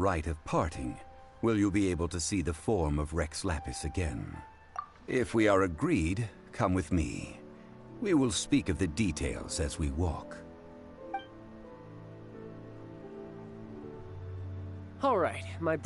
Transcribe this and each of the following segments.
rite of parting, will you be able to see the form of Rex Lapis again. If we are agreed, come with me. We will speak of the details as we walk. All right, my...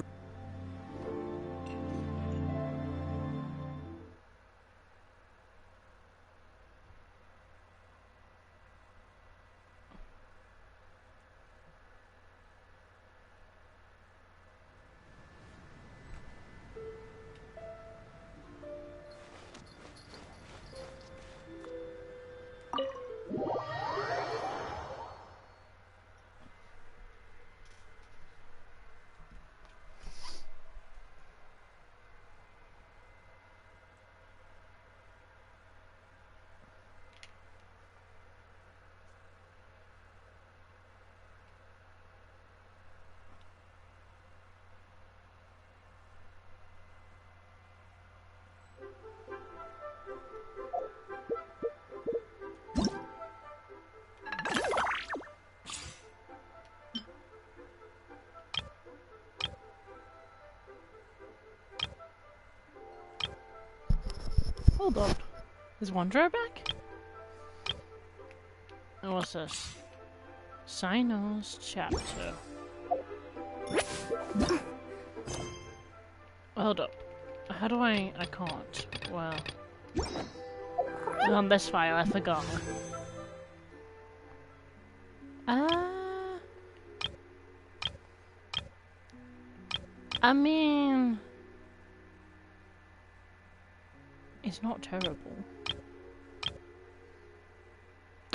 Hold on. Is Wanderer back? And what's this? Sinos chapter. Hold up. How do I can't. Well. On this file, I forgot. I mean... It's not terrible.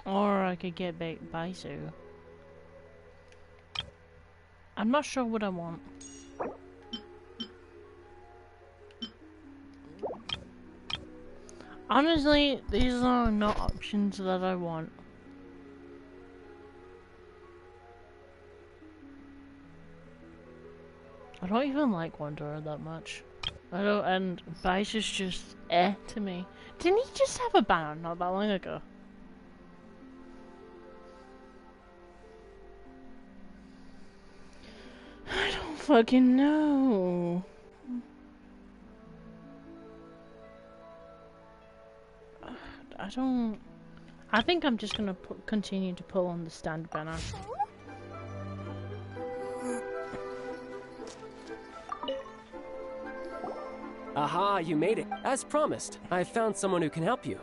Or I could get back Baisu. I'm not sure what I want. Honestly, these are not options that I want. I don't even like Wanderer that much. I don't, and Vice is just to me. Didn't he just have a ban not that long ago? I don't fucking know. I think I'm just gonna continue to pull on the stand banner. Aha, you made it. As promised, I found someone who can help you.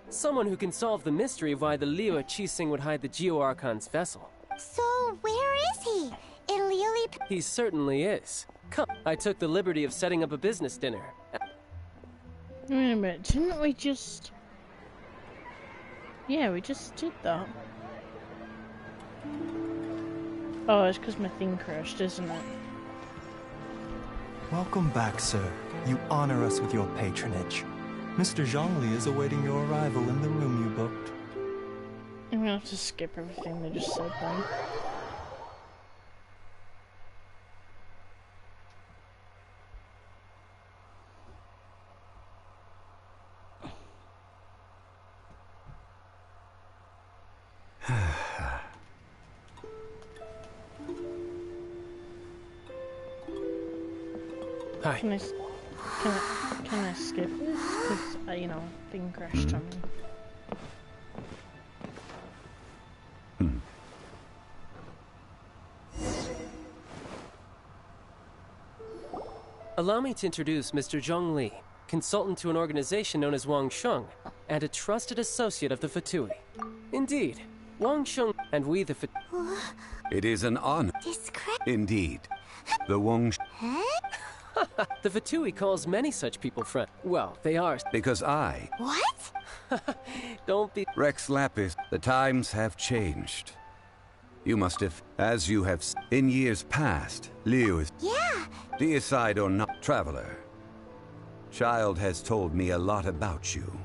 Someone who can solve the mystery of why the Leo Chising would hide the Geo-Archon's vessel. So, where is he? In Lily... He certainly is. Come, I took the liberty of setting up a business dinner. Wait a minute, didn't we just... Yeah, we just did that. Oh, it's because my thing crashed, isn't it? Welcome back, sir. You honor us with your patronage. Mr. Zhongli is awaiting your arrival in the room you booked. I'm gonna have to skip everything they just said then. Hi. Can I skip this? Because, you know, thing crashed on me. Allow me to introduce Mr. Zhong Li, consultant to an organization known as Wang Sheng, and a trusted associate of the Fatui. Indeed, Wang Sheng and we the Fatui... It is an honor. Indeed. The Wang... The Fatui calls many such people friend. Well, they are... Because I... What? Don't be... Rex Lapis, the times have changed. You must have, as you have in years past, Liu is... Yeah. Deicide or not, traveler. Child has told me a lot about you.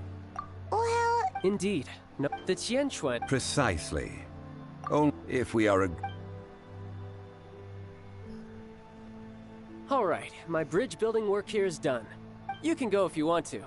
Well... Indeed. No, the Tianquan... Precisely. Only if we are a... All right, my bridge building work here is done. You can go if you want to.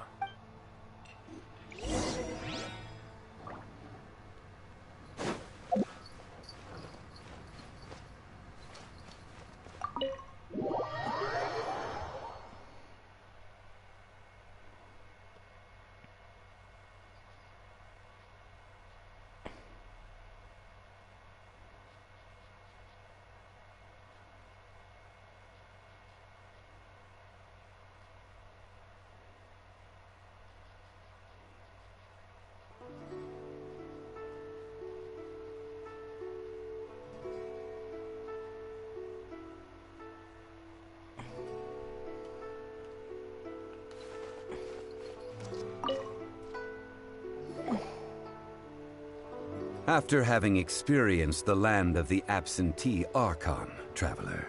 After having experienced the land of the absentee Archon, traveler,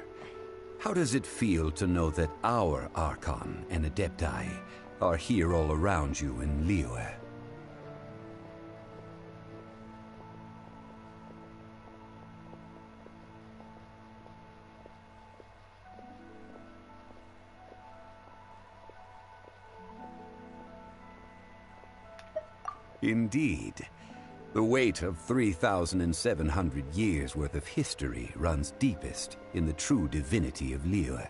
how does it feel to know that our Archon and Adepti are here all around you in Liyue? Indeed. The weight of 3,700 years' worth of history runs deepest in the true divinity of Liyue.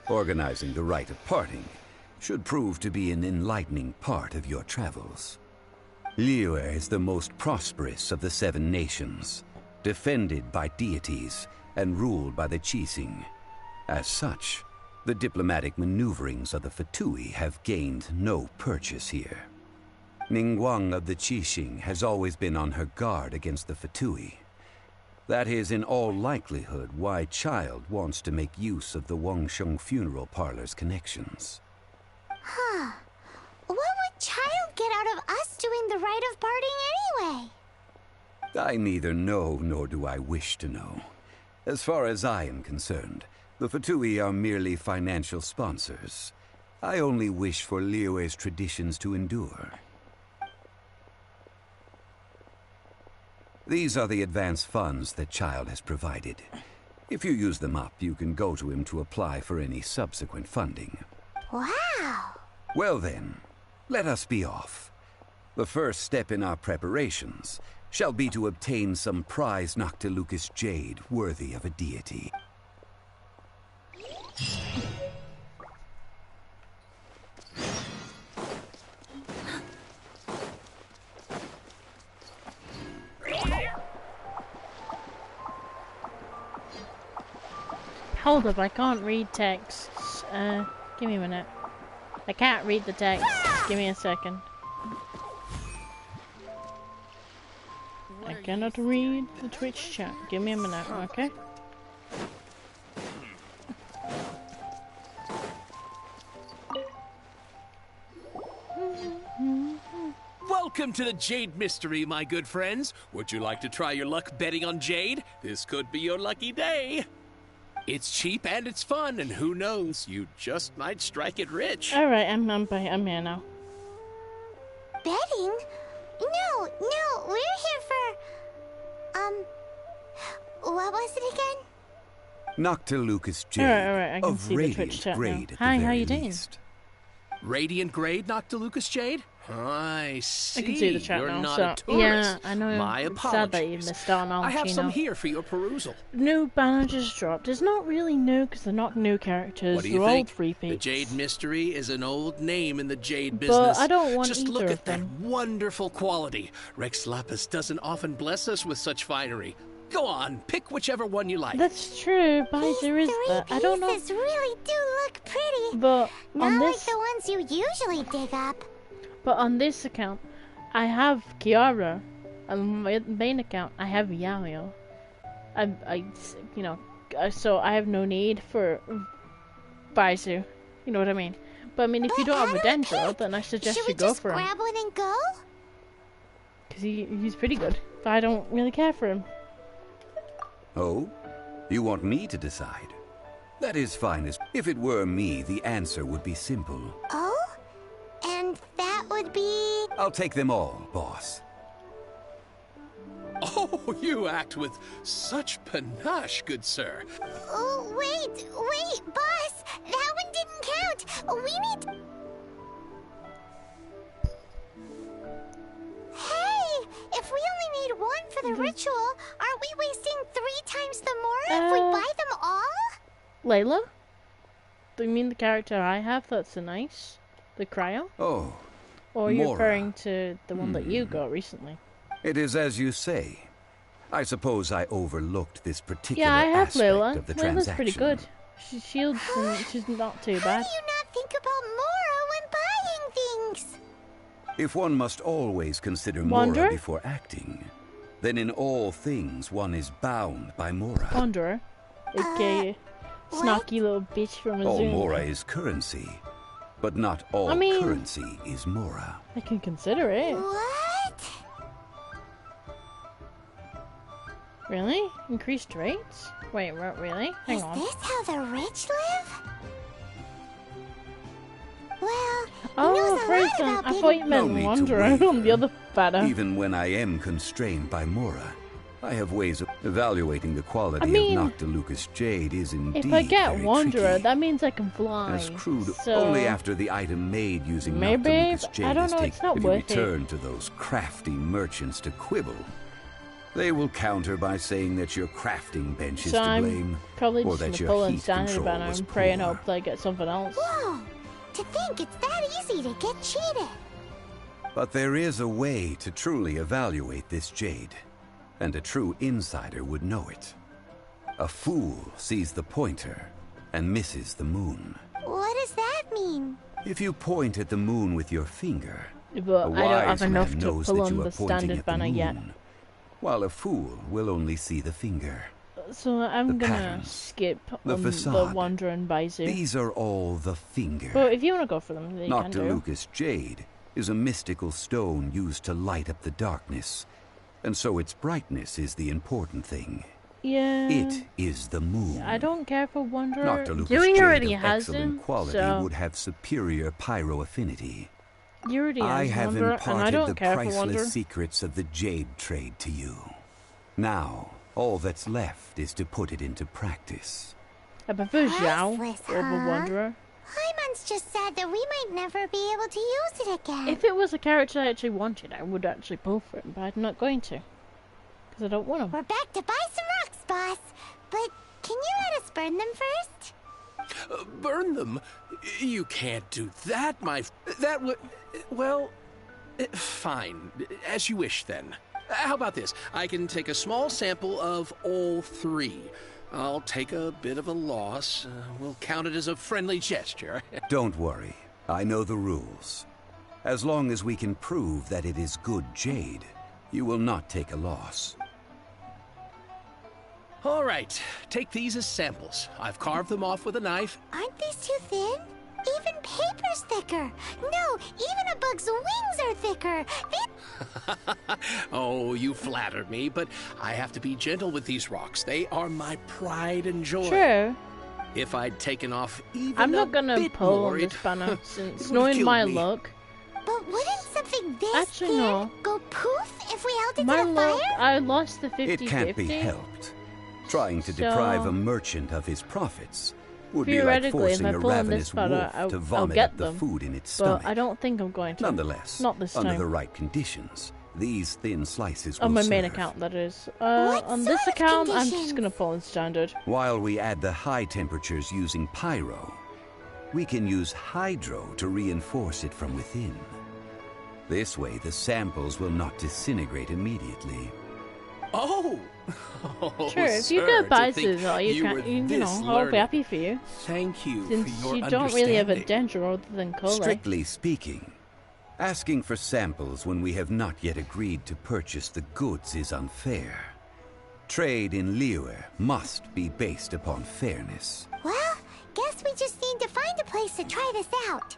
Organizing the rite of parting should prove to be an enlightening part of your travels. Liyue is the most prosperous of the 7 nations, defended by deities and ruled by the Qixing. As such, the diplomatic maneuverings of the Fatui have gained no purchase here. Ningguang of the Qixing has always been on her guard against the Fatui. That is in all likelihood why Child wants to make use of the Wangsheng funeral parlor's connections. Huh. What would Child get out of us doing the rite of parting anyway? I neither know nor do I wish to know. As far as I am concerned, the Fatui are merely financial sponsors. I only wish for Liyue's traditions to endure. These are the advance funds that Child has provided. If you use them up, you can go to him to apply for any subsequent funding. Wow! Well then, let us be off. The first step in our preparations shall be to obtain some prized Noctilucous jade worthy of a deity. Hold up, I can't read texts. Give me a minute. I can't read the text. Give me a second. I cannot read the Twitch chat. Give me a minute, okay? Welcome to the Jade Mystery, my good friends. Would you like to try your luck betting on Jade? This could be your lucky day. It's cheap and it's fun, and who knows, you just might strike it rich. Alright, I'm here now. Betting? No, we're here for... what was it again? Noctilucous jade Alright, I can of see the Twitch radiant chat grade now. at Hi, the how very you doing? least. Radiant grade Noctilucous jade? I see. I can see the chat You're now, not so a tourist. yeah, I know. My It's apologies. sad that you missed out on I have some Chino. here for your perusal. New banner just dropped. It's not really new because they're not new characters. What do you They're think? old repeats. The Jade Mystery is an old name in the Jade But business. I don't want Just either look of at that them. wonderful quality. Rex Lapis doesn't often bless us with such finery. Go on, pick whichever one you like. That's true, but These there is that. I don't know. pieces really do look pretty. But on Not like this, the ones you usually dig up. but on this account, I have Kiara. On my main account, I have Yayo. So I have no need for Baisu. You know what I mean? But I mean, if you But don't have a how do we Dendro, pick? then I suggest Should you we go just for him. grab one and go? Because he's pretty good. But I don't really care for him. Oh? You want me to decide? That is fine. If it were me, the answer would be simple. Oh? And that would be... I'll take them all, boss. Oh, you act with such panache, good sir. Oh, wait, boss! That one didn't count! We need... Hey! If we only need one for the ritual, aren't we wasting 3 times the more if we buy them all? Layla? Do you mean the character I have that's so nice? The cryo? Oh, Or are you Mora. referring to the one that you got recently? it is as you say. I suppose I overlooked this particular Yeah, I have aspect Layla. of the Layla's transaction. pretty good. She shields and she's not too How bad. do you not think about Mora when buying things? If one must always consider Wanderer? Mora before acting, then in all things one is bound by Mora. Wanderer. Okay. Snarky little bitch from a All zoo. Mora is currency, but not all currency is Mora. I can consider it. What? Really? Increased rates? Wait, really? Hang on. Is this how the rich live? Well, Oh, Frozen. I thought you meant No need to Wanderer waver. on the other banner. Even when I am constrained by Mora, I have ways of evaluating the quality I mean, of Noctilucus Jade is indeed If I get very Wanderer, tricky. that means I can fly. As crude so... only after the item made using Maybe, Noctilucus I Jade don't is know, taken. it's not If you worth it. return to those crafty merchants to quibble, they will counter by saying that your crafting bench is So to I'm blame, probably or just that gonna your pull in heat standard control banner was and pray and poor. hope I get something else. Whoa! To think it's that easy to get cheated. But there is a way to truly evaluate this jade, and a true insider would know it. A fool sees the pointer and misses the moon. What does that mean? If you point at the moon with your finger, But a I don't wise have enough man to knows pull that on you the are pointing standard at the banner yet. moon, while a fool will only see the finger. So I'm The gonna patterns, skip the on the facade. Wanderer and Baizu. These are all the finger. But if you want to go for them, then you can do. Noctilucus Jade is a mystical stone used to light up the darkness, and so its brightness is the important thing. Yeah. It is the moon. I don't care for Wanderer. Noctilucus Yuri Jade already of has excellent him, quality so would have superior pyro affinity. Yuri I has have Wanderer, and I imparted don't the care for Wanderer. priceless secrets of the Jade trade to you. Now, all that's left is to put it into practice. I prefer Zhao Priceless, over huh? Wanderer. Paimon's just sad that we might never be able to use it again. If it was a character I actually wanted, I would actually pull for him, but I'm not going to. Because I don't want him. We're back to buy some rocks, boss. But can you let us burn them first? Burn them? You can't do that, that would... Well, fine. As you wish, then. How about this? I can take a small sample of all three. I'll take a bit of a loss. We'll count it as a friendly gesture. Don't worry, I know the rules. As long as we can prove that it is good jade, you will not take a loss. All right, take these as samples. I've carved them off with a knife. Aren't these too thin? Even paper's thicker. No, even a bug's wings are thicker. Oh, you flatter me, but I have to be gentle with these rocks. They are my pride and joy. True. If I'd taken off even I'm not a gonna bit pull more, on this it- banner since it would've knowing killed my me. luck. But wouldn't something this Actually, thin no. go poof if we held it My to the luck, fire? I lost the 50-50. It can't be helped. Trying to deprive a merchant of his profits would be like Theoretically, if forcing I a pull on ravenous this banner, wolf I'll to vomit get up the them, food in its But stomach. I don't think I'm going to. Nonetheless, Not this under time. the right conditions, these thin slices will On my main serve. account, that is. What On this sort of account, I'm just conditions? gonna pull in standard. While we add the high temperatures using pyro, we can use hydro to reinforce it from within. This way, the samples will not disintegrate immediately. Oh! Sure, if you sir, go to buy think Sizzle, you were can, this I'll be learned. happy for you. Thank you Since for your you don't really have a understanding. danger other than cola. Strictly speaking, asking for samples when we have not yet agreed to purchase the goods is unfair. Trade in Liyue must be based upon fairness. Well, guess we just need to find a place to try this out.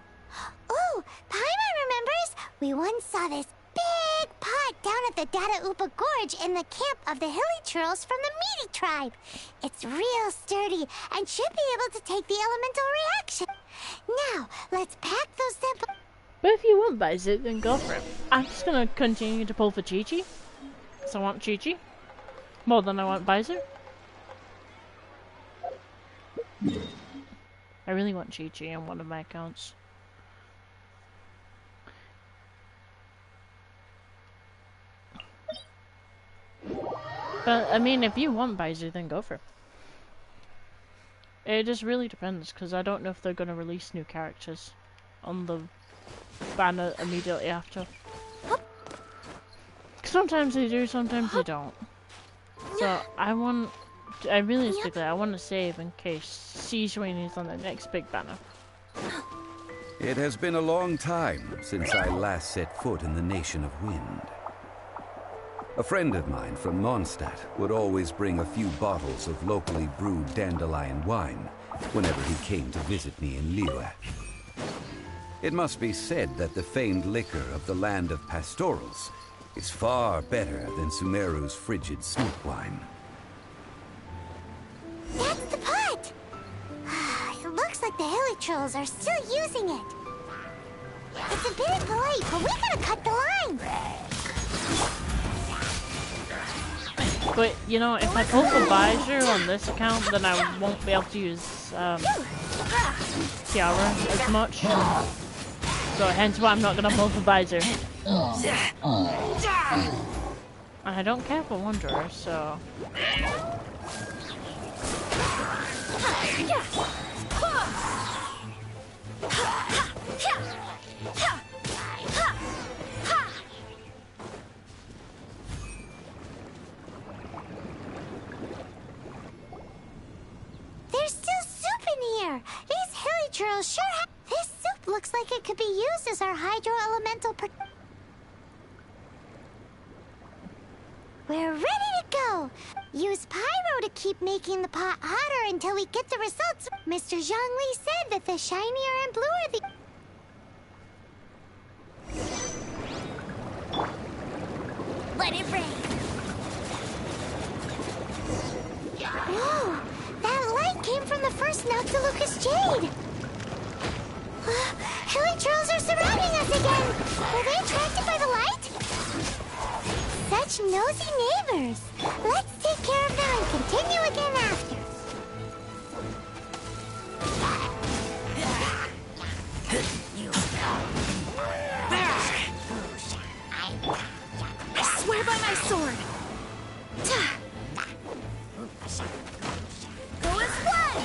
Oh, Paimon remembers we once saw this big pot down at the Dada Upa Gorge in the camp of the hilly churls from the Meaty tribe. It's real sturdy and should be able to take the elemental reaction. Now, let's pack those samples. But if you want Baizu, then go for it. I'm just gonna continue to pull for Chi-Chi. Because I want Chi-Chi. More than I want Baizu. I really want Chi-Chi on one of my accounts. But, I mean, if you want Baizu, then go for it. It just really depends, because I don't know if they're going to release new characters on the banner immediately after. Sometimes they do, sometimes they don't. So, I realistically, I want to save in case Swain is on the next big banner. It has been a long time since I last set foot in the Nation of Wind. A friend of mine from Mondstadt would always bring a few bottles of locally brewed dandelion wine whenever he came to visit me in Liyue. It must be said that the famed liquor of the land of pastorals is far better than Sumeru's frigid smoke wine. That's the pot! It looks like the hilly trolls are still using it. It's a bit impolite, but we gotta cut the line! But, you know, if I pull the visor on this account, then I won't be able to use, Tiara as much. So hence why I'm not gonna pull the visor. And I don't care for Wanderer, so... There's still soup in here! These hilly churls sure have... This soup looks like it could be used as our hydro-elemental We're ready to go! Use pyro to keep making the pot hotter until we get the results. Mr. Zhongli said that the shinier and bluer the... Let it rain! Whoa! That light came from the first Noctilucous Jade! Hilly trolls are surrounding us again! Were they attracted by the light? Such nosy neighbors! Let's take care of them and continue again after. I swear by my sword! Go and play!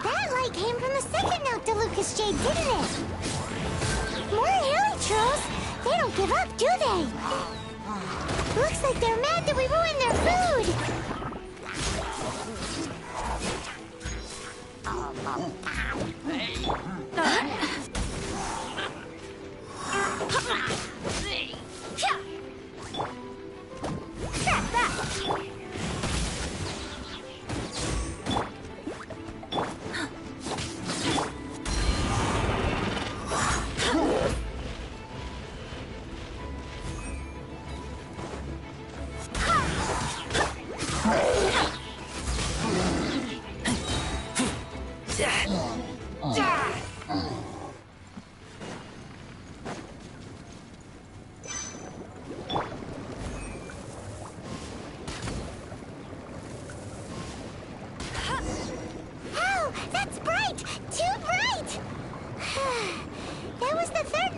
That light came from the second Noctilucous Jade, didn't it? More hilly trolls! They don't give up, do they? Looks like they're mad that we ruined their food!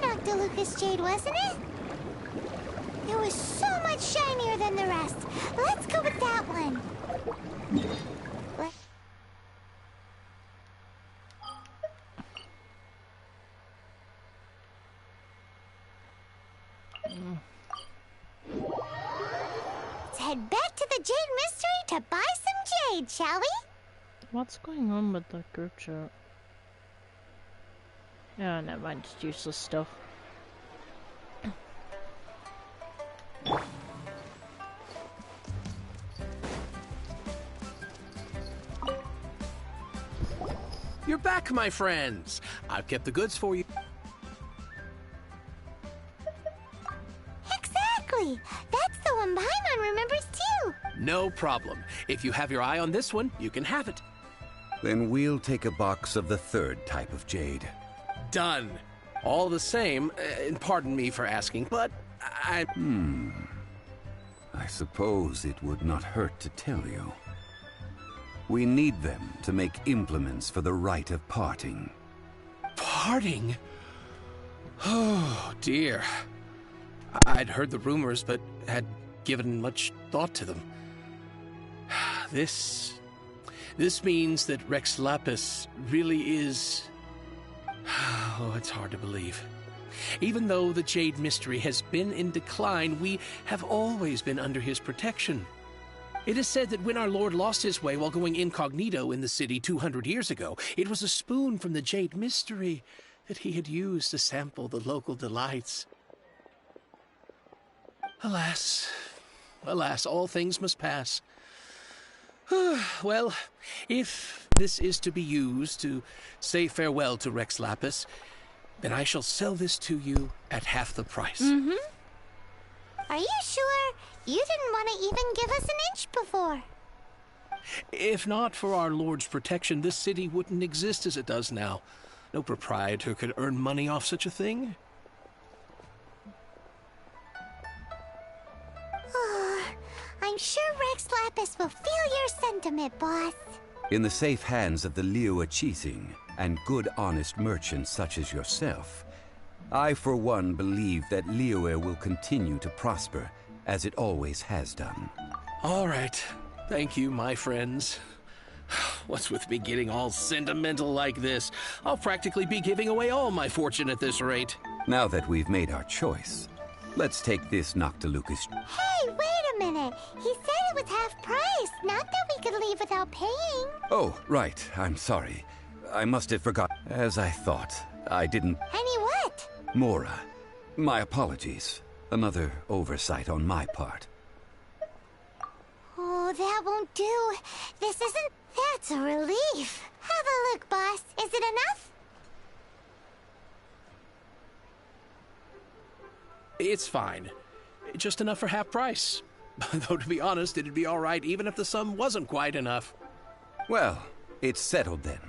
Noctilucous Jade, wasn't it? It was so much shinier than the rest. Let's go with that one. Let's head back to the Jade Mystery to buy some jade, shall we? What's going on with the group chat? Oh, never mind, it's useless stuff. You're back, my friends. I've kept the goods for you. Exactly! That's the one Paimon remembers too! No problem. If you have your eye on this one, you can have it. Then we'll take a box of the third type of jade. Done. All the same, and pardon me for asking, but I... I suppose it would not hurt to tell you. We need them to make implements for the rite of parting. Parting? Oh, dear. I'd heard the rumors, but had given much thought to them. This means that Rex Lapis really is... Oh, it's hard to believe. Even though the Jade Mystery has been in decline, we have always been under his protection. It is said that when our Lord lost his way while going incognito in the city 200 years ago, it was a spoon from the Jade Mystery that he had used to sample the local delights. Alas, all things must pass. Well, if this is to be used to say farewell to Rex Lapis, then I shall sell this to you at half the price. Mm-hmm. Are you sure? You didn't want to even give us an inch before. If not for our Lord's protection, this city wouldn't exist as it does now. No proprietor could earn money off such a thing. I'm sure Rex Lapis will feel your sentiment, boss. In the safe hands of the Liua Chising and good honest merchants such as yourself, I for one believe that Liua will continue to prosper as it always has done. All right. Thank you, my friends. What's with me getting all sentimental like this? I'll practically be giving away all my fortune at this rate. Now that we've made our choice, let's take this Noctilucus. Hey, wait a minute. He said it was half price, not that we could leave without paying. Oh, right. I'm sorry. I must have forgotten. As I thought, I didn't... Any what? Mora. My apologies. Another oversight on my part. Oh, that won't do. This isn't... That's a relief. Have a look, boss. Is it enough? It's fine. Just enough for half price. Though, to be honest, it'd be all right even if the sum wasn't quite enough. Well, it's settled then.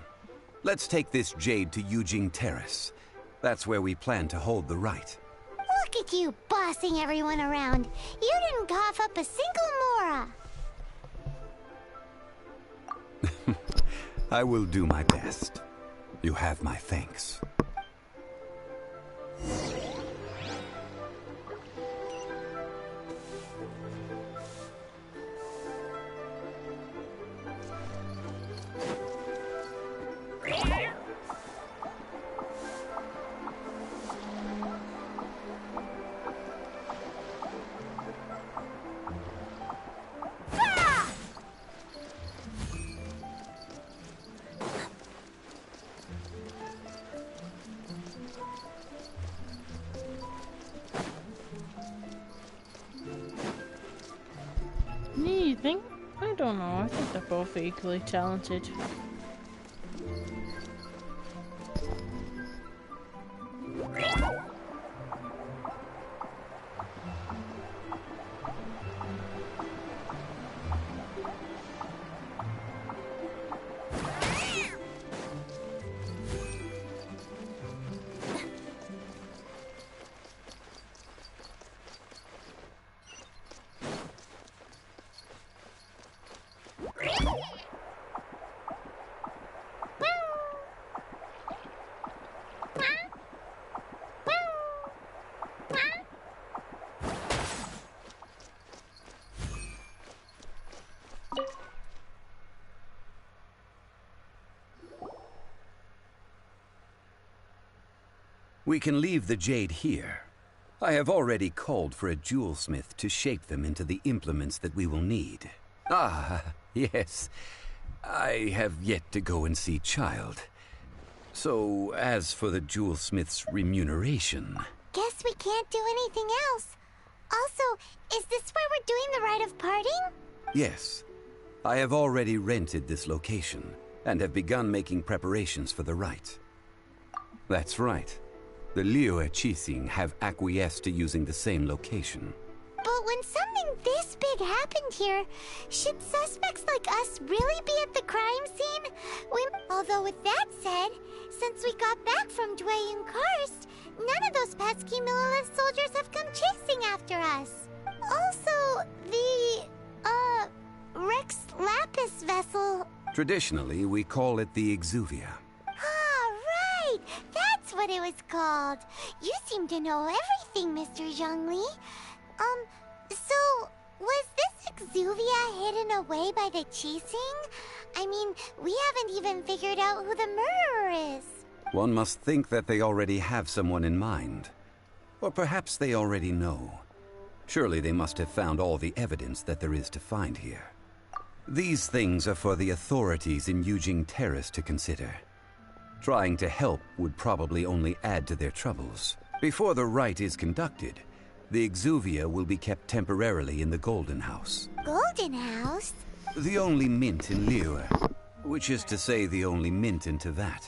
Let's take this jade to Yujing Terrace. That's where we plan to hold the right. Look at you bossing everyone around. You didn't cough up a single Mora. I will do my best. You have my thanks. You think? I don't know. I think they're both equally talented. We can leave the jade here. I have already called for a jewelsmith to shape them into the implements that we will need. Ah, yes. I have yet to go and see Child. So, as for the jewelsmith's remuneration... Guess we can't do anything else. Also, is this where we're doing the rite of parting? Yes. I have already rented this location, and have begun making preparations for the rite. That's right. The Liua Chising have acquiesced to using the same location. But when something this big happened here, should suspects like us really be at the crime scene? Although with that said, since we got back from Dwayne Karst, none of those pesky Millelith soldiers have come chasing after us. Also, the, Rex Lapis vessel... Traditionally, we call it the Exuvia. Ah, right! That's what it was called. You seem to know everything, Mr. Zhongli. So, Was this exuvia hidden away by the Qixing? I mean, we haven't even figured out who the murderer is. One must think that they already have someone in mind. Or perhaps they already know. Surely they must have found all the evidence that there is to find here. These things are for the authorities in Yujing Terrace to consider. Trying to help would probably only add to their troubles. Before the rite is conducted, the exuvia will be kept temporarily in the Golden House. Golden House? The only mint in Liyue, which is to say the only mint in Teyvat.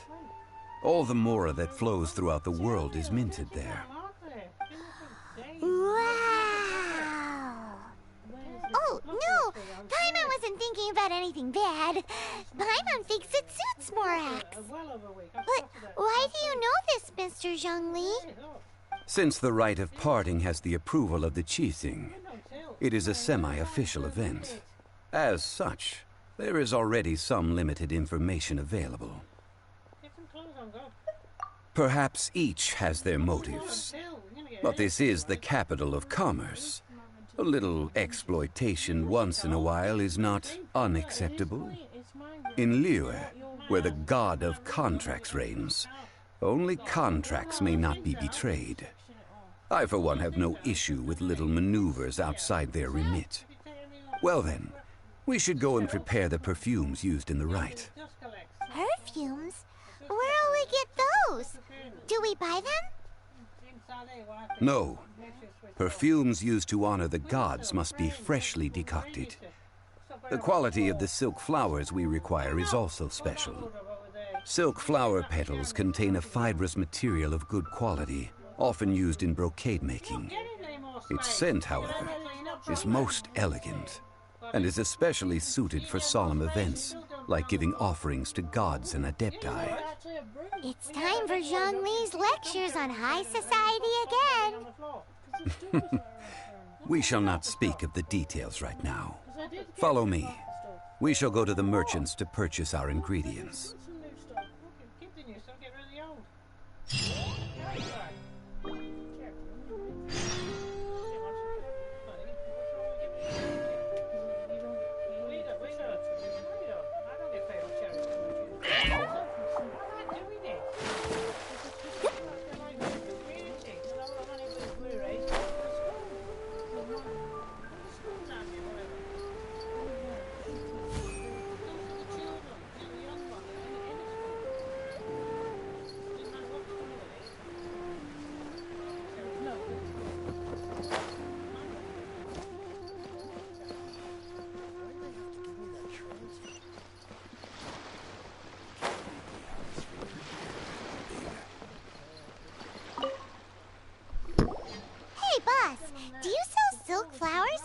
All the mora that flows throughout the world is minted there. Wow! Oh, no! Paimon wasn't thinking about anything bad. Paimon thinks it suits Morax. But why do you know this, Mr. Zhongli? Since the rite of parting has the approval of the Qixing, it is a semi-official event. As such, there is already some limited information available. Perhaps each has their motives, but this is the capital of commerce. A little exploitation once in a while is not unacceptable. In Liyue, where the god of contracts reigns, only contracts may not be betrayed. I, for one, have no issue with little maneuvers outside their remit. Well then, we should go and prepare the perfumes used in the rite. Perfumes? Where'll we get those? Do we buy them? No. Perfumes used to honor the gods must be freshly decocted. The quality of the silk flowers we require is also special. Silk flower petals contain a fibrous material of good quality, often used in brocade making. Its scent, however, is most elegant, and is especially suited for solemn events, like giving offerings to gods and adepti. It's time for Zhongli's lectures on high society again. We shall not speak of the details right now. Follow me. We shall go to the merchants to purchase our ingredients. Do you sell silk flowers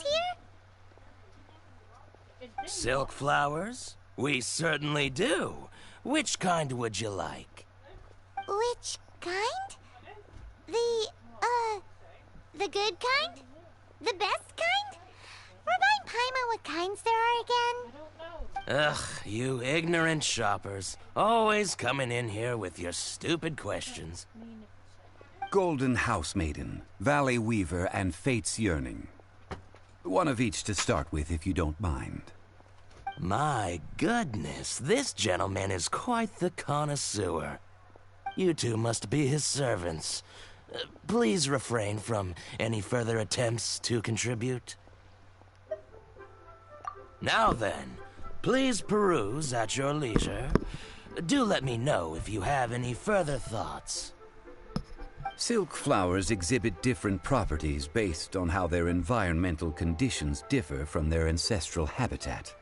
here? Silk flowers? We certainly do. Which kind would you like? Which kind? The good kind? The best kind? Remind Paimon what kinds there are again. Ugh, you ignorant shoppers. Always coming in here with your stupid questions. Golden House Maiden, Valley Weaver, and Fate's Yearning. One of each to start with, if you don't mind. My goodness, this gentleman is quite the connoisseur. You two must be his servants. Please refrain from any further attempts to contribute. Now then, please peruse at your leisure. Do let me know if you have any further thoughts. Silk flowers exhibit different properties based on how their environmental conditions differ from their ancestral habitat.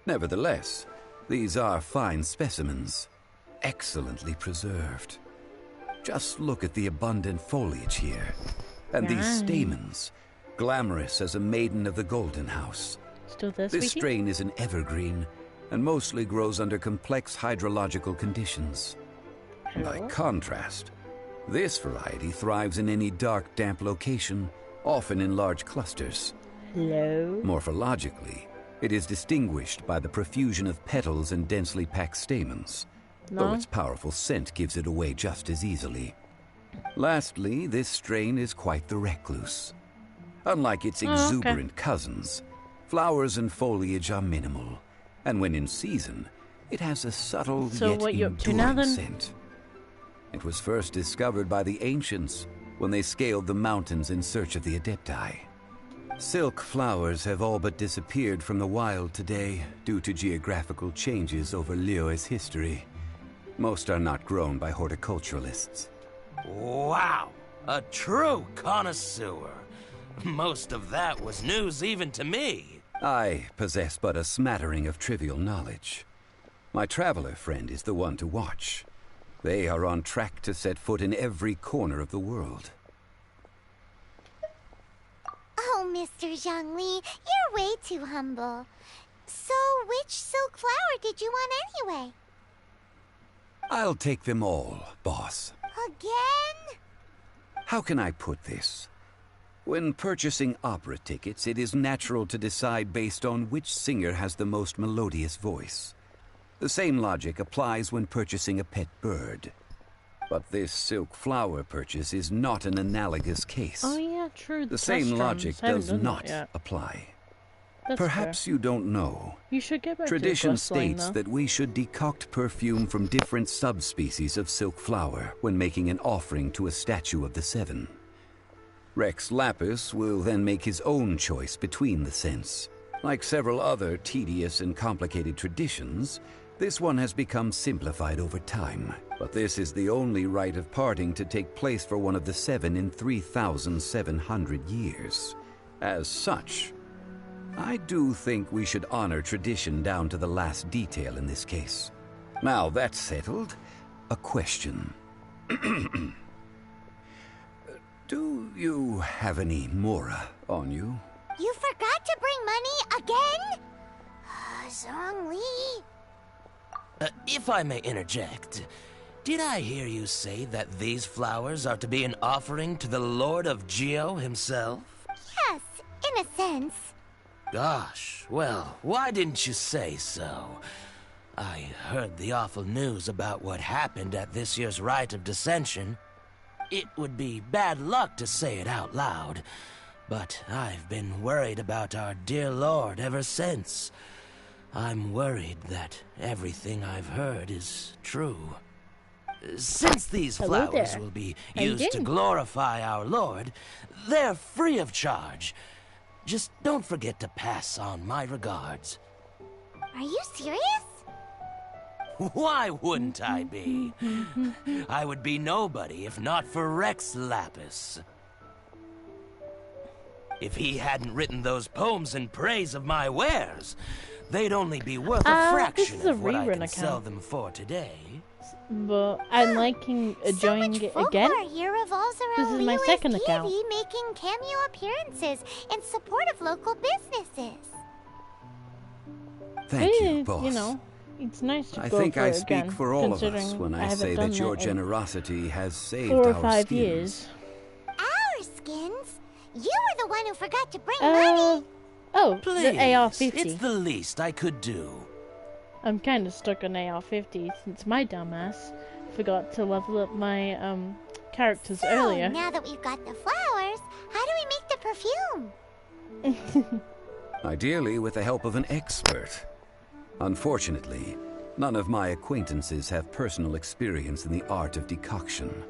Nevertheless, these are fine specimens, excellently preserved. Just look at the abundant foliage here, and these stamens, glamorous as a maiden of the Golden House. Still there, This sweetie? strain is an evergreen, and mostly grows under complex hydrological conditions. By contrast, this variety thrives in any dark, damp location, often in large clusters. Hello? Morphologically, it is distinguished by the profusion of petals and densely packed stamens, though No? its powerful scent gives it away just as easily. Lastly, this strain is quite the recluse. Unlike its exuberant cousins, flowers and foliage are minimal, and when in season, it has a subtle yet what you up to now, enduring then? scent. It was first discovered by the ancients when they scaled the mountains in search of the Adepti. Silk flowers have all but disappeared from the wild today due to geographical changes over Liyue's history. Most are not grown by horticulturalists. Wow, a true connoisseur. Most of that was news even to me. I possess but a smattering of trivial knowledge. My traveler friend is the one to watch. They are on track to set foot in every corner of the world. Oh, Mr. Zhongli, you're way too humble. So, which silk flower did you want anyway? I'll take them all, boss. Again? How can I put this? When purchasing opera tickets, it is natural to decide based on which singer has the most melodious voice. The same logic applies when purchasing a pet bird. But this silk flower purchase is not an analogous case. Oh yeah, true. The same logic does not yet. apply. That's Perhaps fair. you don't know. You should get back Tradition to your states that we should decoct perfume from different subspecies of silk flower when making an offering to a statue of the Seven. Rex Lapis will then make his own choice between the scents. Like several other tedious and complicated traditions, this one has become simplified over time. But this is the only rite of parting to take place for one of the Seven in 3,700 years. As such, I do think we should honor tradition down to the last detail in this case. Now that's settled, a question. Do you have any Mora on you? You forgot to bring money again? Zhongli. If I may interject, did I hear you say that these flowers are to be an offering to the Lord of Geo himself? Yes, in a sense. Gosh, well, why didn't you say so? I heard the awful news about what happened at this year's Rite of Dissension. It would be bad luck to say it out loud, but I've been worried about our dear Lord ever since. I'm worried that everything I've heard is true. Since these Hello flowers there. will be How you used to doing? glorify our Lord, they're free of charge. Just don't forget to pass on my regards. Are you serious? Why wouldn't I be? I would be nobody if not for Rex Lapis. If he hadn't written those poems in praise of my wares, they'd only be worth a this fraction is a of what I rerun can sell account. them for today. But I'm liking enjoying so much it folklore again. here revolves This around is my Liyue's second deity account. making cameo appearances in support of local businesses. Thank you, Eh, boss. You know, it's nice to I go think for I it speak again, for all of us considering when I haven't say done that your in generosity has saved 4 or our 5 skins. years. Our skins? You were the one who forgot to bring money. Oh, Please, the AR-50. it's the least I could do. I'm kind of stuck on AR-50 since my dumbass forgot to level up my characters So, earlier. now that we've got the flowers, how do we make the perfume? Ideally with the help of an expert. Unfortunately, none of my acquaintances have personal experience in the art of decoction.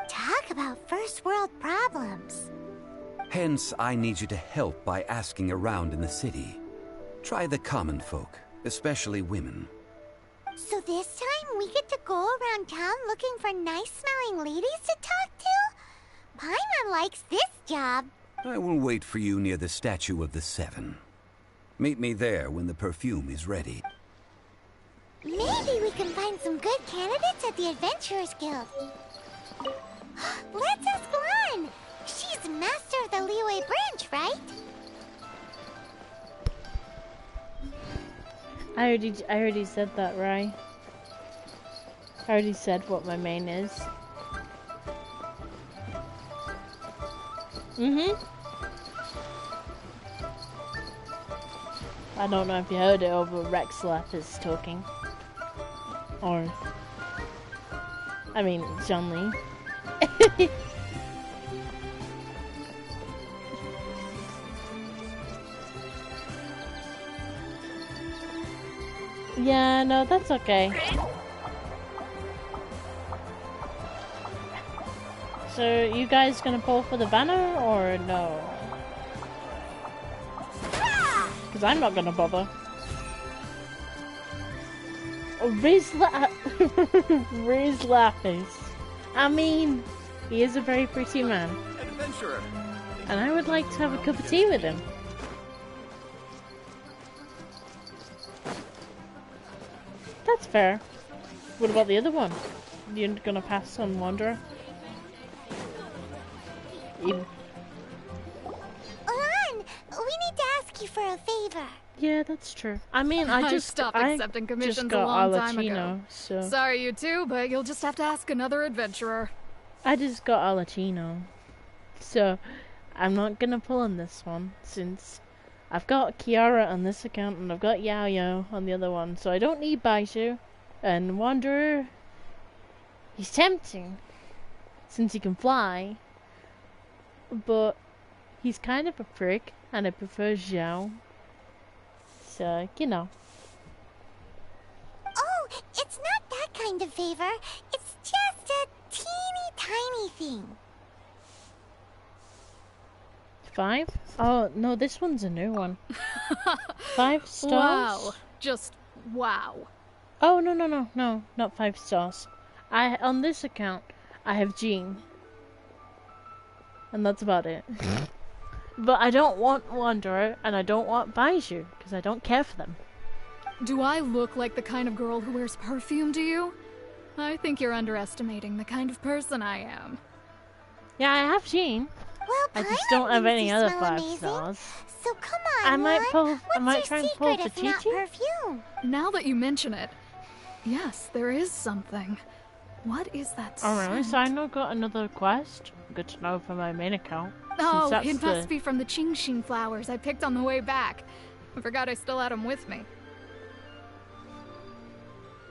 Talk about first world problems. Hence, I need you to help by asking around in the city. Try the common folk, especially women. So this time we get to go around town looking for nice-smelling ladies to talk to? Paimon likes this job. I will wait for you near the statue of the Seven. Meet me there when the perfume is ready. Maybe we can find some good candidates at the Adventurers Guild. Let's ask Lan. She's master of the Liyue branch, right? I already said that, right? I already said what my main is. I don't know if you heard it over Rex Lapis talking. Or... I mean, Zhongli. Yeah, no, that's okay. So, you guys gonna pull for the banner, or no? Because I'm not gonna bother. Oh, Riz Lapis. I mean, he is a very pretty man. An adventurer. And I would like to have a cup of tea with him. That's fair. What about the other one? You're gonna pass on Wanderer? Ulan, we need to ask you for a favor. Yeah, that's true. I mean, I stopped accepting commissions just got a long our time ago. Latino, so Sorry, you too, but you'll just have to ask another adventurer. I just got our Latino, so I'm not gonna pull on this one since I've got Kiara on this account and I've got Yao on the other one, so I don't need Baishu. And Wanderer, he's tempting since he can fly, but he's kind of a prick, and I prefer Zhao. So, you know. Oh, it's not that kind of favor. It's just a teeny tiny thing. 5? Oh, no, this one's a new one. 5 stars? Wow. Just wow. Oh, no, not 5 stars. On this account, I have Jean. And that's about it. But I don't want Wanderer, and I don't want Baiju, because I don't care for them. Do I look like the kind of girl who wears perfume to you? I think you're underestimating the kind of person I am. Yeah, I have Jean. Well, I just don't have any other smell 5 amazing. stars. So come on, I might Lon. I might What's try your and pull secret for if not Chi-Chi. perfume? Now that you mention it, yes, there is something. What is that Alright, scent? so I know got another quest. Good to know for my main account. Oh, that's it the- must be from the Qingxin flowers I picked on the way back. I forgot I still had them with me.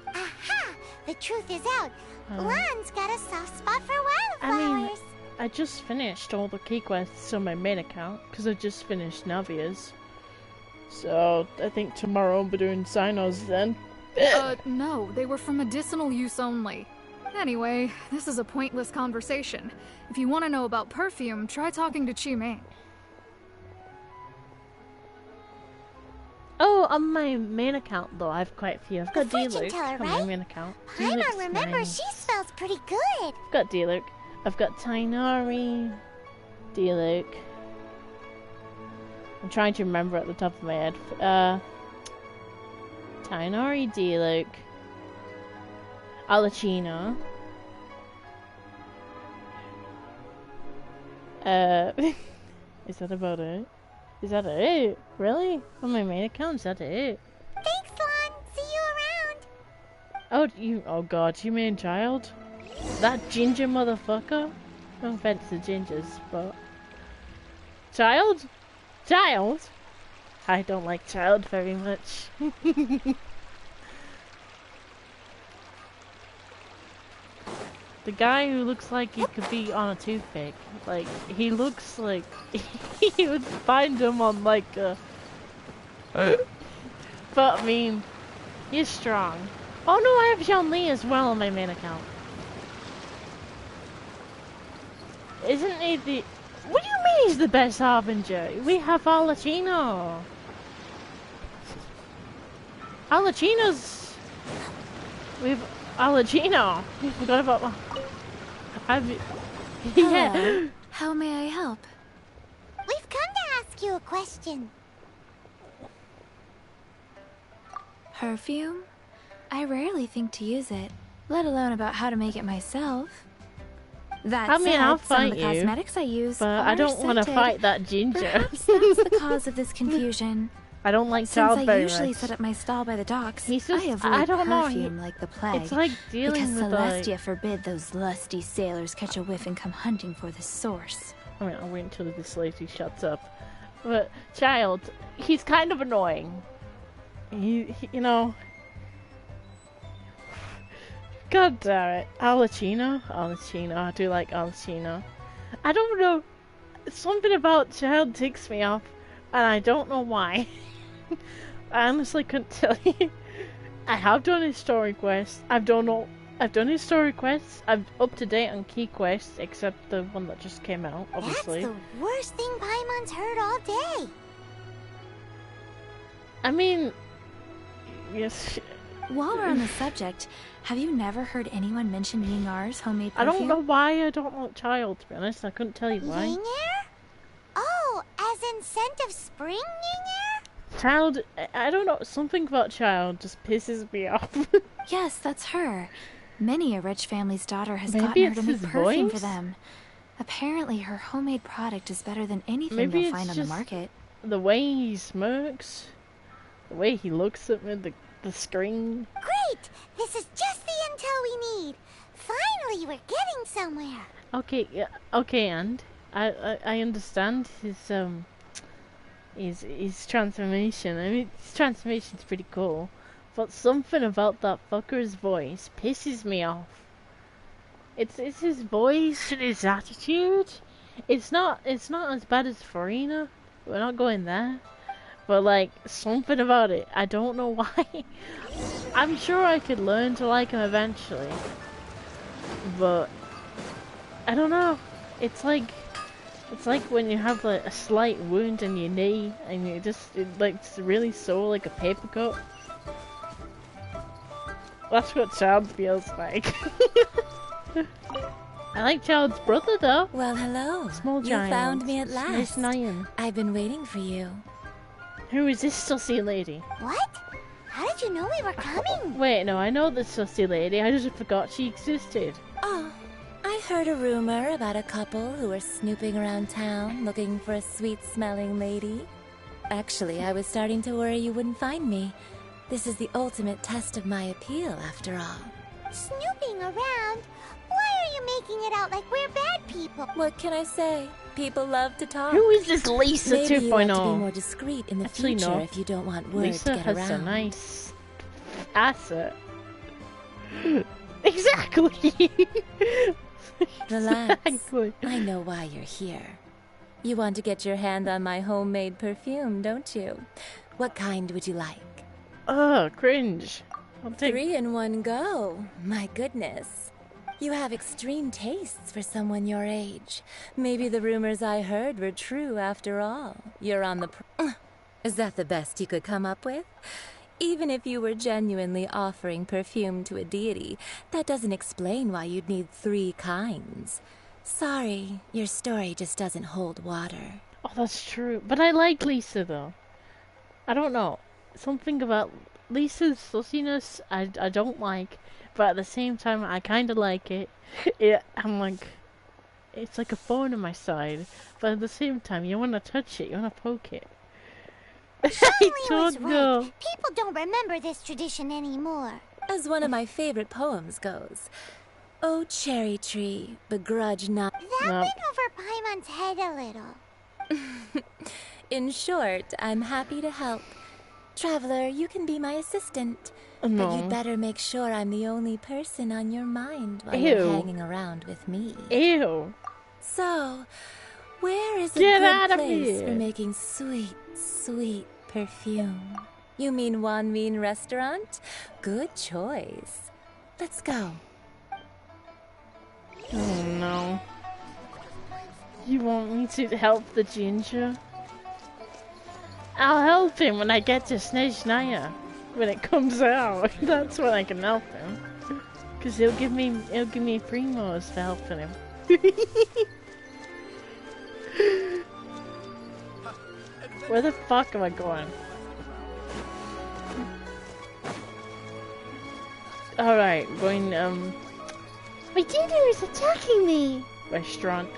Aha! The truth is out. Uh. Lan's got a soft spot for I mean, wildflowers. I just finished all the key quests on my main account, because I just finished Navia's. So, I think tomorrow I'll be doing Sinos then. No, they were for medicinal use only. Anyway, this is a pointless conversation. If you want to know about perfume, try talking to Qimei. Oh, on my main account though, I have quite a few. I've got The fortune D-Luke teller, on my right? main account. Paimon D-Luke's remembers mine. she smells pretty good. I've got D-Luke. I've got Tainari, D-Luke. I'm trying to remember at the top of my head. Tainari, D-Luke, Alachino. Is that about it? Is that it? Really? On my main account, is that it? Thanks, Lon. See you around. Oh god, you mean child? That ginger motherfucker? No offense to gingers, but... Child? Child? I don't like child very much. The guy who looks like he could be on a toothpick. Like, he looks like... he would find him on like a... But I mean, he's strong. Oh no, I have Jean-Li as well on my main account. Isn't he the... What do you mean he's the best Harbinger? We have Alachino. Alachino's... We've... Alachino. We forgot about... Yeah. How may I help? We've come to ask you a question. Perfume? I rarely think to use it, let alone about how to make it myself. That I mean, said, I'll some of fight the you, cosmetics I use but are I don't want to scented. fight that ginger. Perhaps that's the cause of this confusion. I don't like Since child I very usually much. set up my stall by the docks, He's I just- avoid I don't know, perfume like the plague. It's like dealing because with like... Celestia forbid those lusty sailors catch a whiff and come hunting for the source. I mean, I'll wait until this lady shuts up. But, child, he's kind of annoying. He you know... God damn it. Alachino? Alachino. I do like Alachino. I don't know. Something about child ticks me off, and I don't know why. I honestly couldn't tell you. I have done his story quests. I've done his story quests. I'm up to date on key quests, except the one that just came out, obviously. That's the worst thing Paimon's heard all day. I mean, yes. While we're on the subject, have you never heard anyone mention Yingar's homemade perfume? I don't know why I don't like child, to be honest. I couldn't tell you why. Yinger? Oh, as in scent of spring, Yinger? Child, I don't know. Something about child just pisses me off. Yes, that's her. Many a rich family's daughter has Maybe gotten her it's to make his perfume voice? for them. Apparently, her homemade product is better than anything Maybe you'll it's find on the just market. the way he smirks, the way he looks at me, the screen. Great! This is just the intel we need. Finally, we're getting somewhere. Okay, yeah, okay, and I understand his transformation. I mean, his transformation's pretty cool, but something about that fucker's voice pisses me off. It's his voice and his attitude. It's not as bad as Farina. We're not going there. But like something about it, I don't know why. I'm sure I could learn to like him eventually, but I don't know. It's like when you have like a slight wound in your knee and it's really sore like a paper cut. That's what Child feels like. I like Child's brother though. Well, hello. Small You giant. found me at last. Miss Nyan. I've been waiting for you. Who is this sussy lady? What? How did you know we were coming? Wait, no, I know this sussy lady. I just forgot she existed. Oh, I heard a rumor about a couple who were snooping around town looking for a sweet-smelling lady. Actually, I was starting to worry you wouldn't find me. This is the ultimate test of my appeal, after all. Snooping around? Why are you making it out like we're bad people? What can I say? People love to talk. Who is this Lisa Maybe 2.0? you ought to be more discreet in the Actually, future no. if you don't want word Lisa to get has around. a nice asset. Exactly. Relax. Exactly. I know why you're here. You want to get your hand on my homemade perfume, don't you? What kind would you like? Oh, cringe. I'll take 3 in one go. My goodness. You have extreme tastes for someone your age. Maybe the rumors I heard were true after all. You're on the... Is that the best you could come up with? Even if you were genuinely offering perfume to a deity, that doesn't explain why you'd need 3 kinds. Sorry, your story just doesn't hold water. Oh, that's true. But I like Lisa, though. I don't know. Something about Lisa's sussiness I don't like. But at the same time, I kind of like it. I'm like... It's like a thorn in my side. But at the same time, you want to touch it. You want to poke it. I don't know. People don't remember this tradition anymore. As one of my favorite poems goes, "Oh, cherry tree, begrudge not..." That went over Paimon's head a little. In short, I'm happy to help. Traveler, you can be my assistant. No. But you'd better make sure I'm the only person on your mind while Ew. you're hanging around with me. Ew. So, where is a Get good out of place here. for making sweet, sweet perfume? You mean Wan Min Restaurant? Good choice. Let's go. Oh no. You want me to help the ginger? I'll help him when I get to Snezhnaya. When it comes out. That's when I can help him. Cause he'll give me primos for helping him. Where the fuck am I going? Alright, going my dinner is attacking me! Restaurant.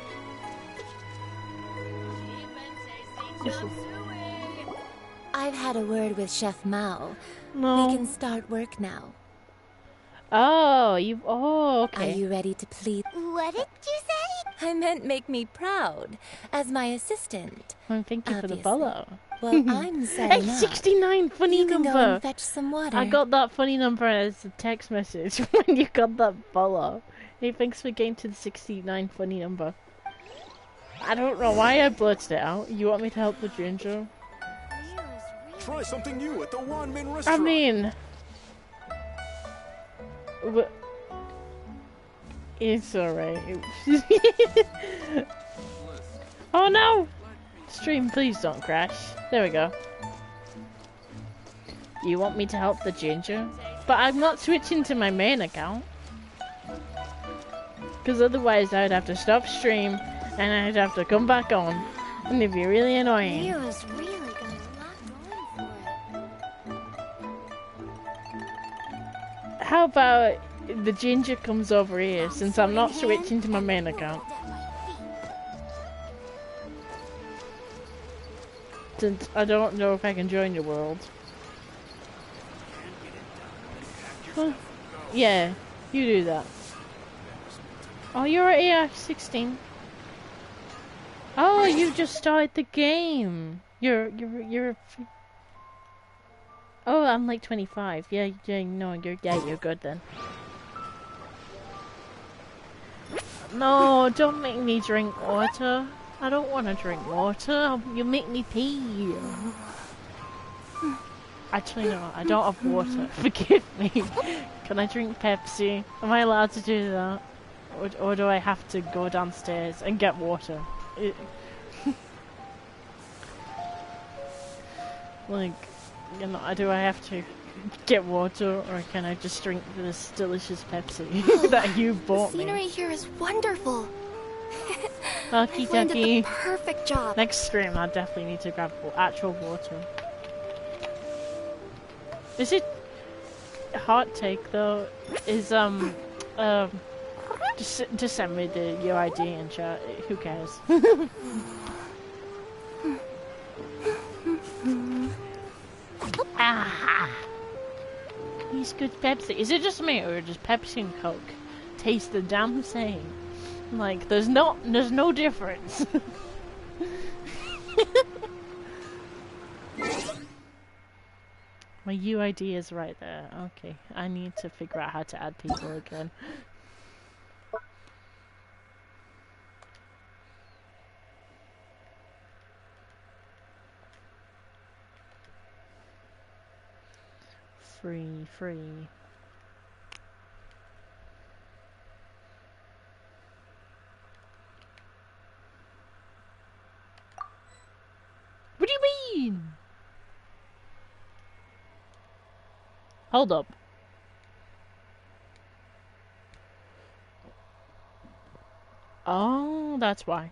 I've had a word with Chef Mao. No. We can start work now. Oh, okay. Are you ready to plead? What did you say? I meant make me proud as my assistant. Well, thank you for the Obviously. follow. Well, I'm setting Hey, up. 69 funny You can number. go and fetch some water. I got that funny number as a text message when you got that follow. Hey, thanks for getting to the 69 funny number. I don't know why I blurted it out. You want me to help the ginger? Try something new at the Wan Min I restaurant. mean, It's alright. Oh no! Stream, please don't crash. There we go. You want me to help the ginger? But I'm not switching to my main account. Because otherwise I'd have to stop stream and I'd have to come back on. And it'd be really annoying. He was really got a lot going for it. How about the ginger comes over here since I'm not switching to my main account? Since I don't know if I can join your world. Huh. Yeah, you do that. Oh, you're at AR-16. Oh, you just started the game. You're. Oh, I'm like 25. Yeah, no, you're good then. No, don't make me drink water. I don't want to drink water. You make me pee. Actually, no, I don't have water. Forgive me. Can I drink Pepsi? Am I allowed to do that? Or do I have to go downstairs and get water? Like, you know, do I have to get water, or can I just drink this delicious Pepsi that you bought me? The scenery here is wonderful. Okie Landed the dokie. perfect job. Next stream, I definitely need to grab actual water. Is it hot take though? Is just send me the UID in chat. Who cares? Ah, these good Pepsi. Is it just me, or does Pepsi and Coke taste the damn same? Like, there's no difference. My UID is right there. Okay, I need to figure out how to add people again. Free. What do you mean? Hold up. Oh, that's why.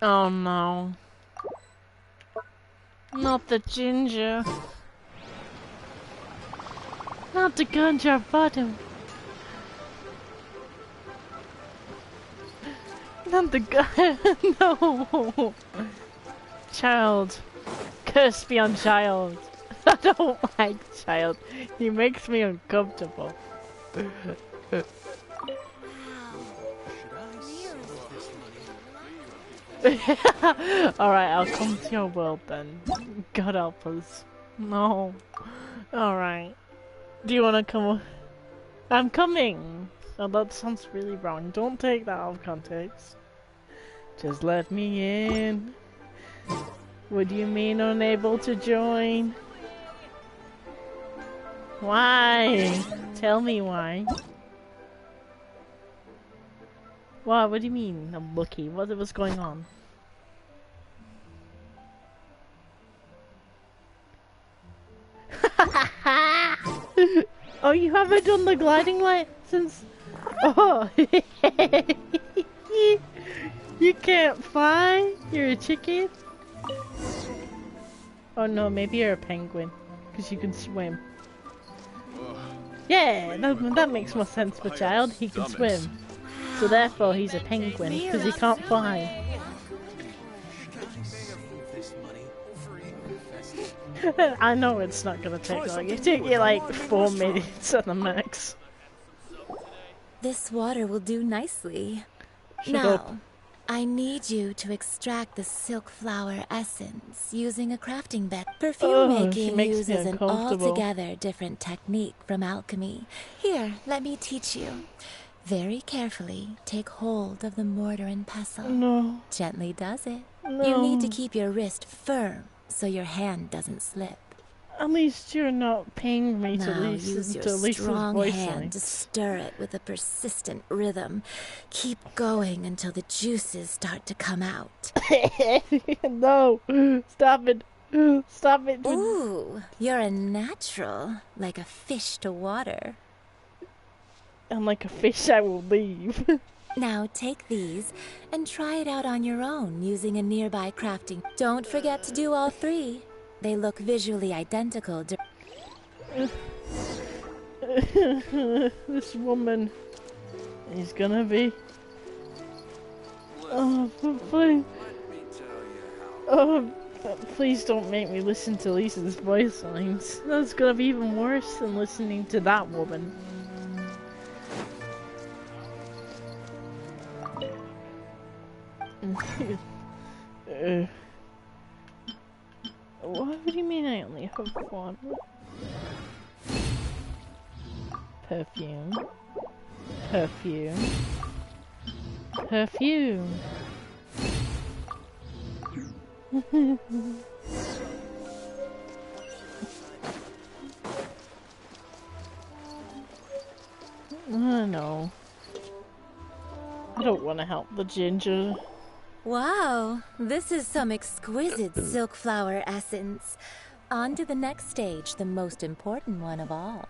Oh no. Not the ginger. Not the ganja bottom. Not the guy. No. Child. Curse be on child. I don't like child. He makes me uncomfortable. Alright, I'll come to your world then. God help us. No. Alright. Do you wanna come? I'm coming! Oh, that sounds really wrong. Don't take that out of context. Just let me in. What do you mean unable to join? Why? Tell me why. What do you mean I'm lucky? What's going on? Oh, you haven't done the gliding license? Oh, you can't fly? You're a chicken? Oh no, maybe you're a penguin, because you can swim. Yeah, that makes more sense for a child. He can swim. So therefore he's a penguin, because he can't fly. I know it's not gonna take long. It took you like 4 minutes at the max. This water will do nicely. Shut now, up. I need you to extract the silk flower essence using a crafting bed. Perfume she making makes me uses an uncomfortable. altogether different technique from alchemy. Here, let me teach you. Very carefully, take hold of the mortar and pestle. No. Gently does it. No. You need to keep your wrist firm so your hand doesn't slip. At least you're not paying me to Now listen use to your Lisa's strong voice hand lines. to stir it with a persistent rhythm. Keep going until the juices start to come out. No! Stop it! Stop it! Ooh, you're a natural, like a fish to water. And like a fish, I will leave. Now take these and try it out on your own using a nearby crafting. Don't forget to do all three. They look visually identical. This woman is gonna be... Oh, please. Oh, please don't make me listen to Lisa's voice lines. That's gonna be even worse than listening to that woman. What do you mean I only have one? Perfume. Perfume. Perfume. No. I don't want to help the ginger. Wow, this is some exquisite silk flower essence. On to the next stage, the most important one of all.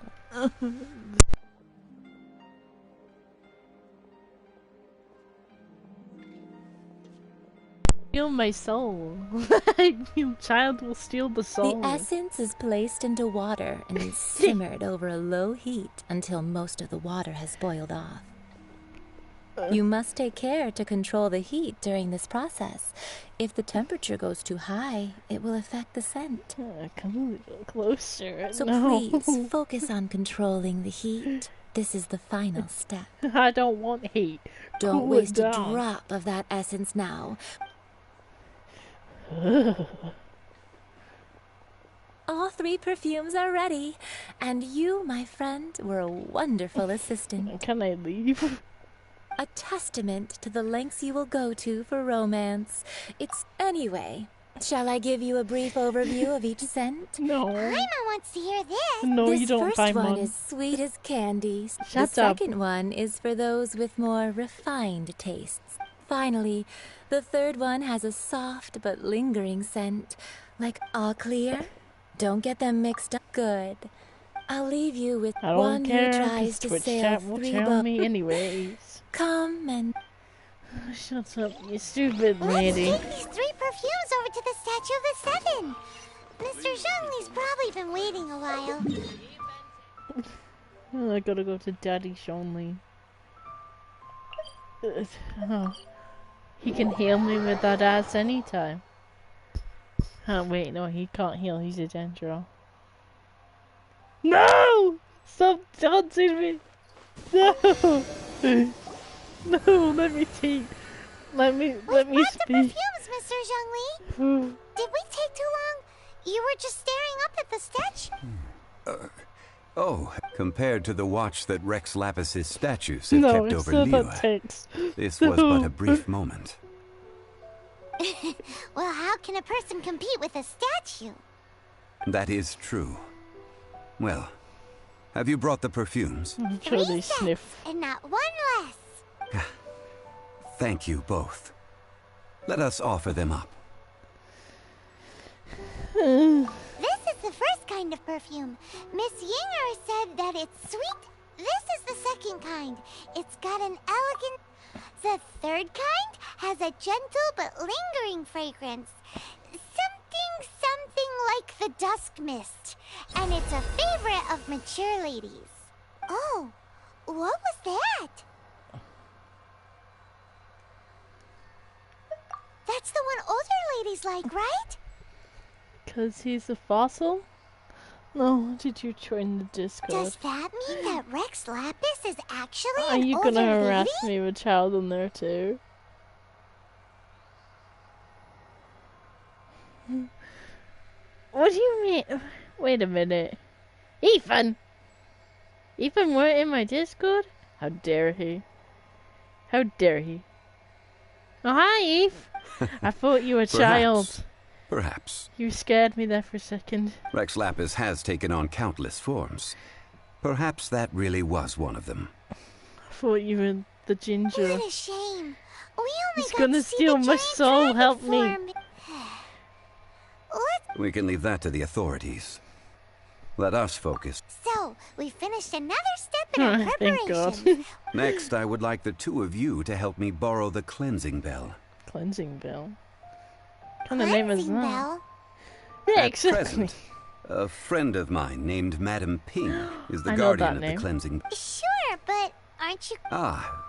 Steal my soul. Your child will steal the soul. The essence is placed into water and simmered over a low heat until most of the water has boiled off. You must take care to control the heat during this process. If the temperature goes too high, it will affect the scent. Come a little closer. So no. please, focus on controlling the heat. This is the final step. I don't want heat. Don't Cool waste it a down. drop of that essence now. All three perfumes are ready, and you, my friend, were a wonderful assistant. Can I leave? A testament to the lengths you will go to for romance. It's anyway. Shall I give you a brief overview of each scent? No. Paimon wants to hear this. No, This you don't, first one Paimon. is sweet as candy. Shut The up. second one is for those with more refined tastes. Finally, the third one has a soft but lingering scent. Like all clear? Don't get them mixed up. Good. I'll leave you with I one don't care, who 'cause tries to Twitch sail chat will 3 tell boats. me anyways. Come and... Shut up, you stupid Let's lady. take these 3 perfumes over to the Statue of the Seven. Mr. Zhongli's probably been waiting a while. I gotta go to Daddy Shonley. Oh. He can heal me with that ass anytime. Oh, wait, no, he can't heal. He's a Dendro. No! Stop dancing me! No! No, let me take. Let me Brought the speak. perfumes, Mr. Zhongli. Did we take too long? You were just staring up at the statue. Oh, compared to the watch that Rex Lapis's statues have No, kept it's over not Liyue, that text. this was but a brief moment. Well, how can a person compete with a statue? That is true. Well, have you brought the perfumes? I'm sure 3 they sets, sniff. and not one less. Thank you both. Let us offer them up. This is the first kind of perfume. Miss Yinger said that it's sweet. This is the second kind. It's got an elegant... The third kind has a gentle but lingering fragrance. Something like the dusk mist. And it's a favorite of mature ladies. Oh, what was that? That's the one older ladies like, right? 'Cause he's a fossil? No, did you join the Discord? Does that mean that Rex Lapis is actually Are an you older gonna harass lady? me with child in there too? What do you mean? Wait a minute. Ethan! Ethan weren't in my Discord? How dare he? How dare he? Oh, hi, Eve! I thought you were a child. Perhaps. You scared me there for a second. Rex Lapis has taken on countless forms. Perhaps that really was one of them. I thought you were the ginger. What a shame. We only He's got gonna to see steal the my giant soul, dragon help me. form. We can leave that to the authorities. Let us focus. So, we finished another step in our Thank God. preparation. Next, I would like the two of you to help me borrow the cleansing bell. Cleansing bell? What kind of name is Cleansing that? bell? Yeah, At exactly. present, a friend of mine named Madame Ping is the I know guardian that of name. the cleansing. Sure, but aren't you... Ah,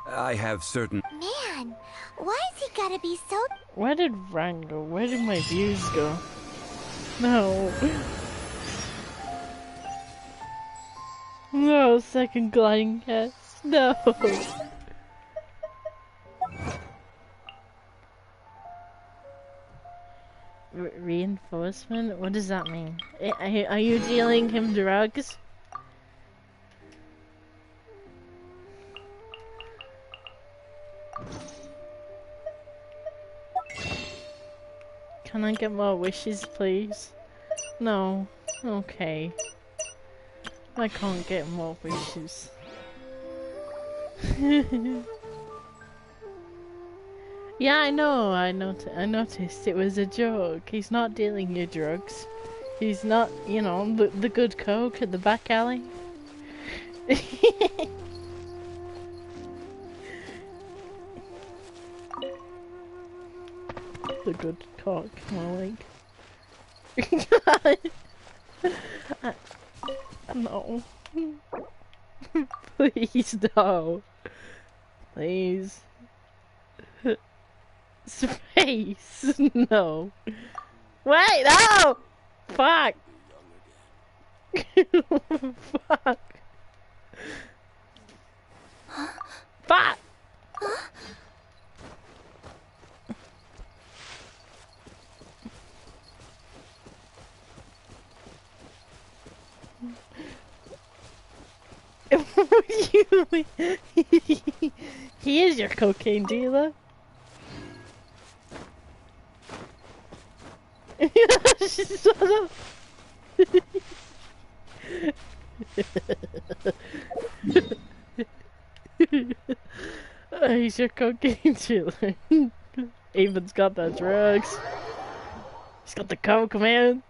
I have certain. Man, why's he gotta be so... Where did Rang go? Where did my views go? No. No, second gliding cast. No. Reinforcement? What does that mean? Are you dealing him drugs? Can I get more wishes, please? No. Okay. I can't get more wishes. Yeah, I know. I noticed it was a joke. He's not dealing you drugs. He's not, you know, the good coke at the back alley. The good cock, more like. No. Please, no. Please. Space. No. Wait, no! Fuck. Fuck. Fuck. He is your cocaine dealer. Shut up. He's your cocaine dealer. Evan's got the drugs. He's got the coke, man.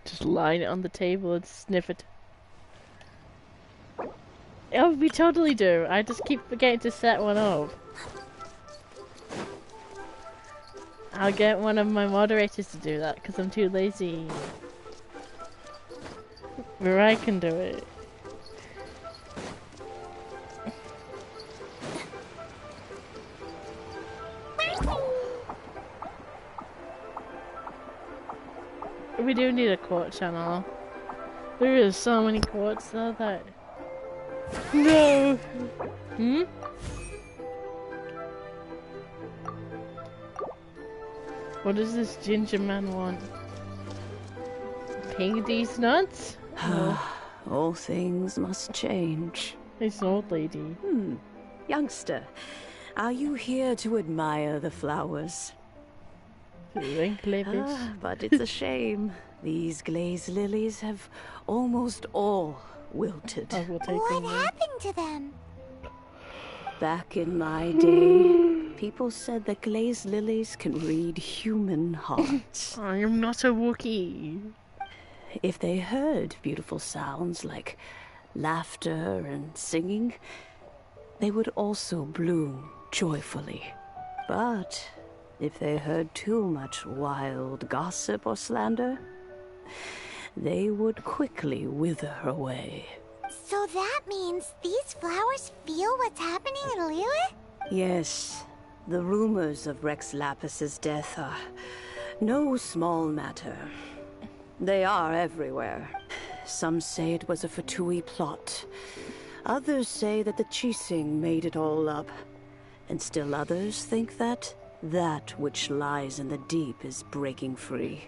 Just line it on the table and sniff it. Oh, we totally do. I just keep forgetting to set one up. I'll get one of my moderators to do that because I'm too lazy. Where I can do it. We do need a quote channel. There is so many quotes though that... No! Hmm? What does this ginger man want? Pig these nuts? All things must change. It's an old lady. Youngster, are you here to admire the flowers? But it's a shame. These glazed lilies have almost all wilted. What happened to them? Back in my day, people said that glazed lilies can read human hearts. I am not a Wookiee. If they heard beautiful sounds like laughter and singing, they would also bloom joyfully. But if they heard too much wild gossip or slander, they would quickly wither away. So that means these flowers feel what's happening in Liyue? Yes, the rumors of Rex Lapis's death are no small matter. They are everywhere. Some say it was a Fatui plot. Others say that the Chising made it all up. And still others think that which lies in the deep is breaking free.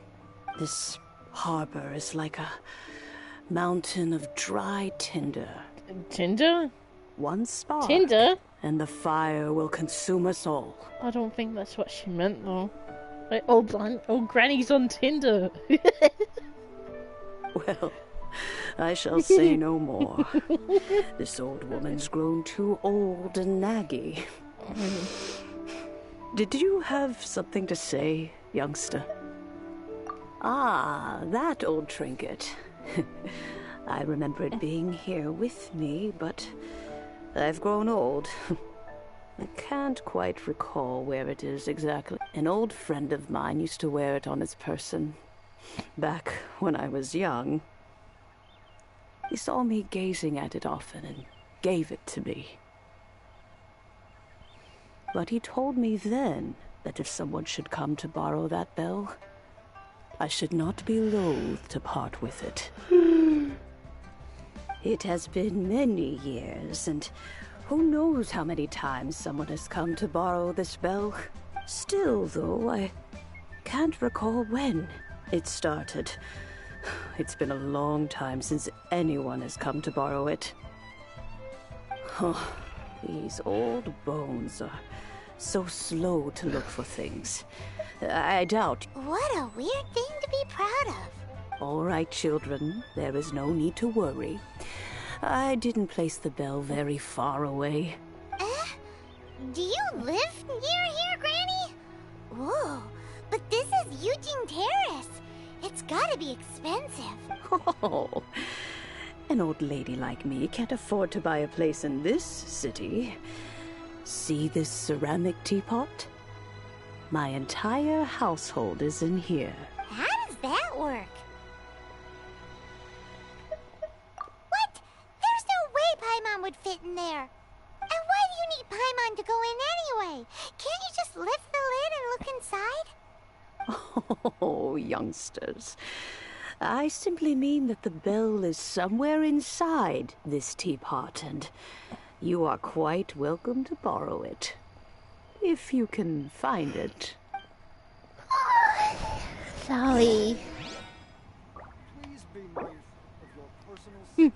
This harbor is like a mountain of dry tinder. Tinder? One spark. Tinder? and the fire will consume us all. I don't think that's what she meant, though. Like, old Granny's on Tinder. Well, I shall say no more. This old woman's grown too old and naggy. Did you have something to say, youngster? Ah, that old trinket. I remember it being here with me, but I've grown old. I can't quite recall where it is exactly. An old friend of mine used to wear it on his person, back when I was young. He saw me gazing at it often and gave it to me. But he told me then that if someone should come to borrow that bell, I should not be loath to part with it. It has been many years, and who knows how many times someone has come to borrow this bell. Still, though, I can't recall when it started. It's been a long time since anyone has come to borrow it. Oh, these old bones are so slow to look for things. I doubt. What a weird thing to be proud of. All right, children, there is no need to worry. I didn't place the bell very far away. Do you live near here, Granny? Whoa, but this is Eugene Terrace. It's gotta be expensive. Oh, an old lady like me can't afford to buy a place in this city. See this ceramic teapot? My entire household is in here. How does that work? What? There's no way Paimon would fit in there. And why do you need Paimon to go in anyway? Can't you just lift the lid and look inside? Oh, youngsters. I simply mean that the bell is somewhere inside this teapot, and you are quite welcome to borrow it. If you can find it. Sorry. Please be mindful of your personal safety.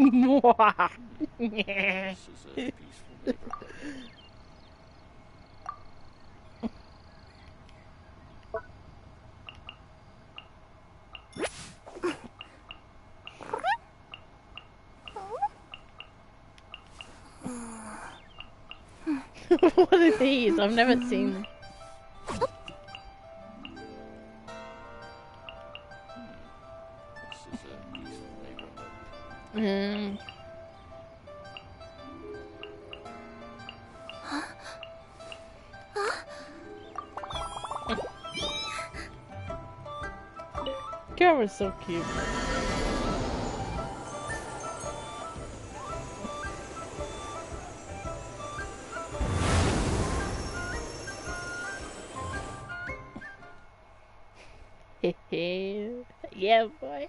This is a peaceful neighborhood. What are these? I've never seen them. This is a peaceful neighborhood. Kara's so cute. Yeah, boy.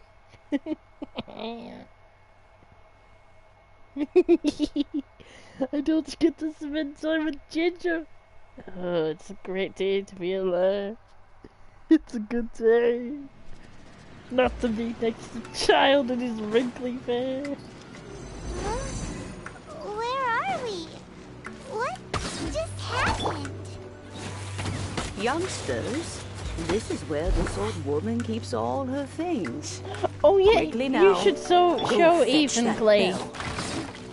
I don't get to spend time with Ginger. Oh, it's a great day to be alive. It's a good day. Not to be next to Child and his wrinkly face. Where are we? What just happened? Youngsters, this is where this old woman keeps all her things. Oh yeah, Quickly now, you should show fetch Ethan that Clay. bell.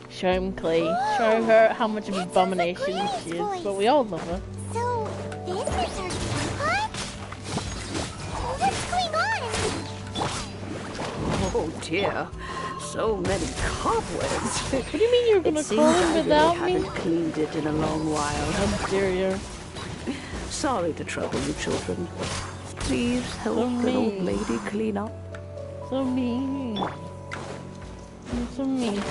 Show him Clay. Show her how much of an abomination she is. But we all love her. So, this is her teapot? What's going on? Oh dear, so many cobwebs. What do you mean you're gonna call him without me? I haven't cleaned it in a long while. How dare you? Sorry to trouble you, children. Please help So an old mean. lady clean up. So mean. You're so mean to me.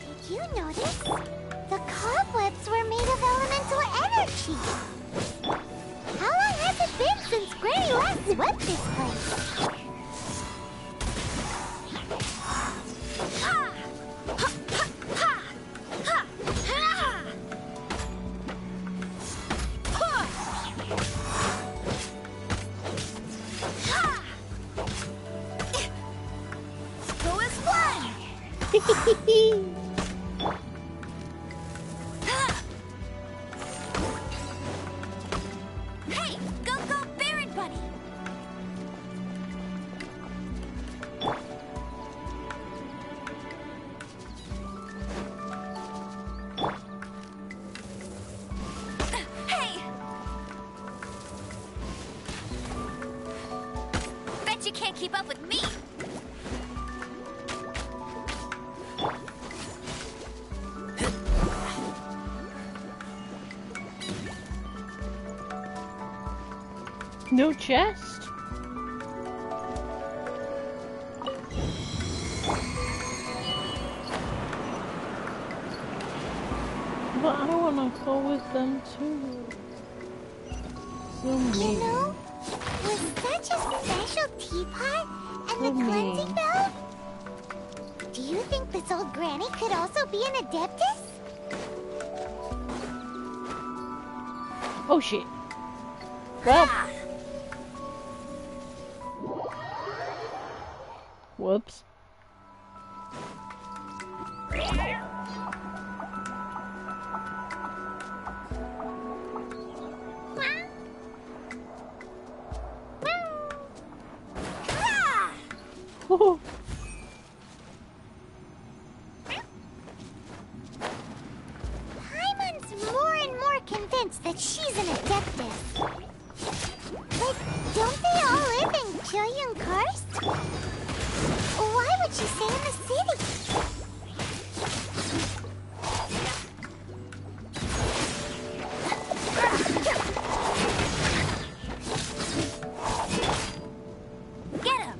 Did you notice? The cobwebs were made of elemental energy. How long has it been since Granny last swept this place? Hey, go Baron Buddy! Hey! Bet you can't keep up with me! No chest? But I wanna go with them too. So mean. You know, with such a special teapot and So the mean. cleansing bell, do you think this old granny could also be an adeptus? Oh shit. Well. Whoops. Oh. Paimon's more and more convinced that she's an adeptus. But don't they all live in Chilean Karst? Why would she stay in the city? Get him!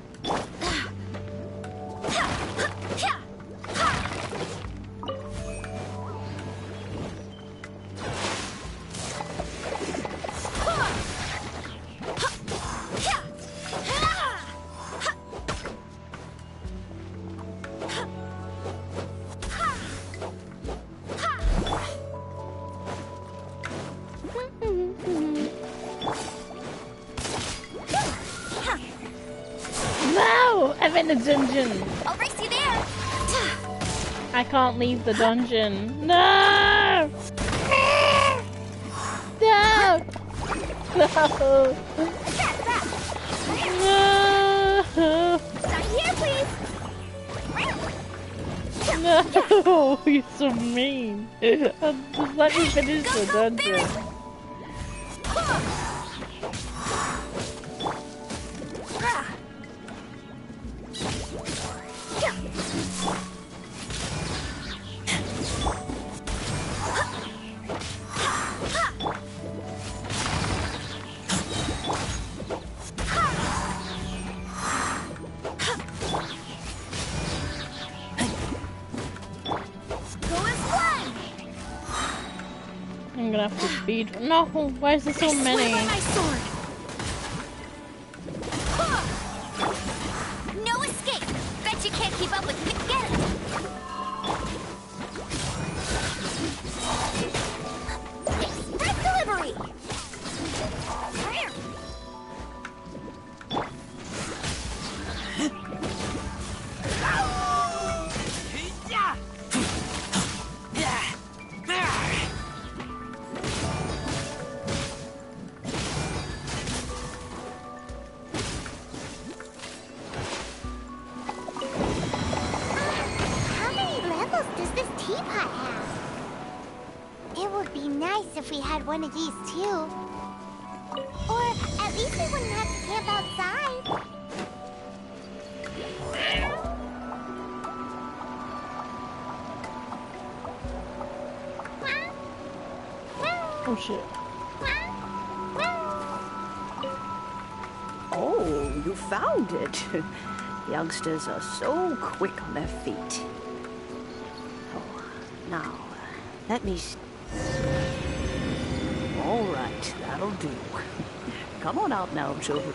No! I'm in a dungeon. I'll race you there. I can't leave the dungeon. No! No! No! No! Sign here, please. No! You're so mean. Just let me finish the dungeon. I'm gonna have to speed. No, why is there so many? My sword. No escape. Bet you can't keep up with me. Get it. Express delivery. How many levels does this teapot have? It would be nice if we had one of these too. Or at least we wouldn't have to camp outside. Oh shit. Oh, you found it. Youngsters are so quick on their feet. Oh, now, let me see. All right, that'll do. Come on out now, children.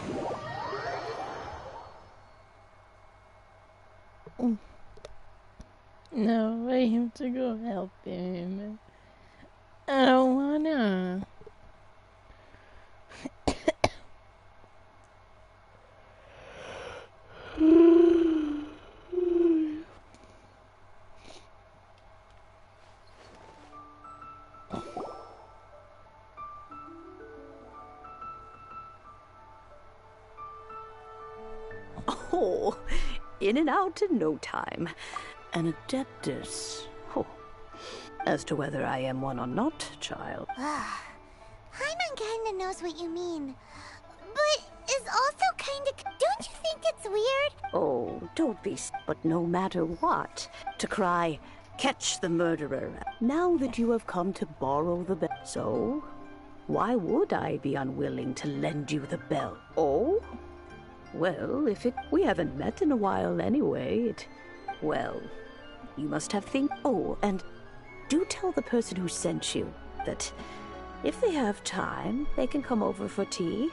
No, I have to go help him. I don't wanna. Oh, in and out in no time. An adeptus. Oh. As to whether I am one or not, child. Paimon kinda knows what you mean. But is also kinda... Don't you think it's weird? Oh, don't be... But no matter what, to cry, catch the murderer, now that you have come to borrow the bell. So, why would I be unwilling to lend you the bell? Oh? Well, we haven't met in a while anyway. Well, you must have Oh, and do tell the person who sent you that if they have time, they can come over for tea.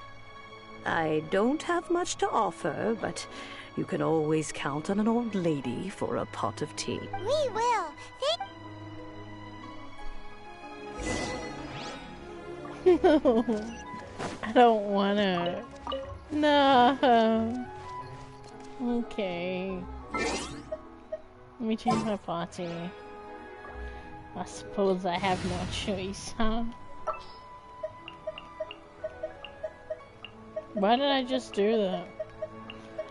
I don't have much to offer, but you can always count on an old lady for a pot of tea. We will. No, I don't wanna. No. Okay. Let me change my party. I suppose I have no choice, huh? Why did I just do that?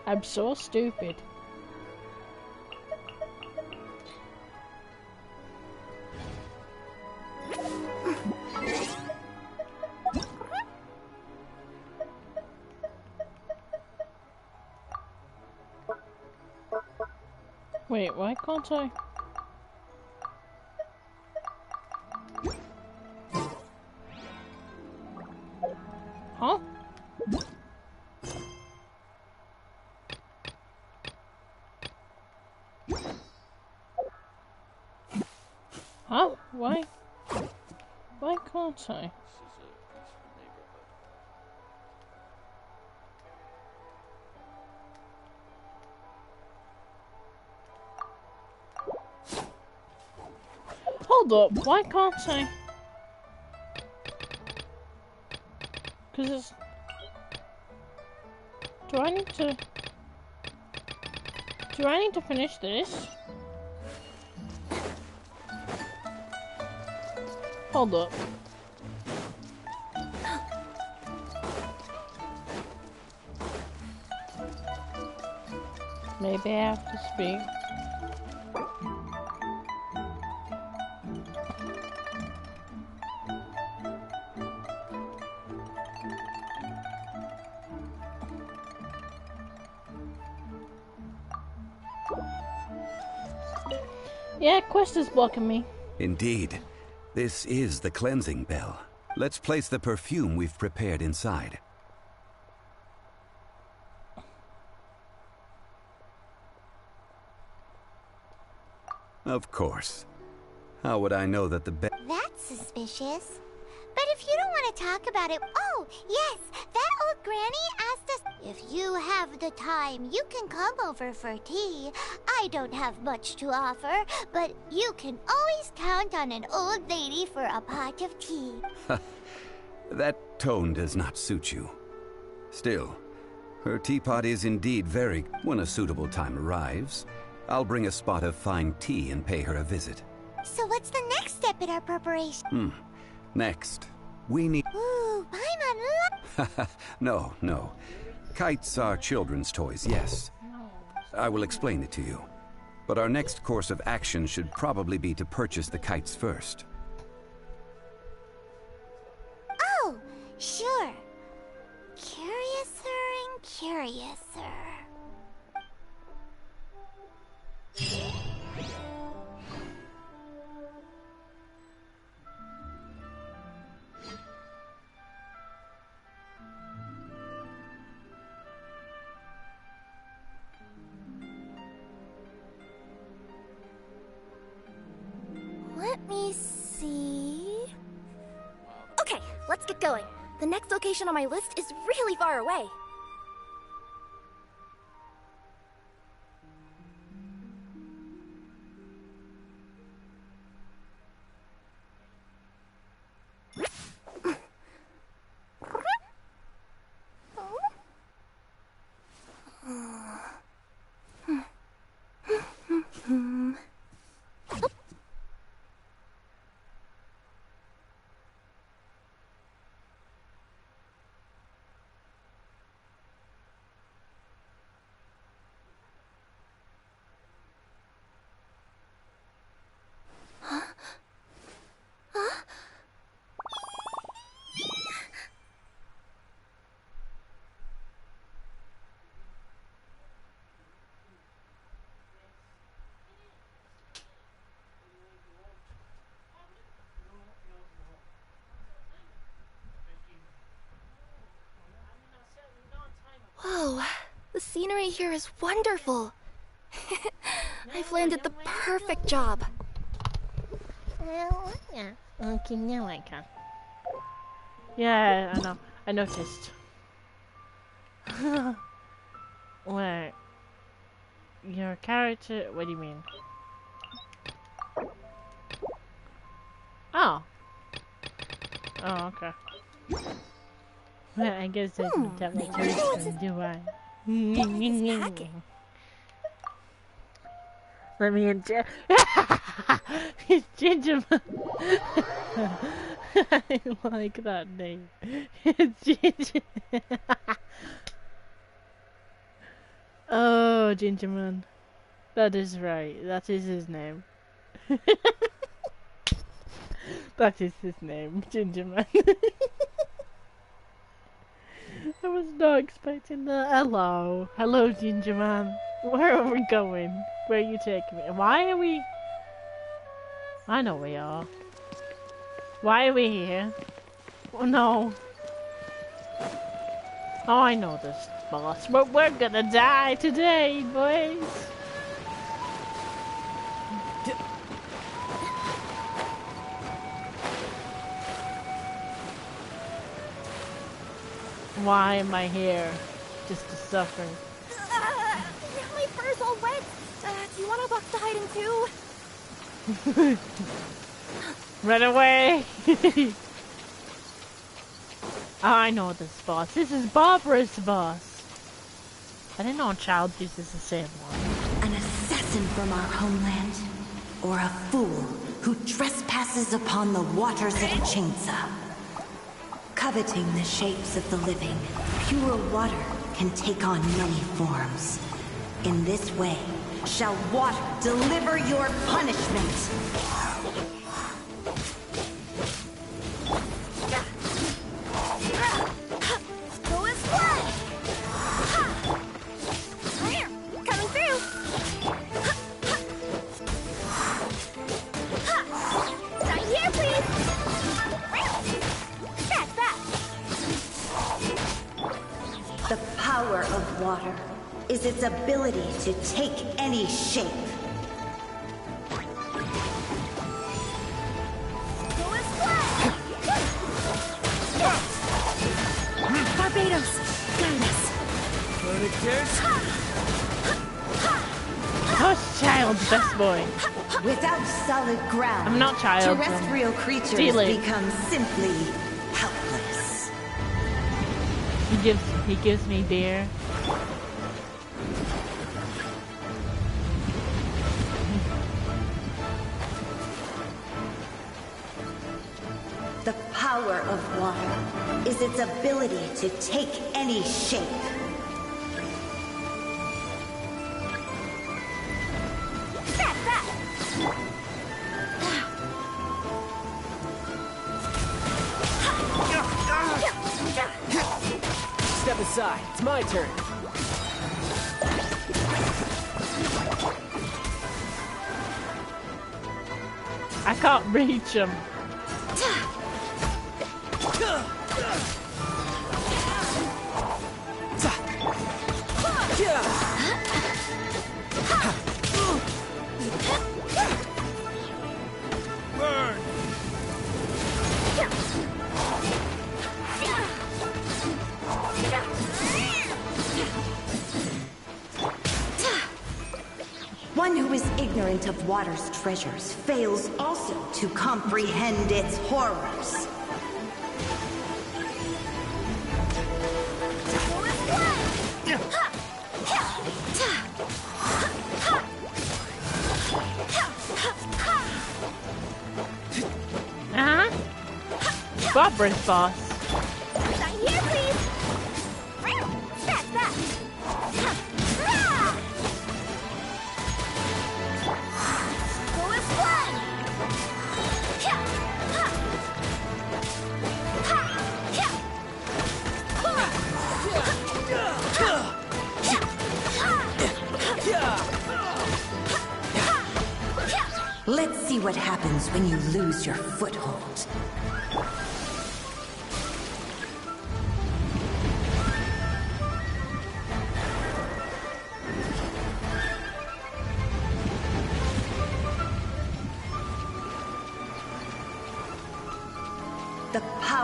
I'm so stupid. Wait, why can't I? Huh? Huh? Why? Why can't I? Hold up, why can't I? Cause it's... Do I need to finish this? Hold up. Maybe I have to speak. Yeah, Quest is blocking me. Indeed. This is the cleansing bell. Let's place the perfume we've prepared inside. Of course. How would I know that the bell... That's suspicious. But if you don't want to talk about it... Oh, yes! That old granny asked us... If you have the time, you can come over for tea. I don't have much to offer, but you can always count on an old lady for a pot of tea. That tone does not suit you. Still, her teapot is indeed very... When a suitable time arrives, I'll bring a spot of fine tea and pay her a visit. So what's the next step in our preparation? Next, we need... Ooh, Paimon, No. Kites are children's toys, yes. I will explain it to you. But our next course of action should probably be to purchase the kites first. Oh, sure. Curiouser and curiouser. Let me see... Okay, let's get going. The next location on my list is really far away. Wow, the scenery here is wonderful. I've landed the perfect job. Yeah. Okay, now I can. Yeah, I know. I noticed. Wait. Your character... What do you mean? Oh. Oh, okay. Well, I guess I can tell my character, do I? Let me enjoy. It's Gingerman. I like that name. It's Ginger. Oh, Gingerman. That is right. That is his name. That is his name, Gingerman. I was not expecting that. Hello. Hello, Gingerman. Where are we going? Where are you taking me? Why are we... I know we are. Why are we here? Oh, no. Oh, I know this, boss. But we're gonna die today, boys. Why am I here? Just to suffer. Now my fur's all wet. Do you want a box to hide in too? Run away! Oh, I know this boss. This is Barbara's boss. I didn't know Child uses the same one. An assassin from our homeland, or a fool who trespasses upon the waters of Chainsa. Coveting the shapes of the living, pure water can take on many forms. In this way, shall water deliver your punishment. Coming through. Right here, please. That's that. The power of water is its ability to take any shape. Barbados, guide us. Oh, Child, best boy. Without solid ground, I'm not Child. terrestrial creatures Stealing. become simply helpless. He gives me beer. The power of water is its ability to take any shape. Step aside. It's my turn. I can't reach him. Burn! One who is ignorant of water's treasures fails also to comprehend its horrors. Barbara's boss. Right here, please. That's that. Go as one. Let's see what happens when you lose your foothold.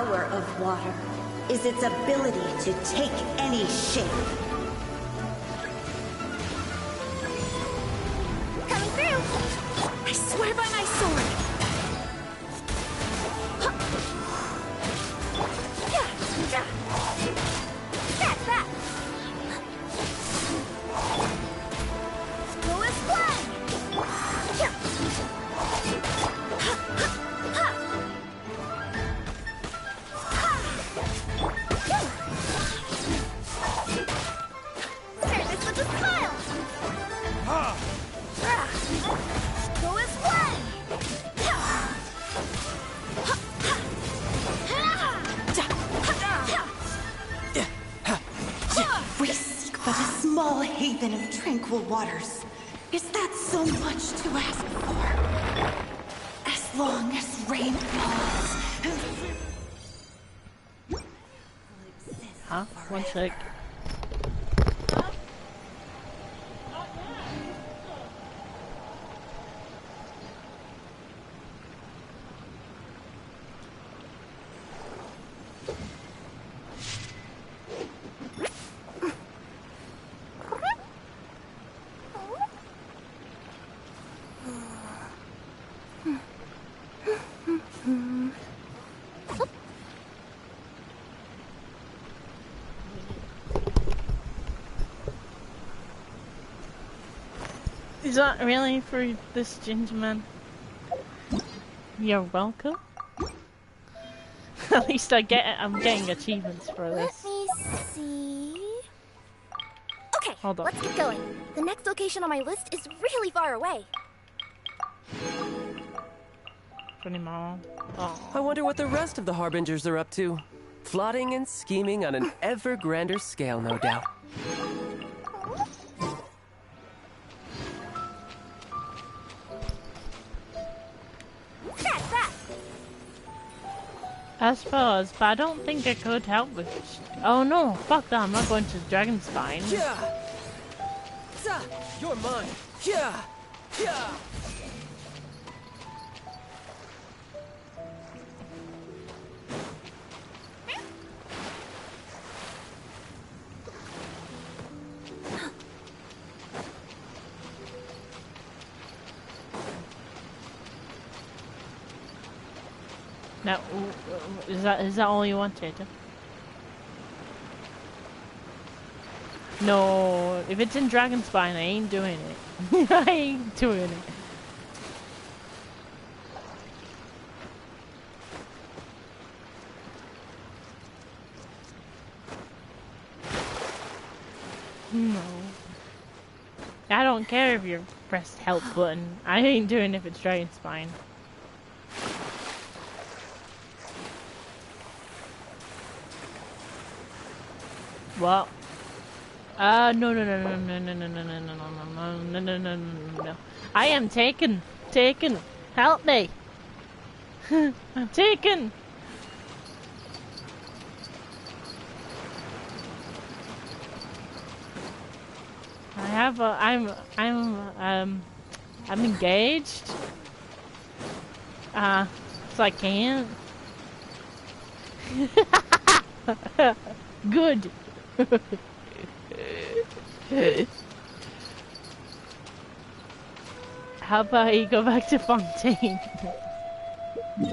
power of water is its ability to take any shape. Coming through! I swear by my sword! That's that! Go as flying! Turn this with a smile! Go as flying! We seek but a small haven of tranquil waters. Is that so much to ask for? As long as rain falls. Huh? One sec. Is that really for this gentleman? You're welcome. At least I'm getting achievements for this. Let me see... Okay, Hold on. let's get going. The next location on my list is really far away. Pretty much. I wonder what the rest of the Harbingers are up to. Plotting and scheming on an ever grander scale, no doubt. That's that! I suppose, but I don't think I could help with it. Oh no, fuck that, I'm not going to Dragonspine. Yeah! You're mine! Yeah! Yeah! Now, is that all you wanted? No, if it's in Dragonspine, I ain't doing it. I ain't doing it. No. I don't care if you press the help button. I ain't doing it if it's Dragonspine. Well, no. I am taken. Help me. I'm taken. I'm engaged. So I can't. Good. How about you go back to Fontaine? Do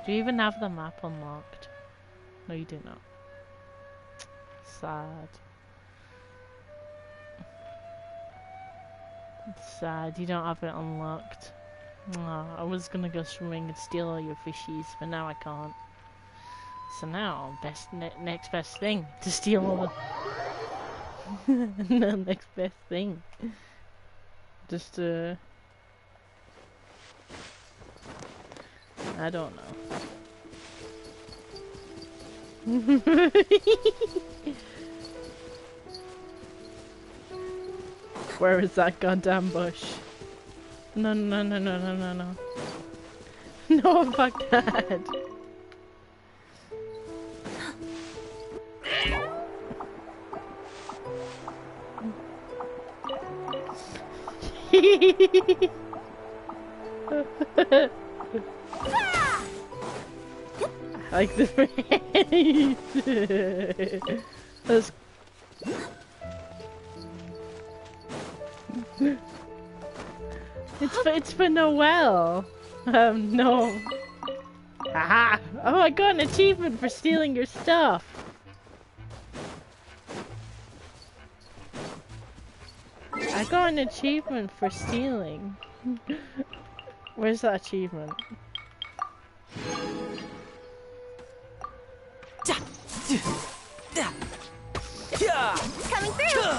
you even have the map unlocked? No, you do not. Sad. It's sad, you don't have it unlocked. Oh, I was gonna go swimming and steal all your fishies, but now I can't. So now, next best thing, to steal all the... no, next best thing. Just, I don't know. Where is that goddamn bush? No. No, fuck that. Like the That's... it's for Noel. No. Aha! Oh, I got an achievement for stealing your stuff. I got an achievement for stealing. Where's that achievement? Coming through!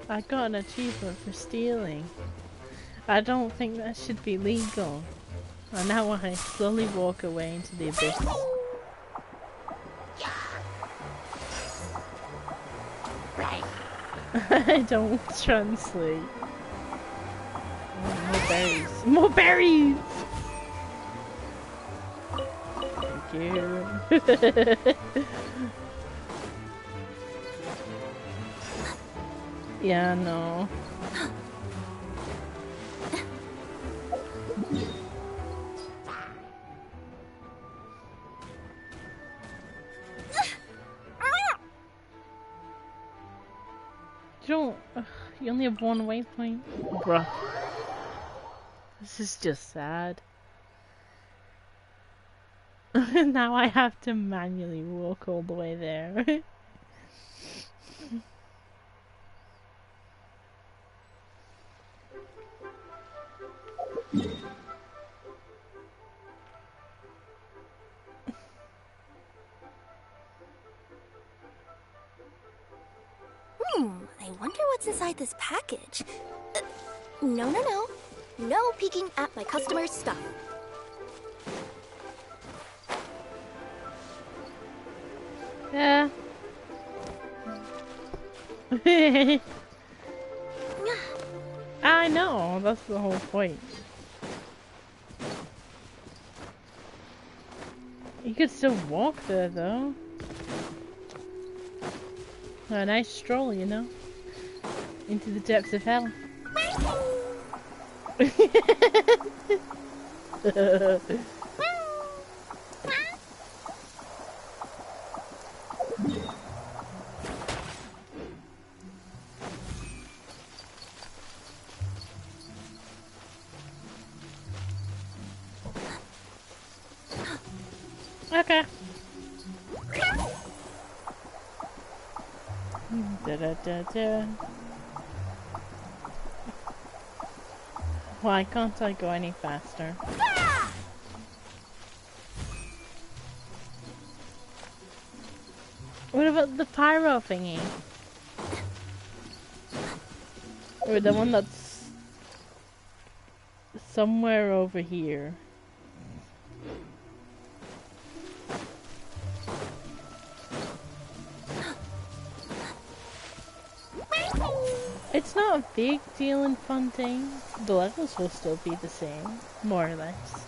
I got an achievement for stealing. I don't think that should be legal. And now I slowly walk away into the abyss. I don't translate. Oh, more berries. More berries! Thank you. Yeah, no. You only have one waypoint? Bruh. This is just sad. Now I have to manually walk all the way there. I wonder what's inside this package. No. No peeking at my customers' stuff. Yeah. I know, that's the whole point. You could still walk there though. A nice stroll, you know? Into the depths of hell. Okay. Why can't I go any faster? What about the pyro thingy? Or the one that's somewhere over here? It's not a big deal in Fontaine. The levels will still be the same, more or less.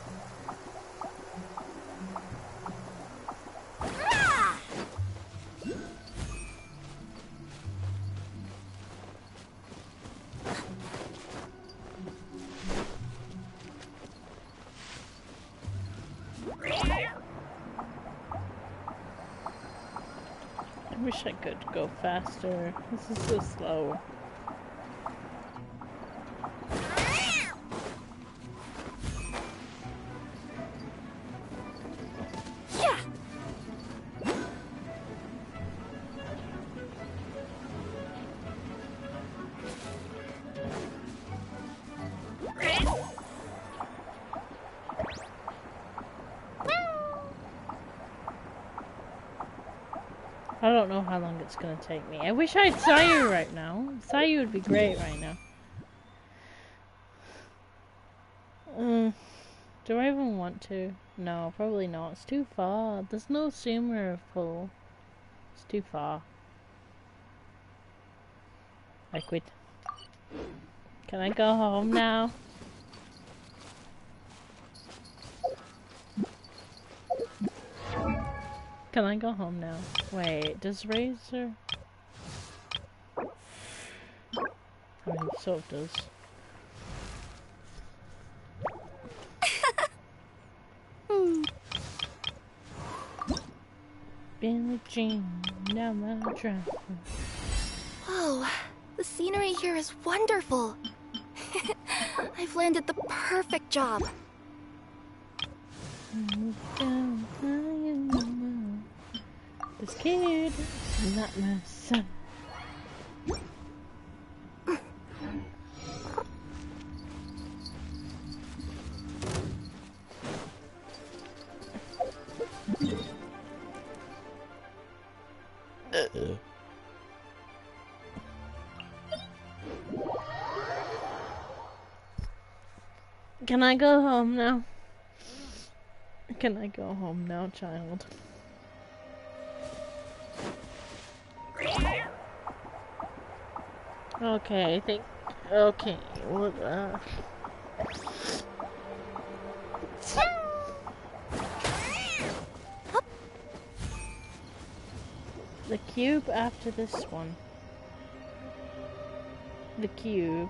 I wish I could go faster. This is so slow. I don't know how long it's gonna take me. I wish I had Sayu right now. Sayu would be great right now. Do I even want to? No, probably not. It's too far. There's no Sumer pull. It's too far. I quit. Can I go home now? Can I go home now? Wait, does Razor... I mean, it sort of does. Billie Jean, now my driver. Whoa, the scenery here is wonderful. I've landed the perfect job. This kid is not my son. Can I go home now? Can I go home now, child? Okay, I think. Okay, what? The cube after this one. The cube.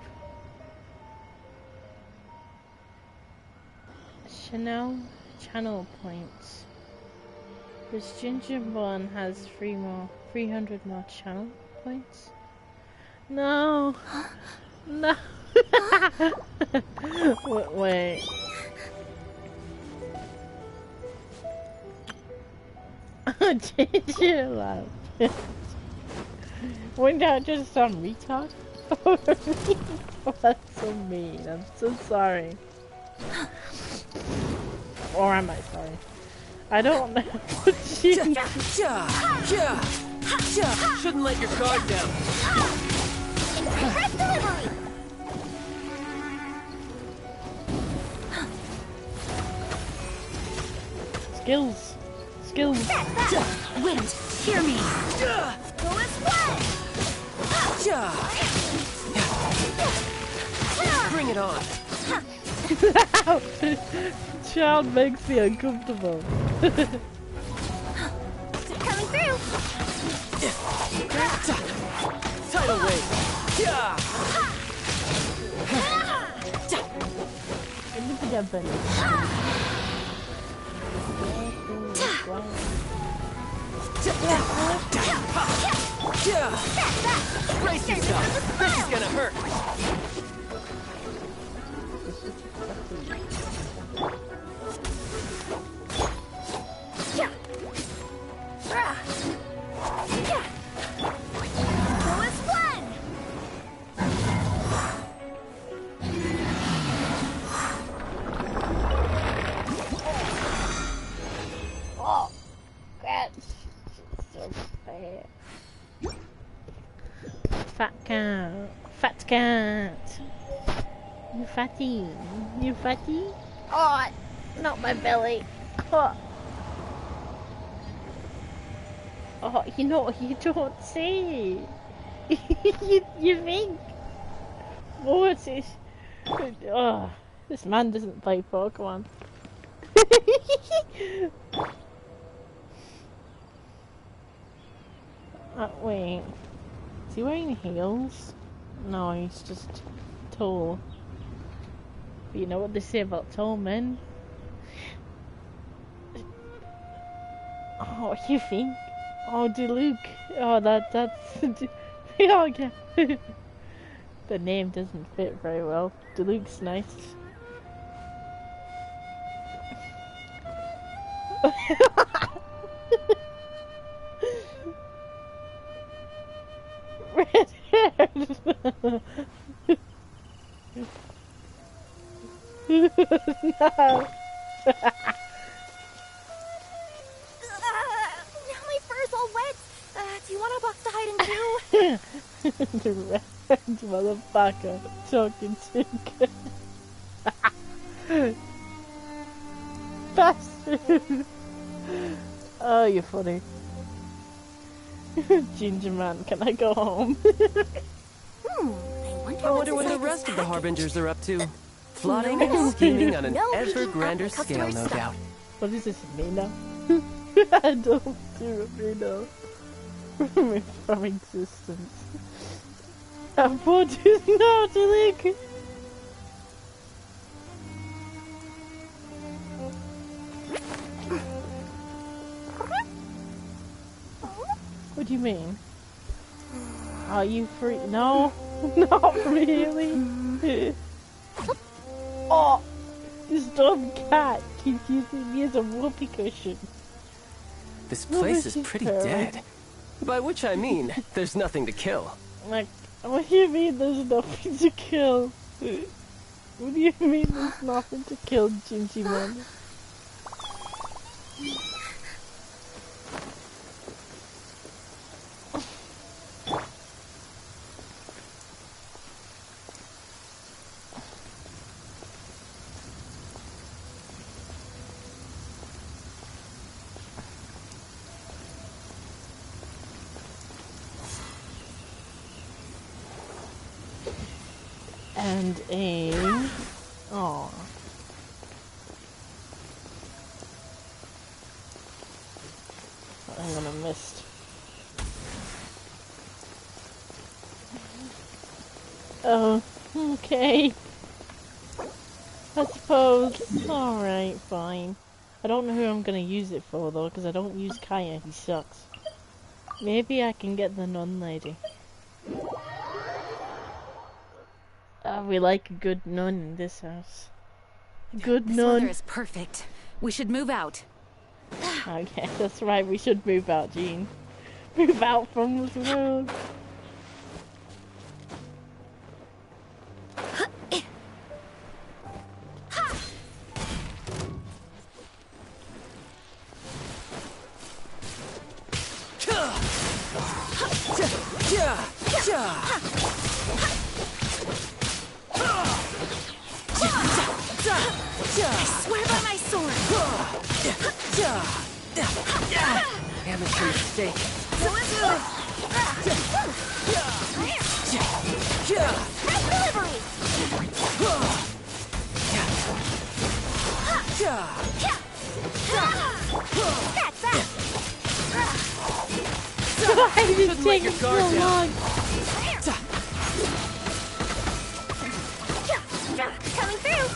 Channel points. This ginger one has 300 more channel points. No. No. Wait. Ginger love. Wouldn't that just sound retard? Oh, that's so mean. I'm so sorry. Or am I sorry? I don't know. Shouldn't let your guard down. Press delivery! Skills. Wind, hear me. Go as one! Bring it on. Child makes me uncomfortable. Coming through! Tidal wave. Brace yourself. This is gonna hurt. Oh, that's so bad. Fat cat. You fatty. Oh, not my belly. Oh, you know, you don't say. you think? What is? Oh, this man doesn't play Pokemon. Wait. Is he wearing heels? No, he's just tall. But you know what they say about tall men? Oh, you think? Oh, Diluc. Oh, that's... Oh, yeah. The name doesn't fit very well. Diluc's nice. Red hair. No. My fur's all wet. Do you want a box to hide in too? The red motherfucker talking too good. Bastard. Oh, you're funny. Ginger man, can I go home? I wonder what the rest of the Harbingers are up to. Plotting and scheming on an ever grander scale, no doubt. What does this mean now? I don't do it now. From existence. And what is now to like? What do you mean? Are you free? No, not really. Oh, this dumb cat keeps using me as a whoopee cushion. This place is pretty dead. By which I mean, there's nothing to kill. Like, what do you mean there's nothing to kill? What do you mean there's nothing to kill, Gingy Man? And a... Oh. I'm gonna miss. Oh, okay. I suppose. Alright, fine. I don't know who I'm gonna use it for though, because I don't use Kaya, he sucks. Maybe I can get the nun lady. We like a good nun in this house. A good nun. This weather is perfect. We should move out. Okay, that's right. We should move out, Jean. Move out from this world. I swear by my sword! Amateur mistake. Why did it take so long? Coming through!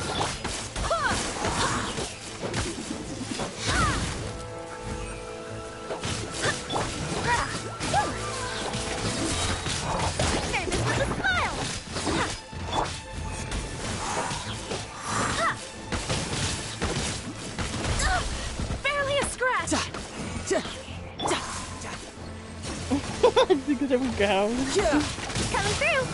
There we go. Coming through.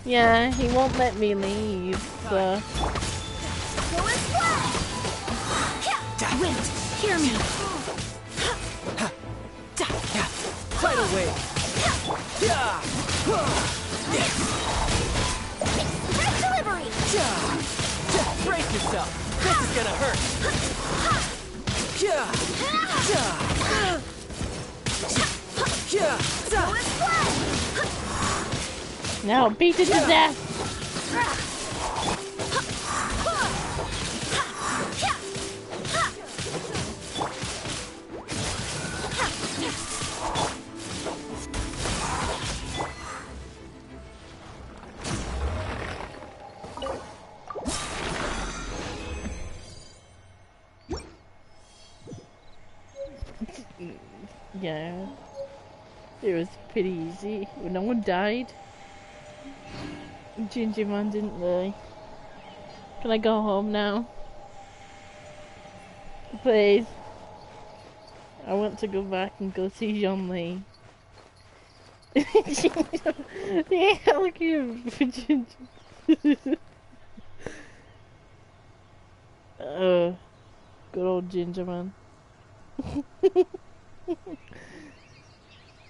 Yeah, he won't let me leave, so... Wind, hear me. Fight away. Express delivery. Brace yourself. This is gonna hurt. Now beat it to death. Yeah, it was pretty easy. No one died. Ginger Man didn't really. Can I go home now? Please. I want to go back and go see Jean Lee. Yeah, look at him for Ginger. Good old Ginger Man.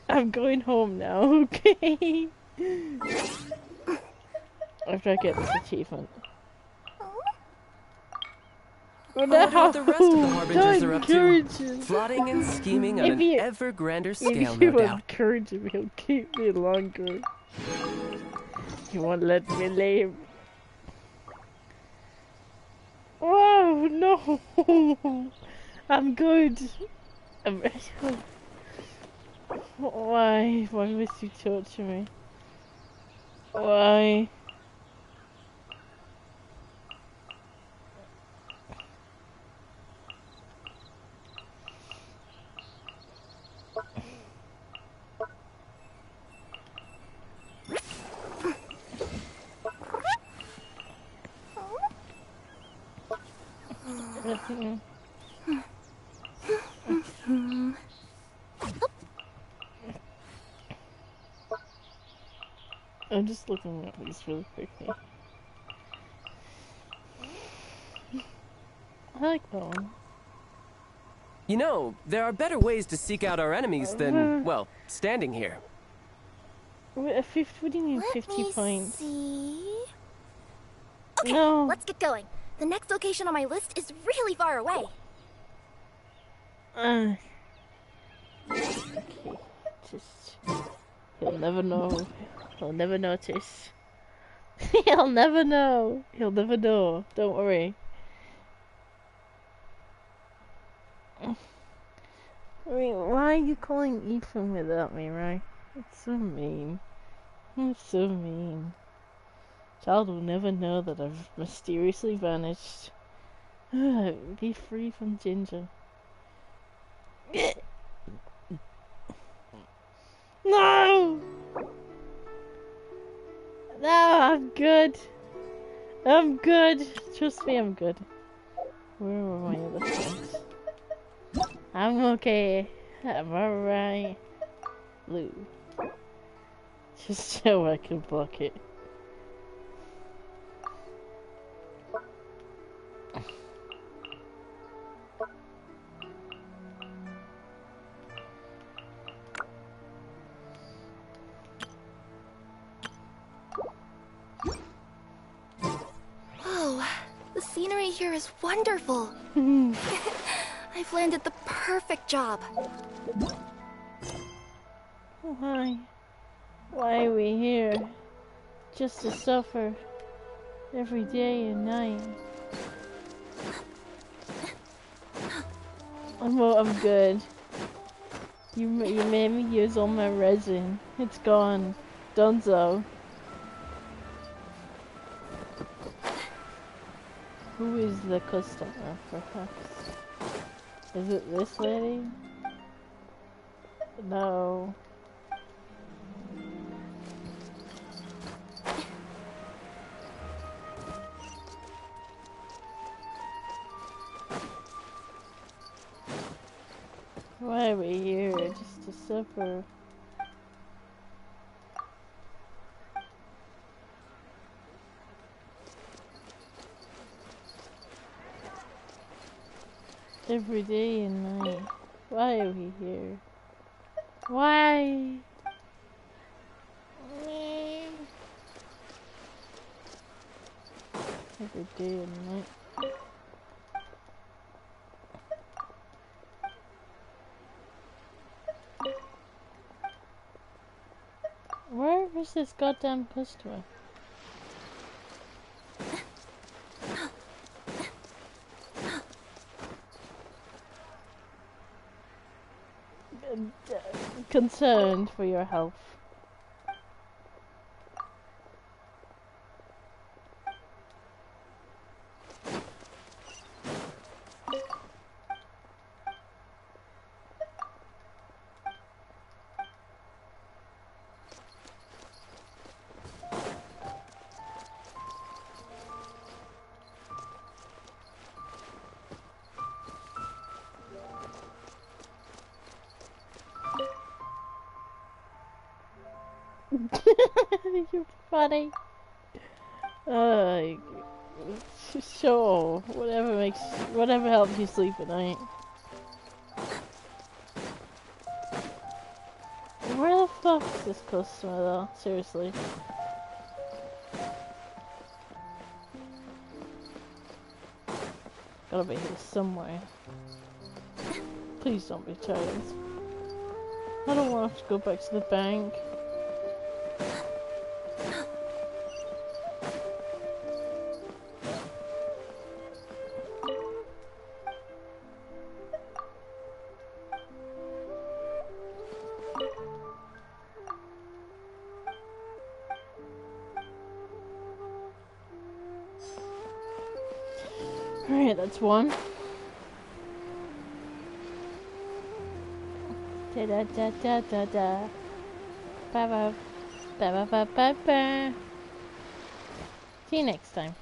I'm going home now, okay? After I get this achievement. I wonder what the rest of the Harbingers are up to. Plotting and scheming on an ever grander scale, no doubt. If you encourage me, he'll keep me longer. He won't let me leave. Whoa, no! I'm good. Why? Why must you torture me? Why? I'm just looking at these really quickly. I like that one. You know, there are better ways to seek out our enemies than, well, standing here. What do you mean 50 points? See? Okay, No. let's get going. The next location on my list is really far away. Okay, just... He'll never know. He'll never notice. He'll never know. He'll never know. Don't worry. I mean, why are you calling Ethan without me, right? It's so mean. It's so mean. Child will never know that I've mysteriously vanished. Be free from Ginger. No! No, I'm good. I'm good. Trust me, I'm good. Where are my other friends? I'm okay. I'm alright. Blue. Just so I can block it. Whoa, the scenery here is wonderful. I've landed the perfect job. Why? Why are we here? Just to suffer every day and night. I'm good. You made me use all my resin. It's gone. Dunzo. Who is the customer, perhaps? Is it this lady? No. Why are we here? Just to suffer. Every day and night. Why are we here? Why? Every day and night. Where was this goddamn customer? Concerned for your health. You're funny. Sure. Whatever helps you sleep at night. Where the fuck is this customer though? Seriously. Gotta be here somewhere. Please don't be child. I don't want to go back to the bank. Alright, that's one. Da da da da da da. Ba ba ba ba ba ba ba. See you next time.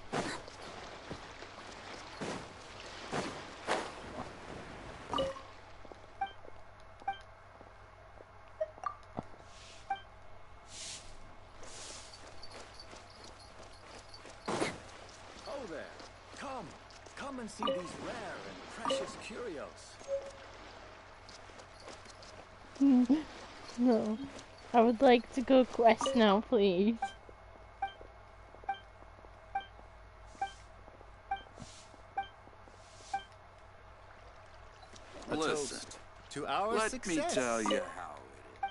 see these rare and precious curios. No. I would like to go quest now, please. Listen, to our let success. me tell you how it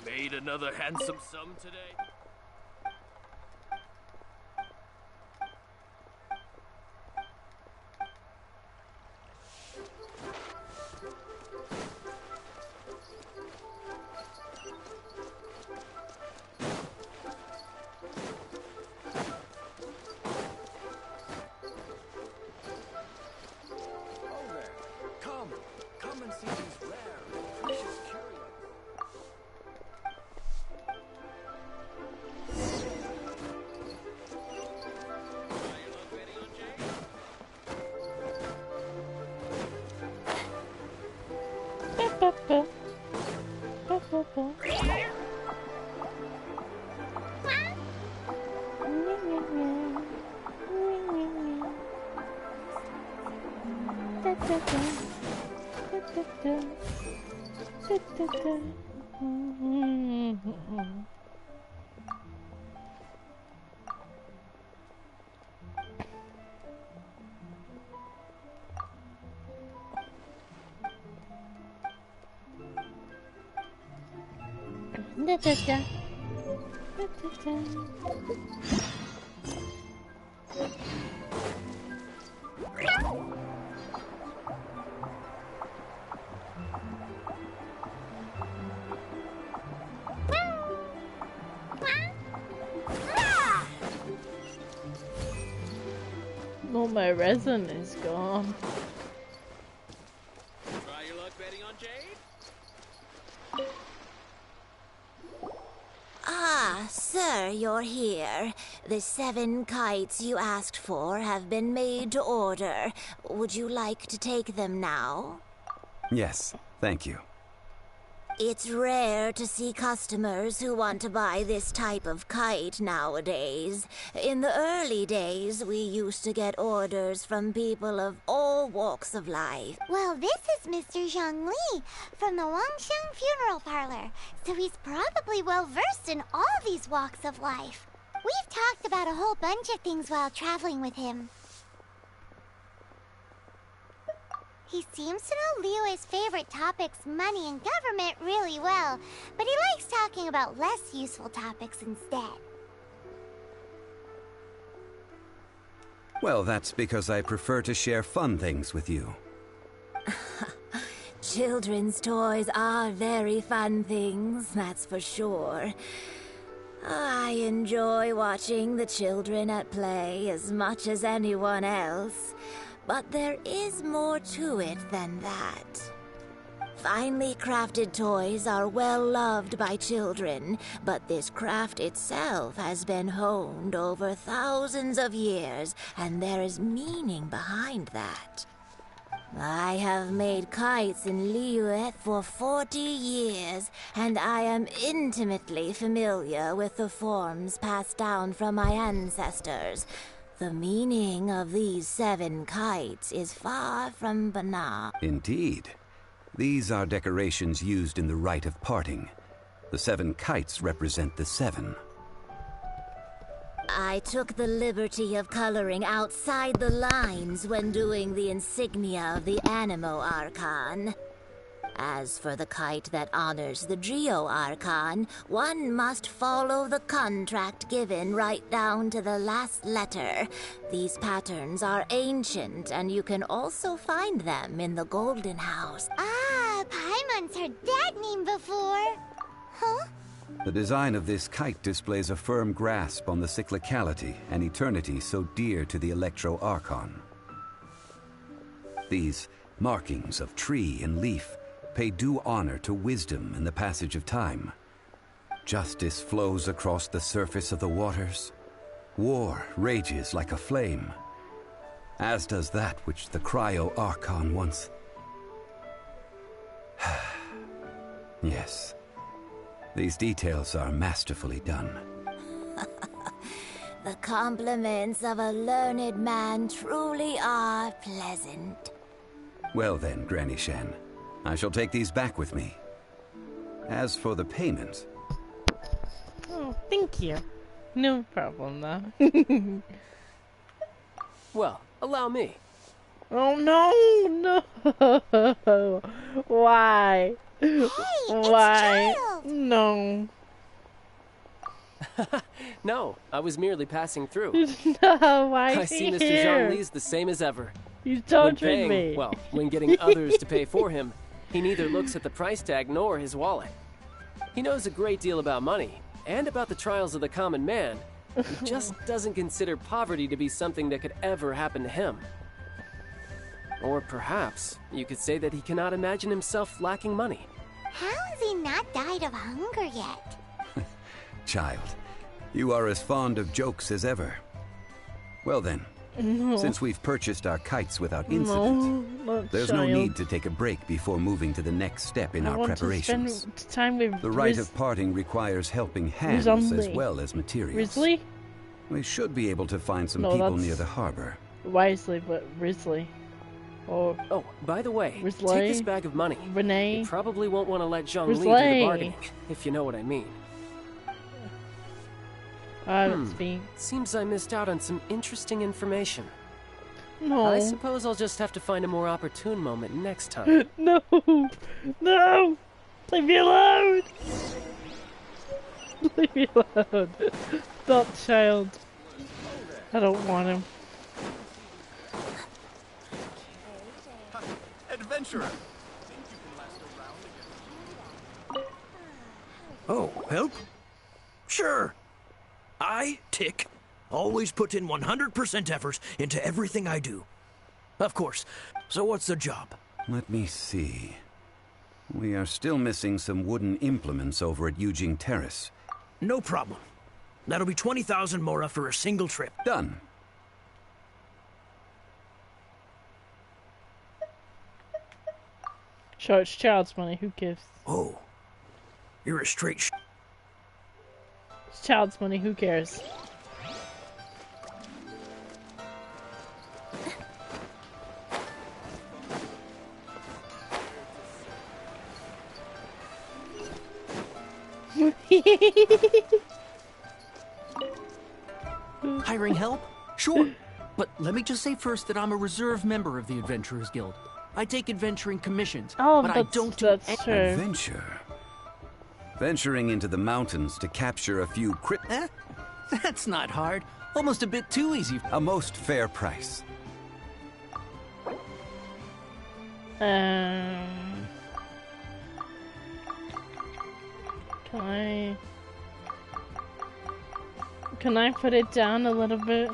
is. Made another handsome sum today? Come and see these rare and precious curios. Oh, my resin is gone. Try your luck betting on Jade? Ah, sir, you're here. The 7 kites you asked for have been made to order. Would you like to take them now? Yes, thank you. It's rare to see customers who want to buy this type of kite nowadays. In the early days, we used to get orders from people of all walks of life. Well, this is Mr. Zhongli from the Wangsheng Funeral Parlor, so he's probably well-versed in all these walks of life. We've talked about a whole bunch of things while traveling with him. He seems to know Liyue's favorite topics, money and government, really well, but he likes talking about less useful topics instead. Well, that's because I prefer to share fun things with you. Children's toys are very fun things, that's for sure. I enjoy watching the children at play as much as anyone else. But there is more to it than that. Finely crafted toys are well loved by children, but this craft itself has been honed over thousands of years, and there is meaning behind that. I have made kites in Liyue for 40 years, and I am intimately familiar with the forms passed down from my ancestors. The meaning of these 7 kites is far from banal. Indeed. These are decorations used in the rite of parting. The 7 kites represent the 7. I took the liberty of coloring outside the lines when doing the insignia of the Animo Archon. As for the kite that honors the Geo Archon, one must follow the contract given right down to the last letter. These patterns are ancient, and you can also find them in the Golden House. Ah, Paimon's heard that name before. Huh? The design of this kite displays a firm grasp on the cyclicality and eternity so dear to the Electro Archon. These markings of tree and leaf pay due honor to wisdom and the passage of time. Justice flows across the surface of the waters. War rages like a flame, as does that which the Cryo Archon once... Yes, these details are masterfully done. The compliments of a learned man truly are pleasant. Well then, Granny Shan, I shall take these back with me. As for the payment... Oh, thank you. No problem, though. Well, allow me. Oh, no! No! Why? Hey, Why? it's Child! No. No, I was merely passing through. No, why I is see he Mr. here? Zhongli's the same as ever. He's When torturing paying, me. well, when getting others to pay for him, he neither looks at the price tag nor his wallet. He knows a great deal about money, and about the trials of the common man. He just doesn't consider poverty to be something that could ever happen to him. Or perhaps, you could say that he cannot imagine himself lacking money. How has he not died of hunger yet? Child, you are as fond of jokes as ever. Well then, No. since we've purchased our kites without incident, No, there's no need to take a break before moving to the next step in our preparations. To spend time with The rite of parting requires helping hands Rizomli. as well as materials. Risley? We should be able to find some No, people that's- near the harbor. Wisely, but Risley. Or Oh, by the way, Risley? take this bag of money. Renee? You probably won't want to let Zhong Li do Risley. the bargaining, if you know what I mean. Seems I missed out on some interesting information. No. I suppose I'll just have to find a more opportune moment next time. No! No! Leave me alone! Leave me alone. That child. I don't want him. Adventurer! Oh, help? Sure. I, Tick, always put in 100% effort into everything I do. Of course. So what's the job? Let me see. We are still missing some wooden implements over at Yujing Terrace. No problem. That'll be 20,000 mora for a single trip. Done. Sure, it's child's money. Who gives? Oh. You're a straight It's child's money. Who cares? Hiring help? Sure. But let me just say first that I'm a reserve member of the Adventurers Guild. I take adventuring commissions, Oh, but I don't do that's true. Adventure? Venturing into the mountains to capture a few That's not hard. Almost a bit too easy. A most fair price. Can I put it down a little bit?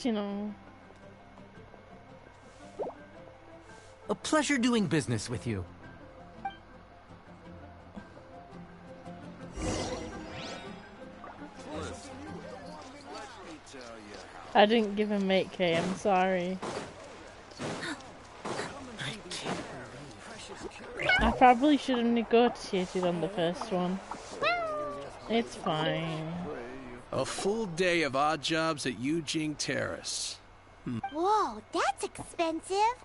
You know. A pleasure doing business with you. I didn't give him 8K, I'm sorry. I probably should have negotiated on the first one. It's fine. A full day of odd jobs at Yujing Terrace. Whoa, that's expensive.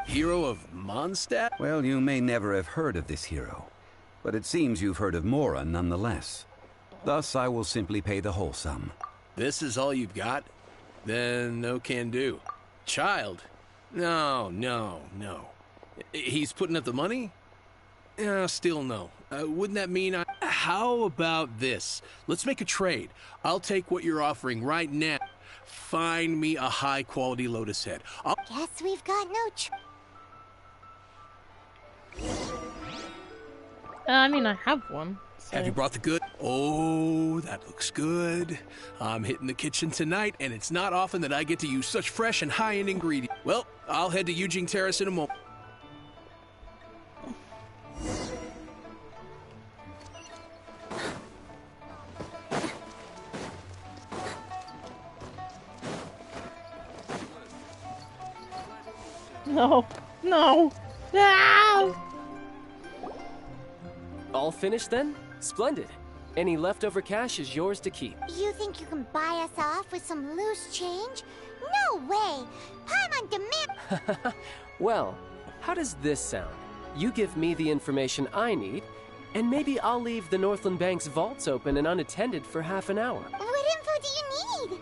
Hero of Mondstadt? Well, you may never have heard of this hero, but it seems you've heard of Mora nonetheless. Thus, I will simply pay the whole sum. This is all you've got? Then no can do. Child? No. He's putting up the money? Still no. Wouldn't that mean I... How about this? Let's make a trade. I'll take what you're offering right now. Find me a high-quality lotus head. Guess we've got no I mean, I have one. So. Have you brought the good? Oh, that looks good. I'm hitting the kitchen tonight, and it's not often that I get to use such fresh and high-end ingredients. Well, I'll head to Yujing Terrace in a moment. No. No. No! All finished then? Splendid. Any leftover cash is yours to keep. You think you can buy us off with some loose change? No way! Paimon demand— Well, how does this sound? You give me the information I need, and maybe I'll leave the Northland Bank's vaults open and unattended for half an hour. What info do you need?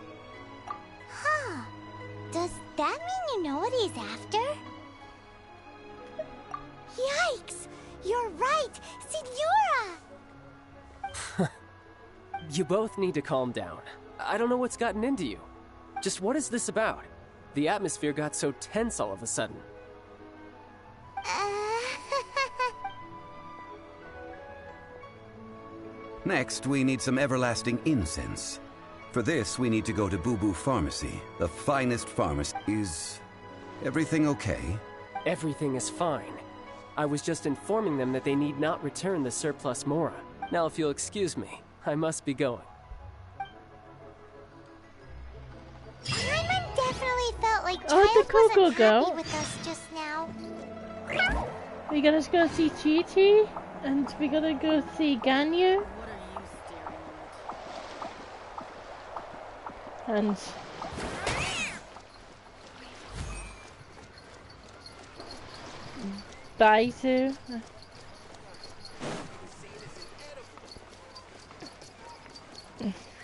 Huh. Does that mean you know what he's after? Yikes! You're right! Signora! You both need to calm down. I don't know what's gotten into you. Just what is this about? The atmosphere got so tense all of a sudden. Next, we need some everlasting incense. For this, we need to go to Boo Boo Pharmacy, the finest pharmacy. Is everything okay? Everything is fine. I was just informing them that they need not return the surplus Mora. Now, if you'll excuse me, I must be going. Paimon definitely felt like Oh, Child the Coco wasn't go. happy with us just now. We gotta go see Chi-Chi, and we gotta go see Ganyu. And Baizu.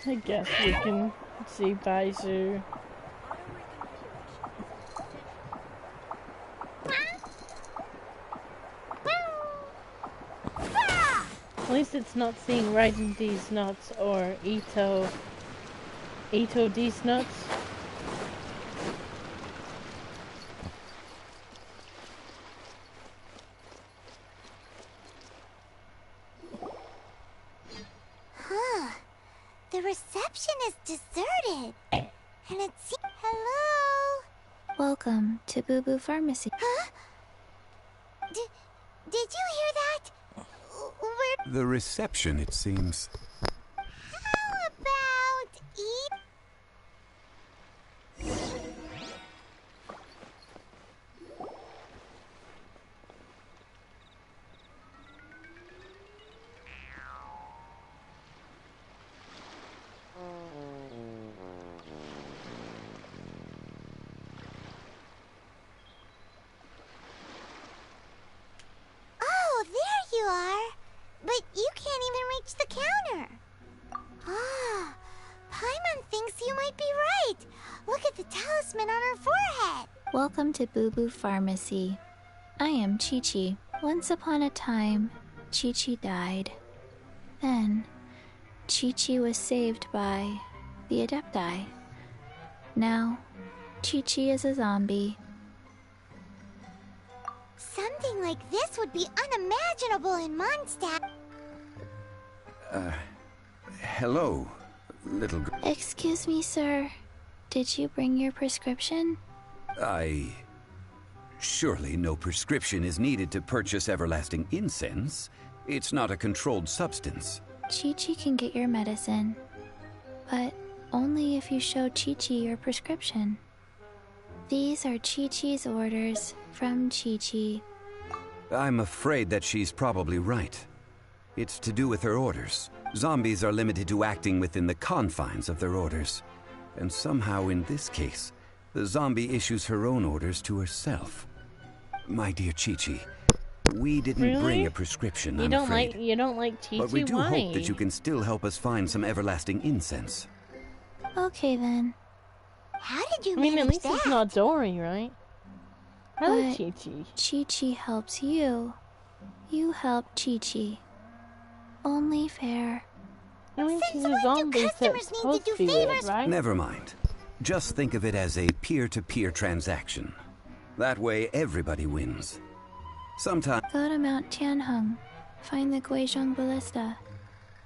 I guess we can see Baizu. At least it's not seeing Raiden D's nuts or Ito D's nuts. Huh. The reception is deserted. And it's— Hello? Welcome to Boo Boo Pharmacy. Huh? Did you hear that? Where— The reception, it seems. How about eat? Oh, there you are. But you can't even reach the counter. Ah, Paimon thinks you might be right. Look at the talisman on her forehead. Welcome to Boo Boo Pharmacy. I am Chi-Chi. Once upon a time, Chi-Chi died. Then, Chi-Chi was saved by the Adepti. Now, Chi-Chi is a zombie. Something like this would be unimaginable in Mondstadt. Hello, little girl. Excuse me, sir. Did you bring your prescription? Surely no prescription is needed to purchase everlasting incense. It's not a controlled substance. Chi-Chi can get your medicine, but only if you show Chi-Chi your prescription. These are Chi-Chi's orders from Chi-Chi. I'm afraid that she's probably right. It's to do with her orders. Zombies are limited to acting within the confines of their orders. And somehow in this case, the zombie issues her own orders to herself. My dear Chi-Chi, we didn't bring a prescription, I'm afraid. You don't like Chi-Chi? But we do Why? hope that you can still help us find some everlasting incense. Okay then. How did you I mean, at manage least that? it's not Dory, right? I like But Chi-Chi. Chi-Chi helps you. You help Chi-Chi. Only fair. I mean, she's a when do zombie, so customers it's need to supposed do to be weird, favors? right? Never mind. Just think of it as a peer-to-peer transaction. That way, everybody wins. Sometimes Go to Mount Tianheng, find the Guizhong Ballista,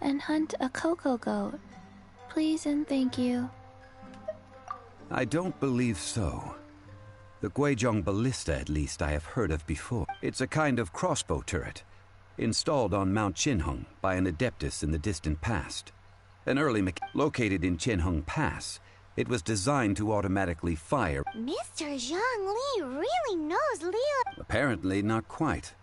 and hunt a cocoa goat. Please and thank you. I don't believe so. The Guizhong Ballista, at least, I have heard of before. It's a kind of crossbow turret, installed on Mount Qinheng by an adeptus in the distant past. An early located in Qinheng Pass, It was designed to automatically fire. Mr. Zhongli really knows Leo. Apparently not quite.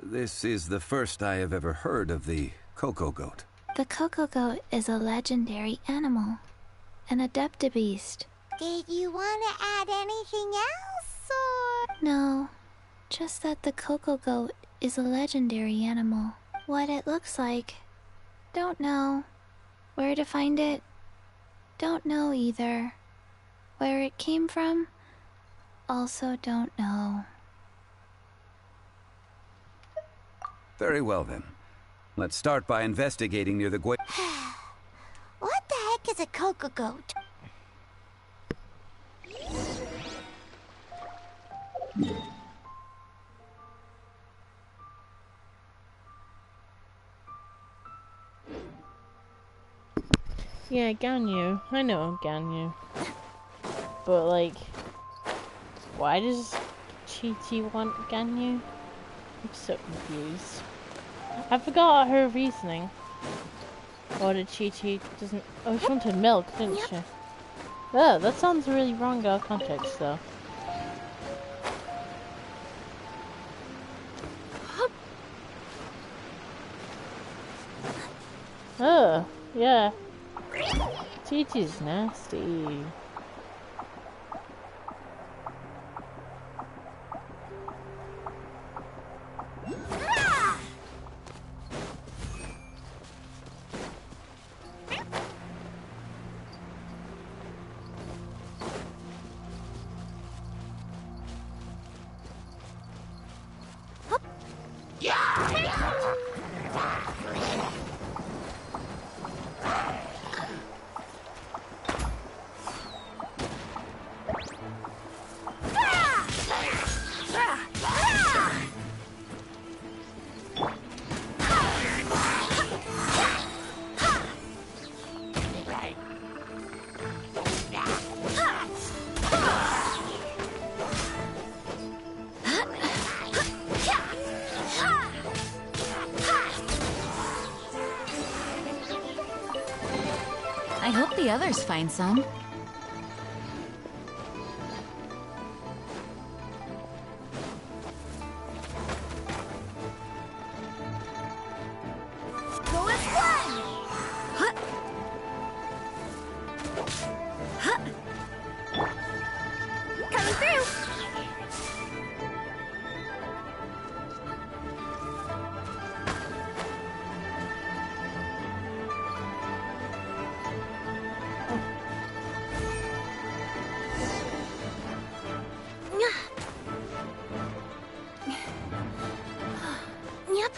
This is the first I have ever heard of the Coco Goat. The Coco Goat is a legendary animal, an adeptabeast. Did you want to add anything else, or...? No, just that the Coco Goat is a legendary animal. What it looks like, don't know. Where to find it, don't know either. Where it came from, also don't know. Very well then. Let's start by investigating near the What the heck is a Coco Goat? Yeah, Ganyu. I know Ganyu. But, like, why does Chi-Chi want Ganyu? I'm so confused. I forgot her reasoning. Or did Chi-Chi doesn't... Oh, she wanted milk, didn't she? Oh, that sounds really wrong out of context, though. Oh, yeah. Chi-Chi's nasty. I hope the others find some. Go as one! Huh. Huh. Coming through! Yep.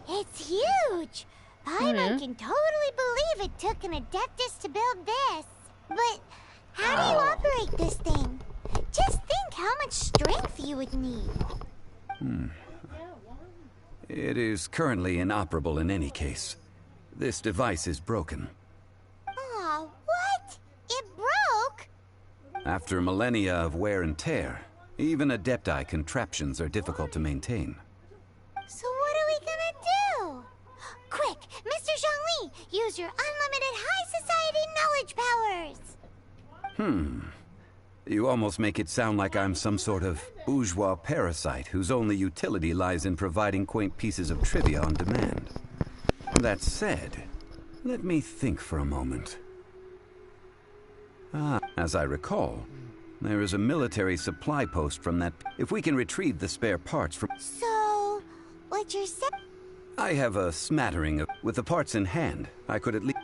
It's huge! Paimon can totally believe it took an Adeptus to build this. But how do you operate this thing? Just think how much strength you would need. It is currently inoperable in any case. This device is broken. Aw, what? It broke? After millennia of wear and tear, even Adepti contraptions are difficult to maintain. So what are we gonna do? Quick, Mr. Zhongli, use your unlimited high society knowledge powers! You almost make it sound like I'm some sort of bourgeois parasite whose only utility lies in providing quaint pieces of trivia on demand. That said, let me think for a moment. As I recall, there is a military supply post from that. If we can retrieve the spare parts from... So, what you're saying... I have a smattering of... With the parts in hand, I could at least...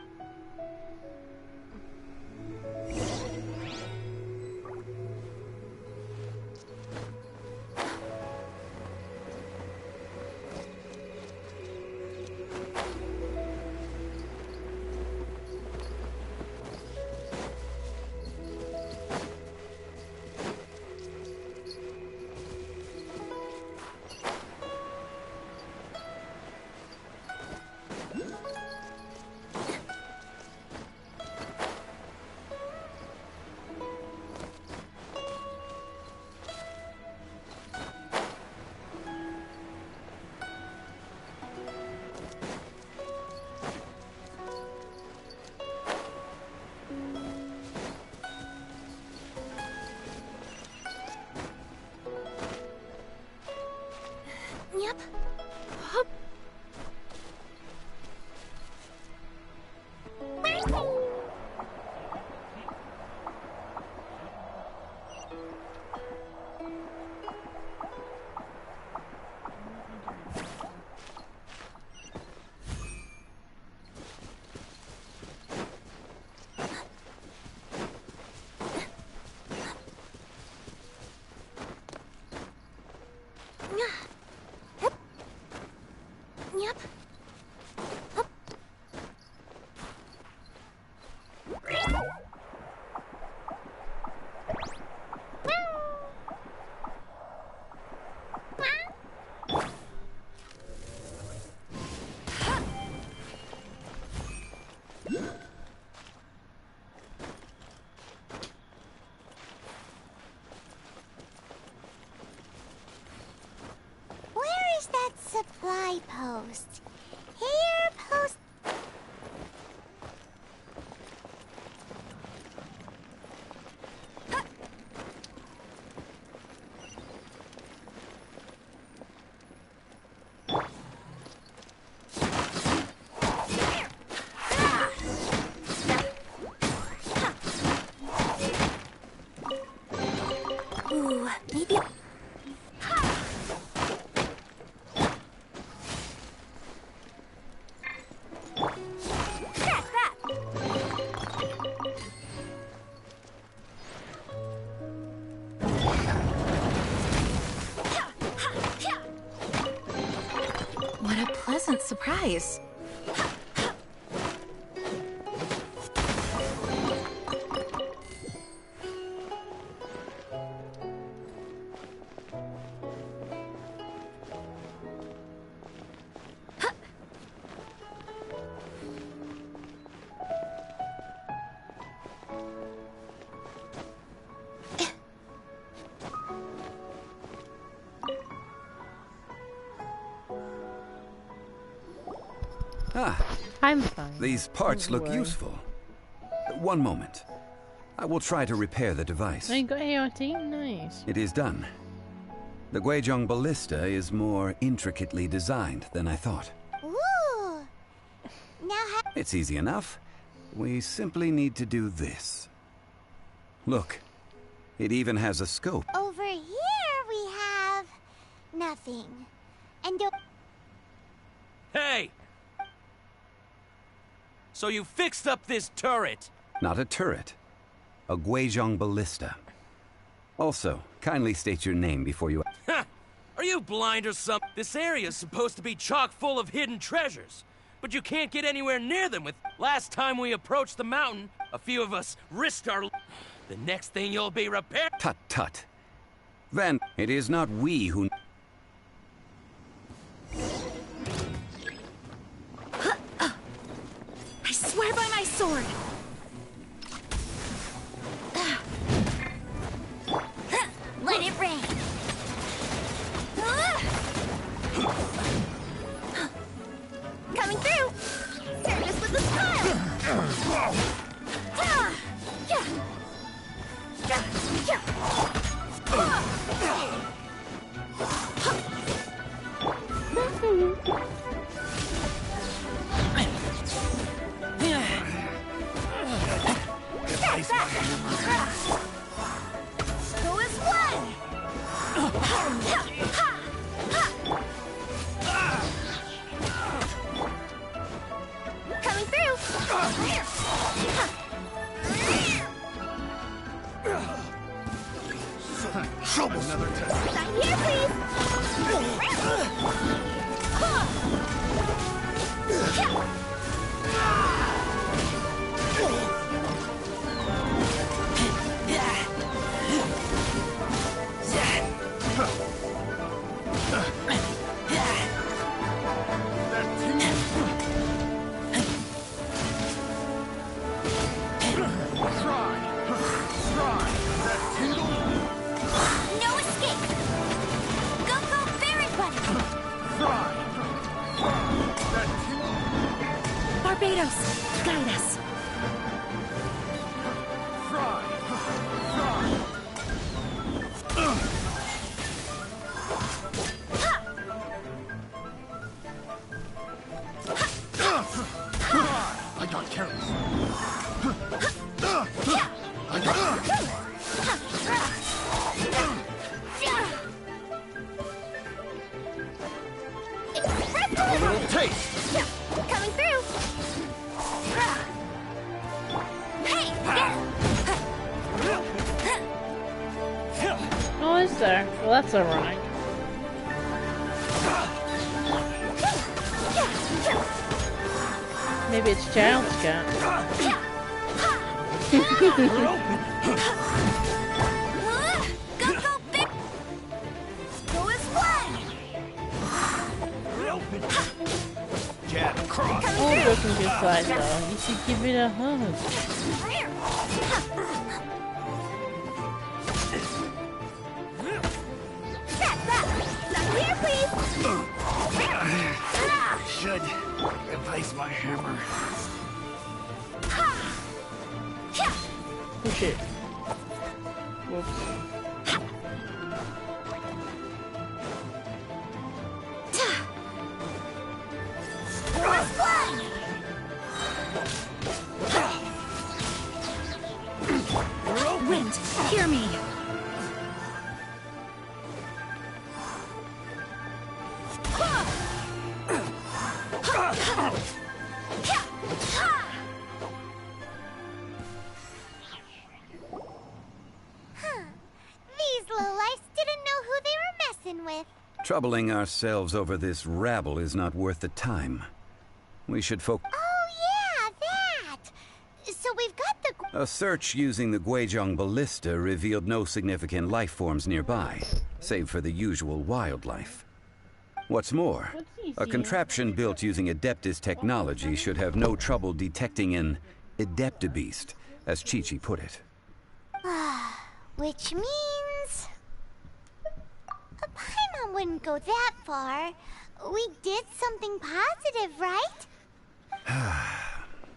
Nice. I'm fine. These parts Don't look worry. useful. One moment. I will try to repair the device. Oh, you got ART? Nice. It is done. The Guizhong ballista is more intricately designed than I thought. Ooh. Now It's easy enough. We simply need to do this. Look, it even has a scope. over here we have nothing. And Hey! So you fixed up this turret? Not a turret. A Guizhong ballista. Also, kindly state your name before you... Ha! Are you blind or something? This area's supposed to be chock full of hidden treasures, but you can't get anywhere near them with... Last time we approached the mountain, a few of us risked our... The next thing you'll be repaired... Tut tut. Van, it is not we who... I swear by my sword. let it rain. Coming through. Service with a smile. Go as one. Coming through. Another test. Sign here, please. No escape. Go, go, Fairy Bunny. Barbados, guide us. I got careless. I got a little taste. Coming through. Hey, Oh, is there? Well, that's alright. Maybe it's Child's cat. Go, go, big. Go as one. Jab cross. Oh, broken good side though. You should give it a hug. That's that. Sign here, please. Should replace my hammer. Oh shit. Whoops. Go as one. Wind, hear me. These lowlifes didn't know who they were messing with. Troubling ourselves over this rabble is not worth the time. We should focus. Oh, yeah, that! So we've got the... A search using the Guizhong ballista revealed no significant life forms nearby, save for the usual wildlife. What's more, a contraption built using Adeptus technology should have no trouble detecting an Adeptabeast, as Chi-Chi put it. Which means... Paimon wouldn't go that far. We did something positive, right?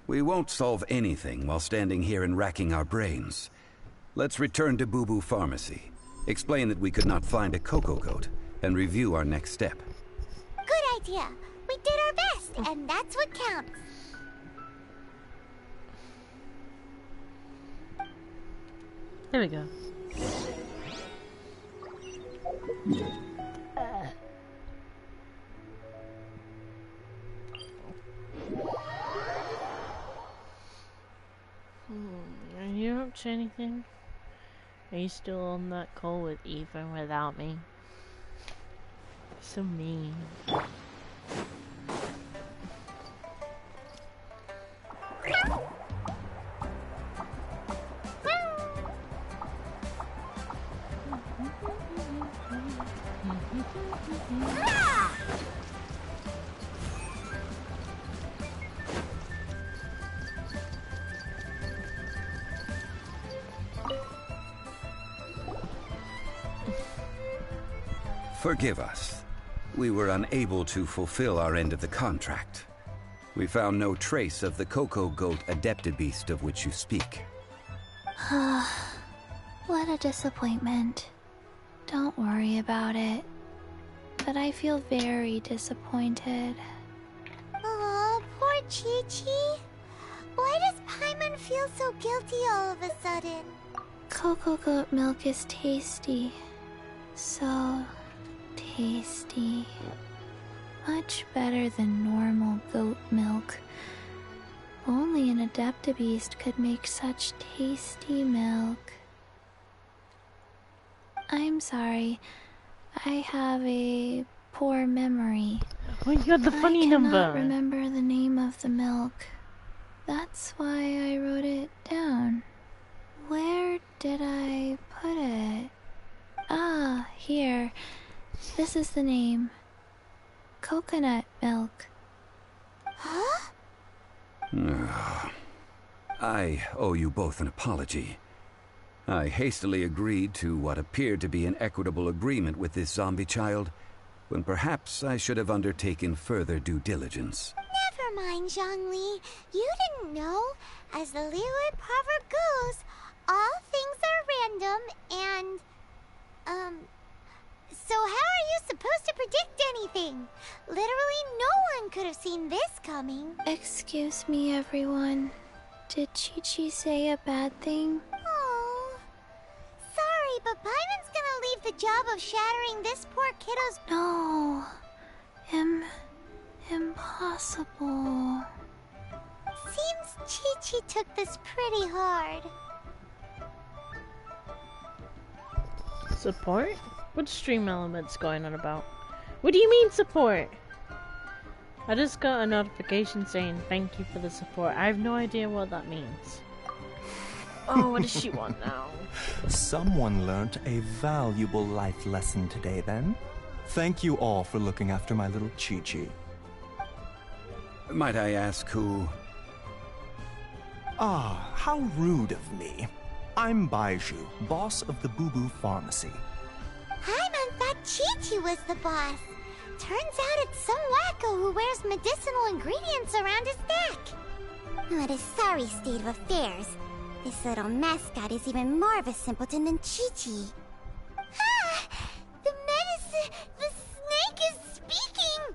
We won't solve anything while standing here and racking our brains. Let's return to Boo Boo Pharmacy, explain that we could not find a Coco Goat, and review our next step. Good idea. We did our best, and that's what counts. There we go. Are you up to anything? Are you still on that call with Ethan without me? So mean. Forgive us. We were unable to fulfill our end of the contract. We found no trace of the Coco Goat Adeptabeast of which you speak. What a disappointment. Don't worry about it. But I feel very disappointed. Aw, poor Chi-Chi. Why does Paimon feel so guilty all of a sudden? Coco Goat milk is tasty. So tasty. Much better than normal goat milk. Only an Adeptabeast could make such tasty milk. I'm sorry. I have a poor memory. Oh, you got the funny number. I cannot remember the name of the milk. That's why I wrote it down. Where did I put it? Ah, here. This is the name. Coconut milk. Huh? I owe you both an apology. I hastily agreed to what appeared to be an equitable agreement with this zombie child, when perhaps I should have undertaken further due diligence. Never mind, Zhongli. You didn't know. As the Liyue proverb goes, all things are random and... So how are you supposed to predict anything? Literally no one could have seen this coming. Excuse me, everyone. Did Chi-Chi say a bad thing? Oh, sorry, but Paimon's gonna leave the job of shattering this poor kiddo's... No. Impossible. Seems Chi-Chi took this pretty hard. Support? What stream element's going on about? What do you mean support? I just got a notification saying thank you for the support. I have no idea what that means. Oh, what does she want now? Someone learnt a valuable life lesson today, then. Thank you all for looking after my little Chi-Chi. Might I ask who... Ah, how rude of me. I'm Baiju, boss of the Boo Boo Pharmacy. Paimon thought Chi-Chi was the boss. Turns out it's some wacko who wears medicinal ingredients around his neck. What a sorry state of affairs. This little mascot is even more of a simpleton than Chi-Chi. Ah! The medicine... The snake is speaking!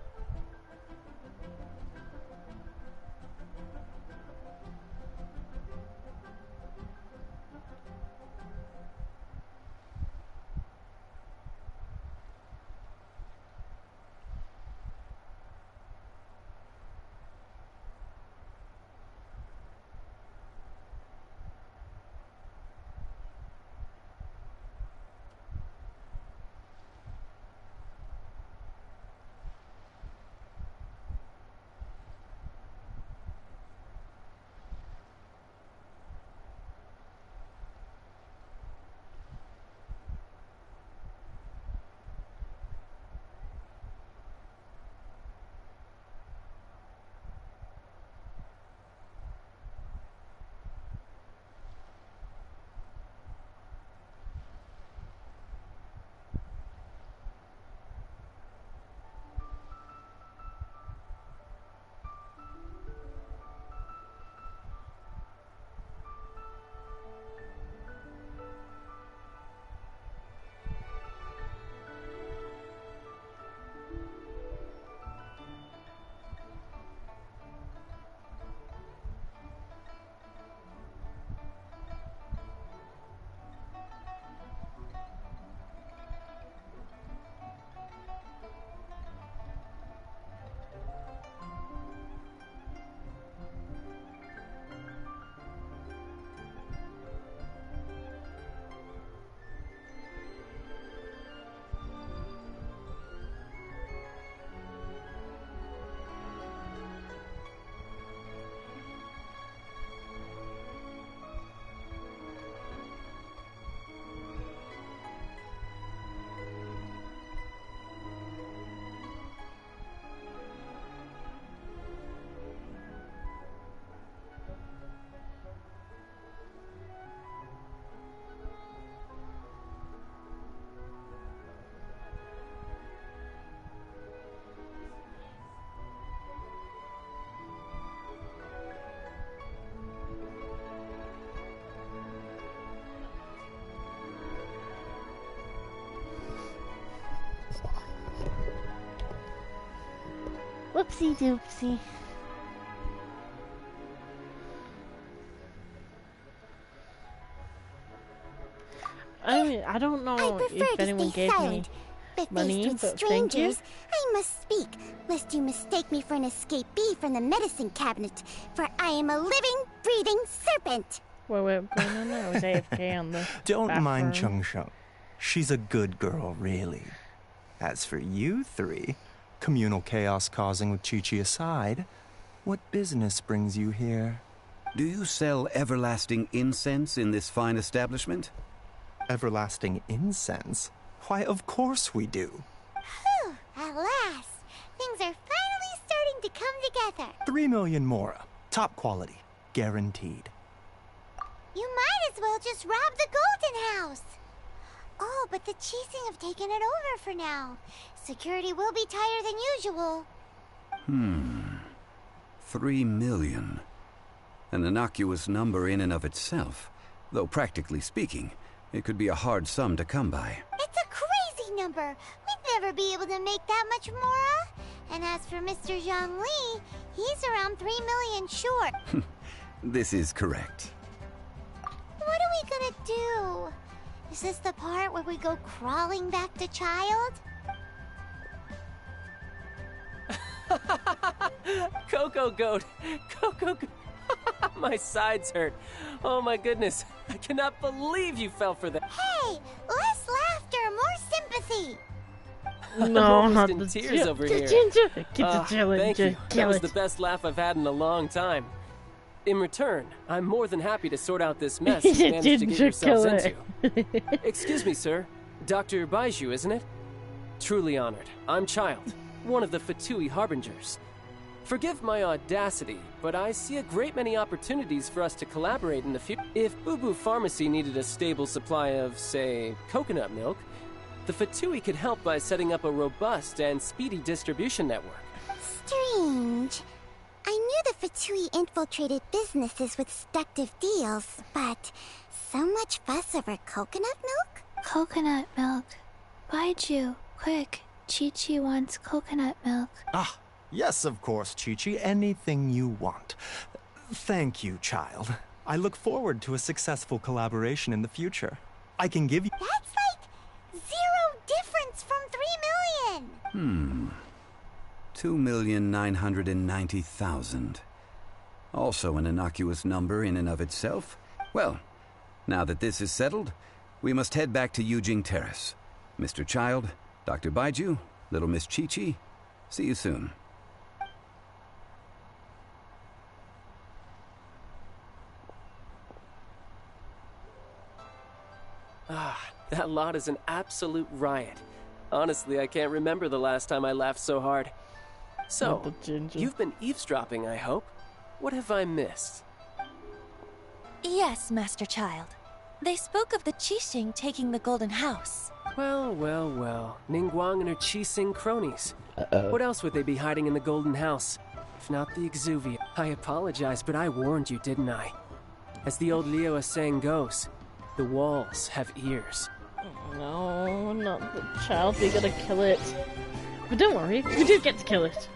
Whoopsie doopsie. I don't know if anyone gave me money, with but thank you. strangers, I must speak, lest you mistake me for an escapee from the medicine cabinet, for I am a living, breathing serpent. Wait, what's going on there? I was AFK on the Don't mind bathroom. Chung Shung. She's a good girl, really. As for you three, communal chaos causing with Chi-Chi aside, what business brings you here? Do you sell everlasting incense in this fine establishment? Everlasting incense? Why, of course we do. Whew, at last, things are finally starting to come together. 3 million mora. Top quality. Guaranteed. You might as well just rob the Golden House. Oh, but the Cheesing have taken it over for now. Security will be tighter than usual. 3 million. An innocuous number in and of itself, though practically speaking, it could be a hard sum to come by. It's a crazy number. We'd never be able to make that much mora. And as for Mr. Zhongli, he's around 3 million short. This is correct. What are we gonna do? Is this the part where we go crawling back to Child? Coco Goat! Coco Goat! My sides hurt. Oh my goodness. I cannot believe you fell for that. Hey, less laughter, more sympathy. No, I'm not almost the in tears over here. Get the challenge. Thank you. That Kill was it. the best laugh I've had in a long time. In return, I'm more than happy to sort out this mess you managed to get yourselves into. Excuse me, sir. Dr. Baiju, isn't it? Truly honored. I'm Child, one of the Fatui Harbingers. Forgive my audacity, but I see a great many opportunities for us to collaborate in the future. If Boo Boo Pharmacy needed a stable supply of, say, coconut milk, the Fatui could help by setting up a robust and speedy distribution network. Strange. I knew the Fatui infiltrated businesses with seductive deals, but so much fuss over coconut milk? Coconut milk. Baiju, quick. Chi-Chi wants coconut milk. Ah, yes, of course, Chi-Chi. Anything you want. Thank you, child. I look forward to a successful collaboration in the future. I can give you... That's like 0 difference from 3 million. 2,990,000. Also an innocuous number in and of itself. Well, now that this is settled, we must head back to Yujing Terrace. Mr. Child, Dr. Baiju, Little Miss Chi-Chi, see you soon. That lot is an absolute riot. Honestly, I can't remember the last time I laughed so hard. So, you've been eavesdropping, I hope. What have I missed? Yes, Master Child. They spoke of the Qixing taking the Golden House. Well, well, well. Ningguang and her Qixing cronies. What else would they be hiding in the Golden House? If not the Exuvia. I apologize, but I warned you, didn't I? As the old Liyue saying goes, the walls have ears. No, not the child. We gotta kill it. But don't worry, we do get to kill it.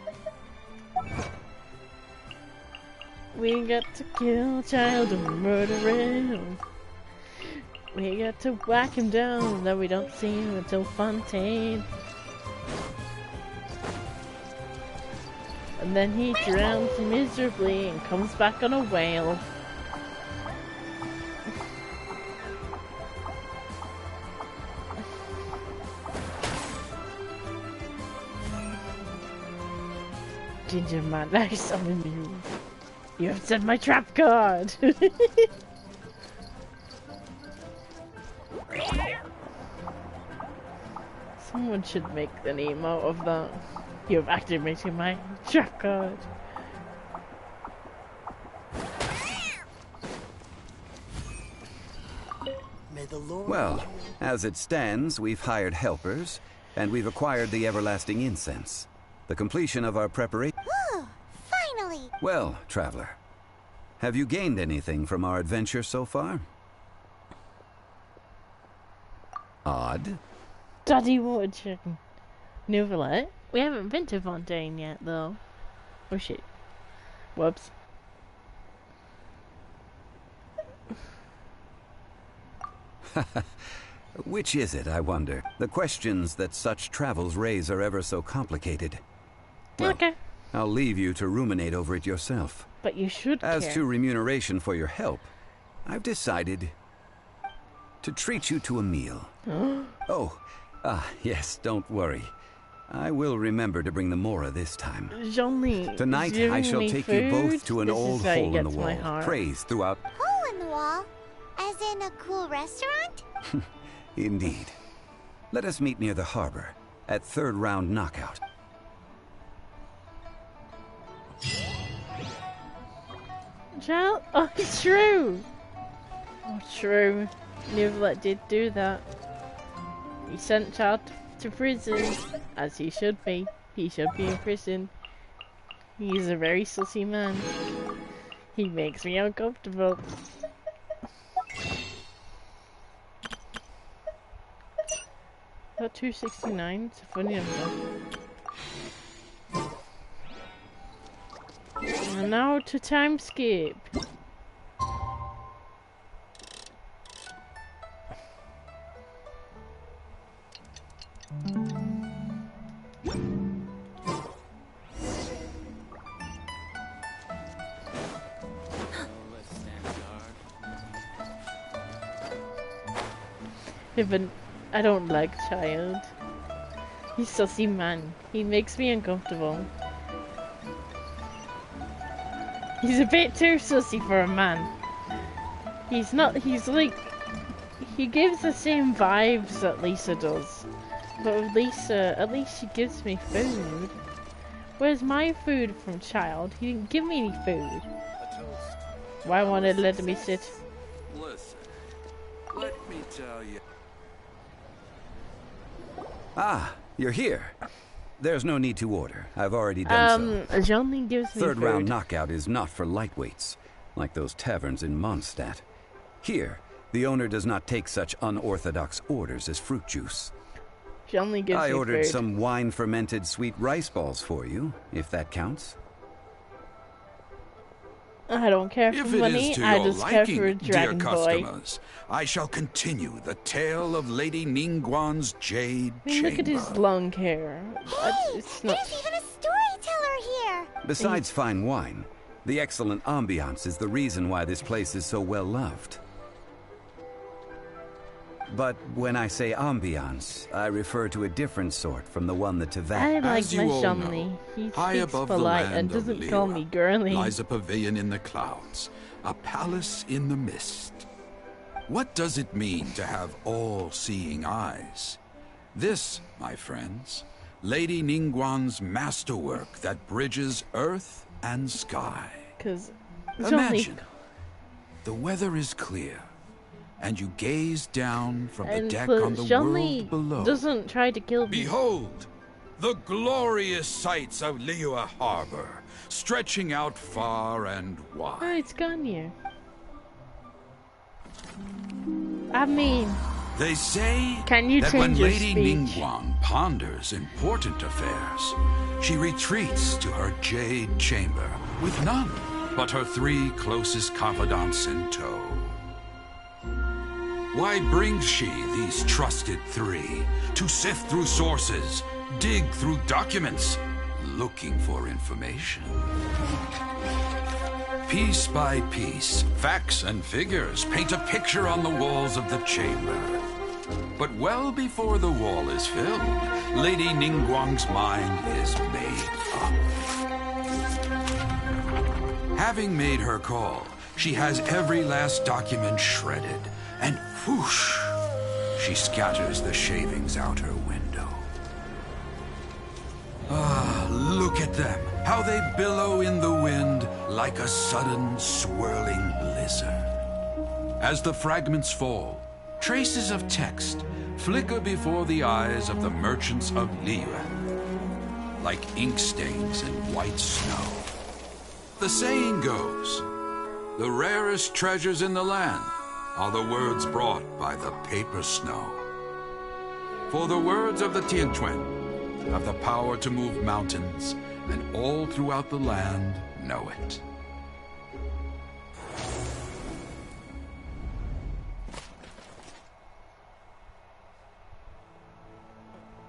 We got to kill child and murder him. We got to whack him down, then we don't see him until Fontaine. And then he drowns miserably and comes back on a whale. Ginger Man, I summon you. You have set my trap card. Someone should make an emote of that. You have activated my trap card. May the Lord... Well, as it stands, we've hired helpers, and we've acquired the everlasting incense. The completion of our preparation... Ooh, finally! Well, traveler, have you gained anything from our adventure so far? Odd. Daddy water chicken. Nouvelle. We haven't been to Fontaine yet, though. Oh shit. Whoops. Which is it, I wonder? The questions that such travels raise are ever so complicated. Well, Okay. I'll leave you to ruminate over it yourself. But you should As care. to remuneration for your help, I've decided to treat you to a meal. Yes, don't worry. I will remember to bring the Mora this time. Jean-Lee, Tonight, I shall take you both to an old hole in the wall, praised throughout... Hole in the wall? As in a cool restaurant? Indeed. Let us meet near the harbor, at third round knockout. Child? Oh, it's true! Oh, true. Neuvlet did do that. He sent Child to prison, as he should be. He should be in prison. He's a very sussy man. He makes me uncomfortable. That 269, it's a funny number. And now to time skip. Even I don't like Child. He's sussy man. He makes me uncomfortable. He's a bit too sussy for a man. He's not, he's like, he gives the same vibes that Lisa does. But with Lisa, at least she gives me food. Where's my food from Child? He didn't give me any food. Why won't it let me sit? Listen, let me tell you. Ah, you're here. There's no need to order. I've already done so. Jean-Lee gives me Third food. round knockout is not for lightweights, like those taverns in Mondstadt. Here, the owner does not take such unorthodox orders as fruit juice. Jean-Lee gives me I ordered food. some wine-fermented sweet rice balls for you, if that counts. I don't care for If it money, is to I your just care for a liking, dear dragon boy. customers, I shall continue the tale of Lady Ningguang's jade I mean, look at chamber. his long hair. It's not... There's even a storyteller here! Besides fine wine, the excellent ambiance is the reason why this place is so well loved. But when I say ambiance, I refer to a different sort from the one that Teyvat... I like As you my all Jean-Lee. know, He high speaks above the polite land and of doesn't call me girly. lies a pavilion in the clouds, a palace in the mist. What does it mean to have all-seeing eyes? This, my friends, Lady Ningguang's masterwork that bridges earth and sky. Because Imagine, the weather is clear, and you gaze down from the deck on the Jean-Lee world below. doesn't try to kill me. Behold, the glorious sights of Liyue Harbor, stretching out far and wide. Oh, it's gone here. I mean, They say can you that when change your Lady speech? Ningguang ponders important affairs, she retreats to her jade chamber with none but her 3 closest confidants in tow. Why brings she these trusted 3 to sift through sources, dig through documents, looking for information? Piece by piece, facts and figures paint a picture on the walls of the chamber. But well before the wall is filled, Lady Ningguang's mind is made up. Having made her call, she has every last document shredded, and whoosh, she scatters the shavings out her window. Ah, look at them, how they billow in the wind like a sudden swirling blizzard. As the fragments fall, traces of text flicker before the eyes of the merchants of Liyue, like ink stains in white snow. The saying goes, the rarest treasures in the land are the words brought by the paper snow. For the words of the Tianquan have the power to move mountains and all throughout the land know it.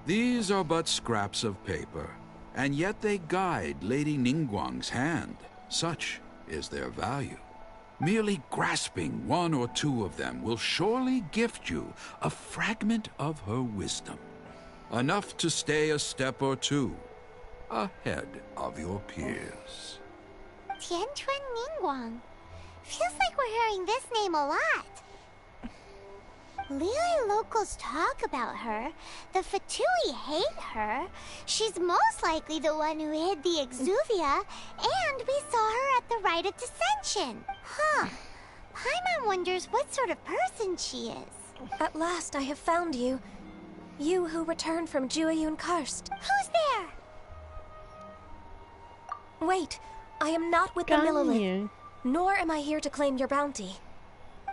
These are but scraps of paper, and yet they guide Lady Ningguang's hand. Such is their value. Merely grasping one or two of them will surely gift you a fragment of her wisdom, enough to stay a step or two ahead of your peers. Tianquan Ningguang. Feels like we're hearing this name a lot. Liyue locals talk about her. The Fatui hate her. She's most likely the one who hid the Exuvia, and we saw her at the Rite of Dissension. Huh. Paimon wonders what sort of person she is. At last I have found you. You who returned from Jueyun Karst. Who's there? Wait, I am not with the Millelith, nor am I here to claim your bounty.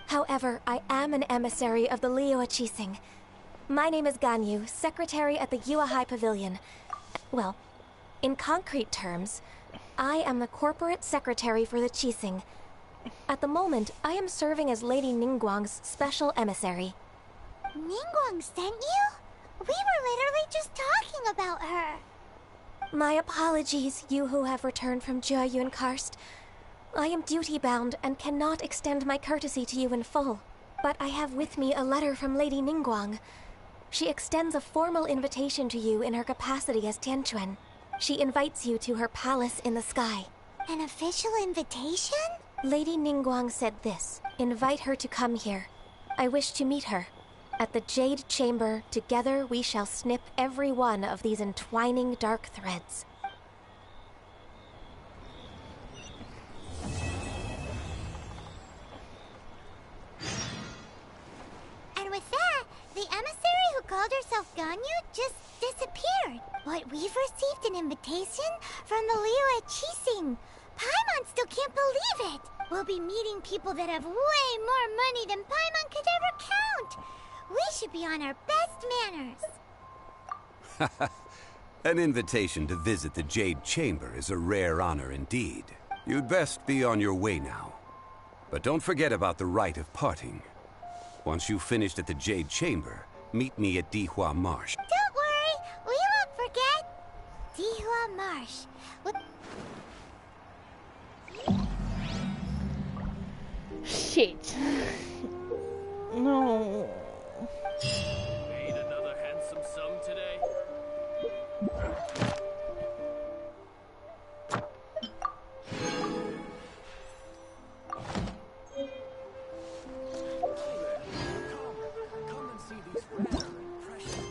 However, I am an emissary of the Liyue Qixing. My name is Ganyu, secretary at the Yuehai Pavilion. Well, in concrete terms, I am the corporate secretary for the Qixing. At the moment, I am serving as Lady Ningguang's special emissary. Ningguang sent you? We were literally just talking about her. My apologies, you who have returned from Jueyun Karst. I am duty-bound and cannot extend my courtesy to you in full. But I have with me a letter from Lady Ningguang. She extends a formal invitation to you in her capacity as Tianquan. She invites you to her palace in the sky. An official invitation? Lady Ningguang said this. Invite her to come here. I wish to meet her. At the Jade Chamber, together we shall snip every one of these entwining dark threads. And with that, the emissary who called herself Ganyu just disappeared. But we've received an invitation from the Liyue Qixing. Paimon still can't believe it. We'll be meeting people that have way more money than Paimon could ever count. We should be on our best manners. An invitation to visit the Jade Chamber is a rare honor indeed. You'd best be on your way now. But don't forget about the rite of parting. Once you've finished at the Jade Chamber, meet me at Dihua Marsh. Don't worry, we won't forget. Dihua Marsh. Shit. No. Made another handsome sum today. Come and see these rare and precious.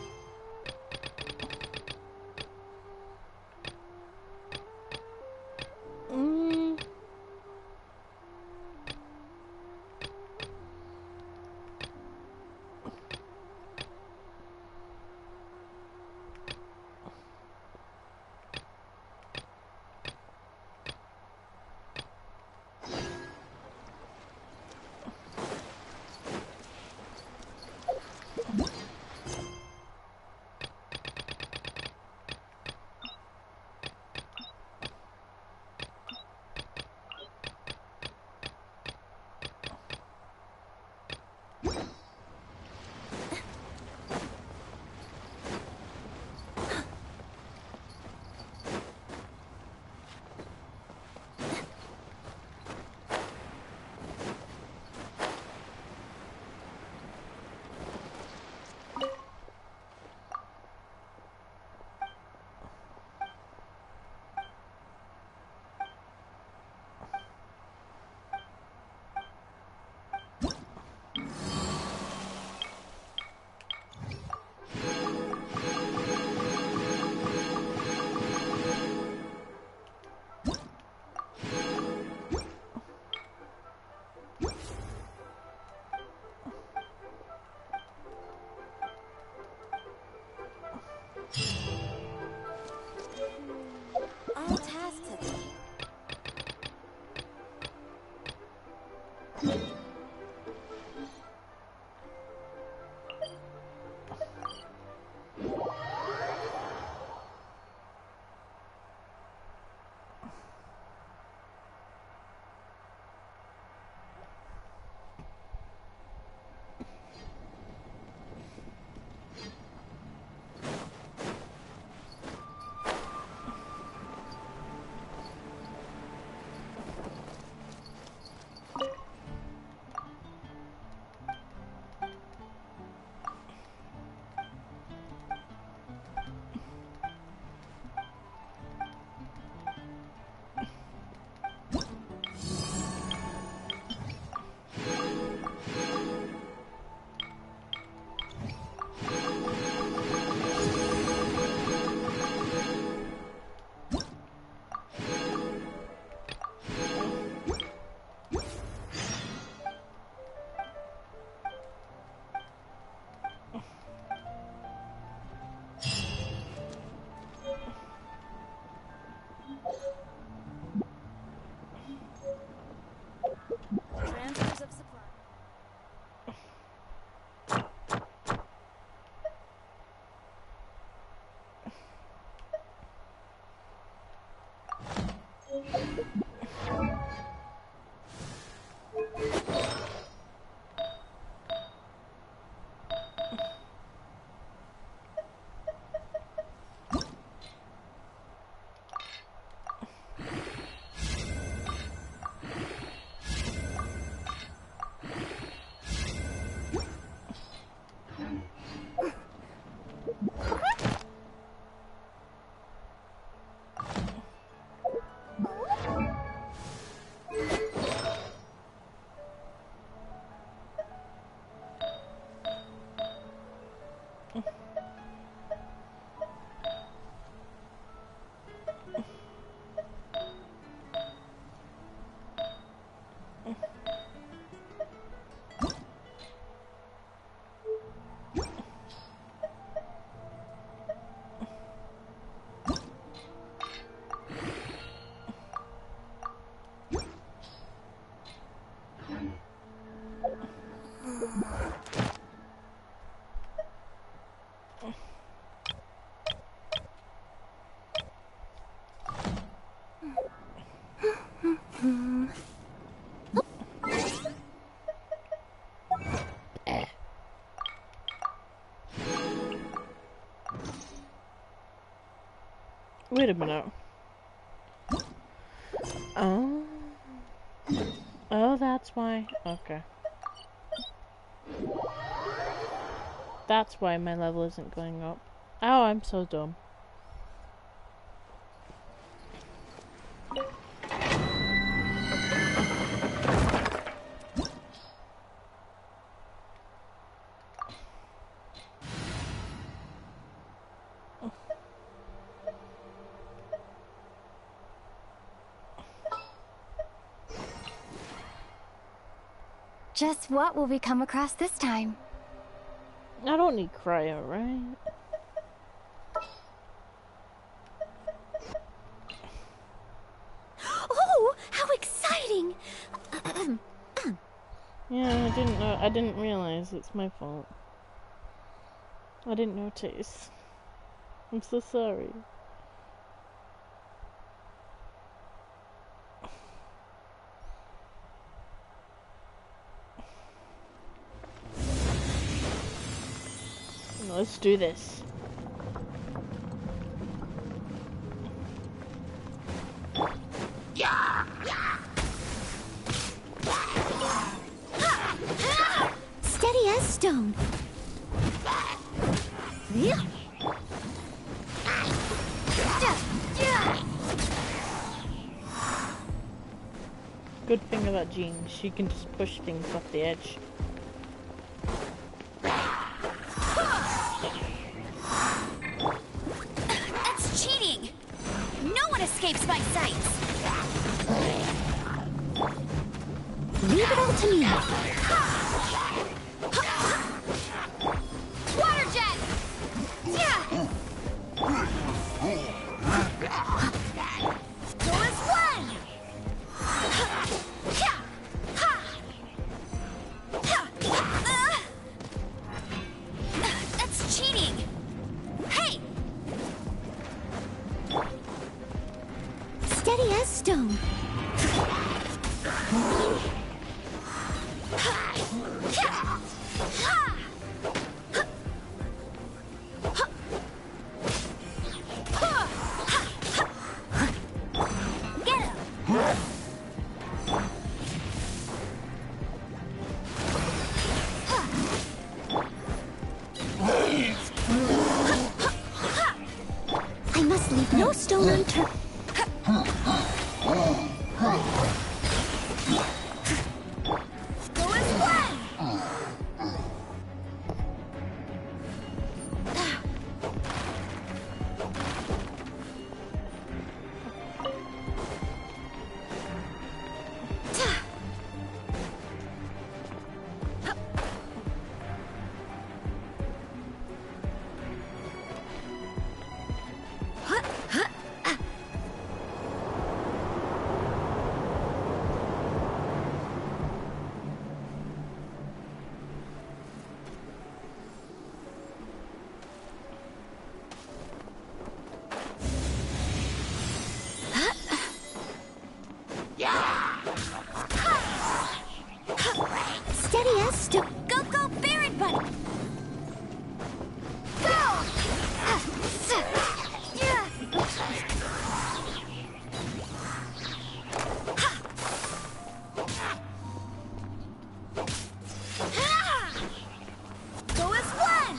All tasks have been. Wait a minute. Oh. Oh, that's why. Okay. That's why my level isn't going up. Oh, I'm so dumb. Just what will we come across this time? I don't need cryo, right? Oh, how exciting! Yeah, I didn't know. I didn't realize. It's my fault. I didn't notice. I'm so sorry. Let's do this. Steady as stone. Good thing about Jean, she can just push things off the edge. That's cheating! No one escapes my sights! Leave it all to me. Water jet! Yeah! Go as one! That's cheating! Hey! Steady as stone. I must leave no stone unturned. Go as one! Steady as stone. Go, go, Baron Bunny! Go! Go as one!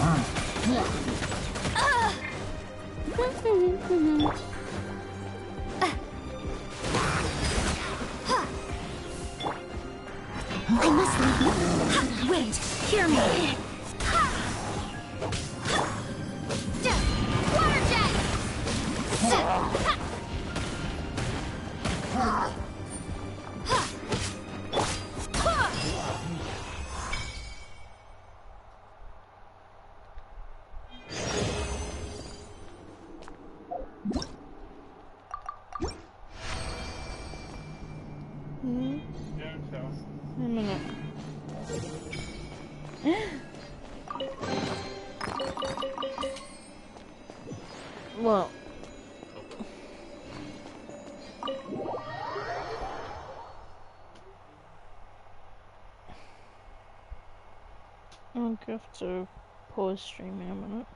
I must leave. Wait, hear me. Water jet! A minute. Well. I'll have to pause streaming a minute.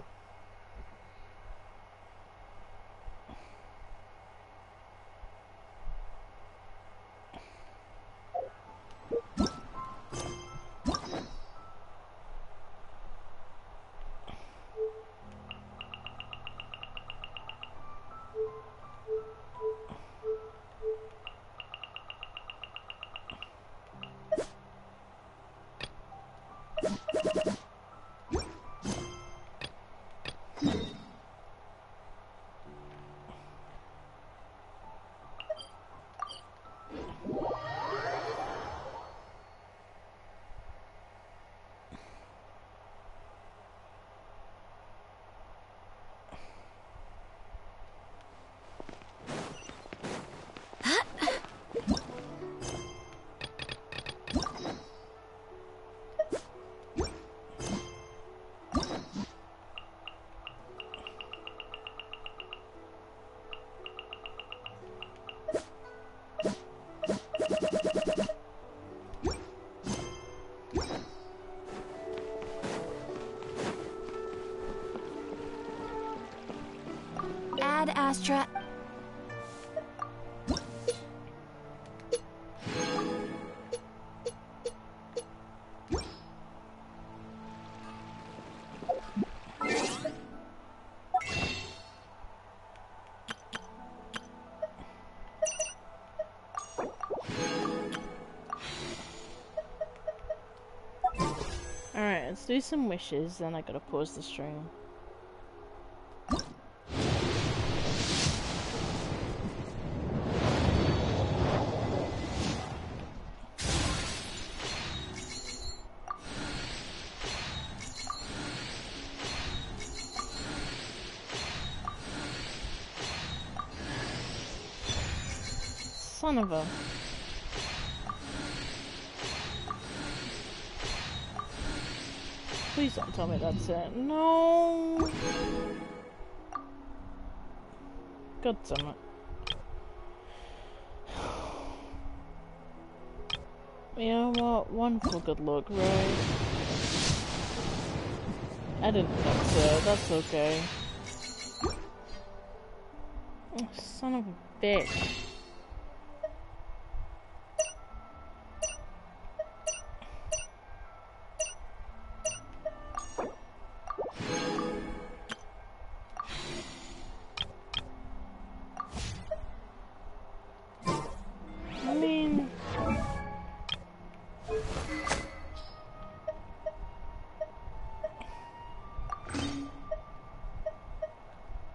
Ad Astra. Alright, let's do some wishes, then I gotta pause the stream. Son of a... Please don't tell me that's it. No! God damn it. You know what? One for good luck, right? I didn't think so. That's okay. Oh, son of a bitch.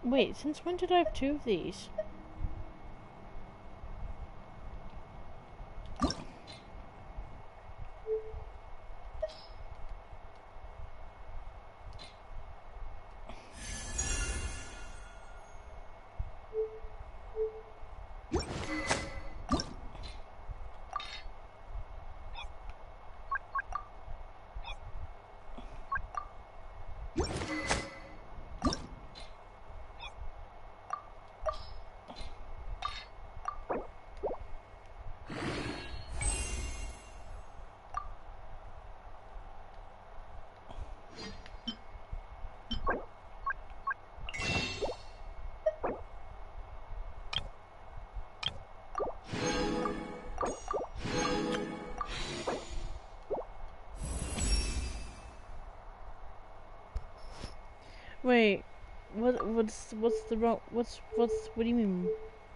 Wait, since when did I have 2 of these? Wait, what's the wrong? What do you mean?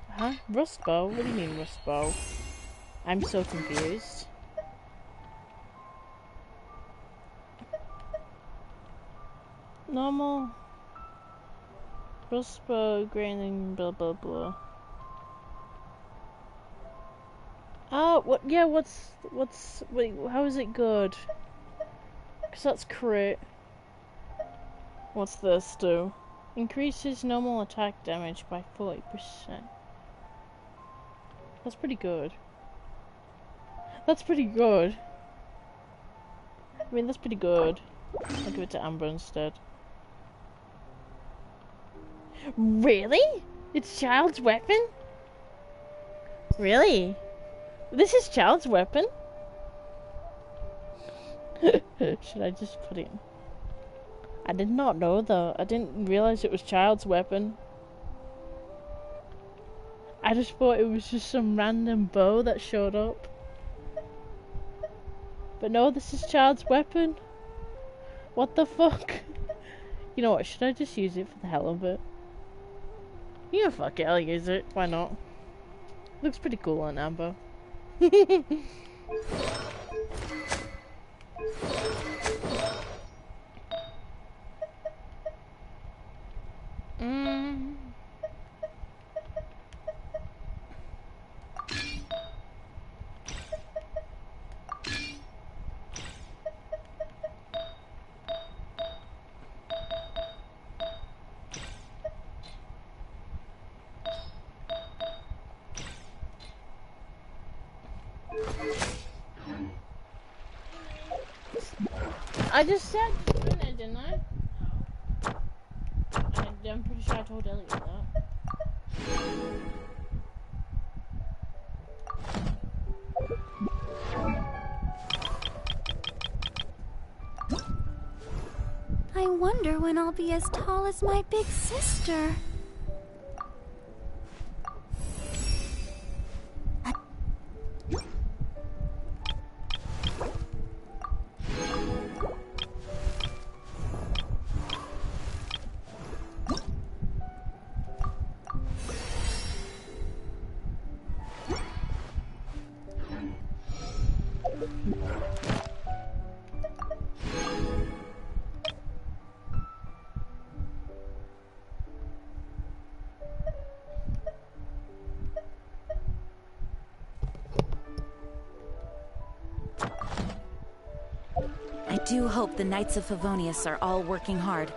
Huh? Rust bow? What do you mean rust bow? I'm so confused. Normal. Rust bow, grinding, blah blah blah. Oh, what? Yeah, wait, how is it good? Cause that's crit. What's this do? Increases normal attack damage by 40%. That's pretty good. That's pretty good. I mean, that's pretty good. I'll give it to Amber instead. Really? It's Child's weapon? Really? This is Child's weapon? Should I just put it in? I did not know though. I didn't realize it was Child's weapon. I just thought it was just some random bow that showed up. But no, this is Child's weapon. What the fuck? You know what, should I just use it for the hell of it? Yeah, fuck it, I'll use it. Why not? Looks pretty cool on Amber. I just said doing it, didn't I? I'm pretty sure I told Elliot that. I wonder when I'll be as tall as my big sister. I do hope the Knights of Favonius are all working hard.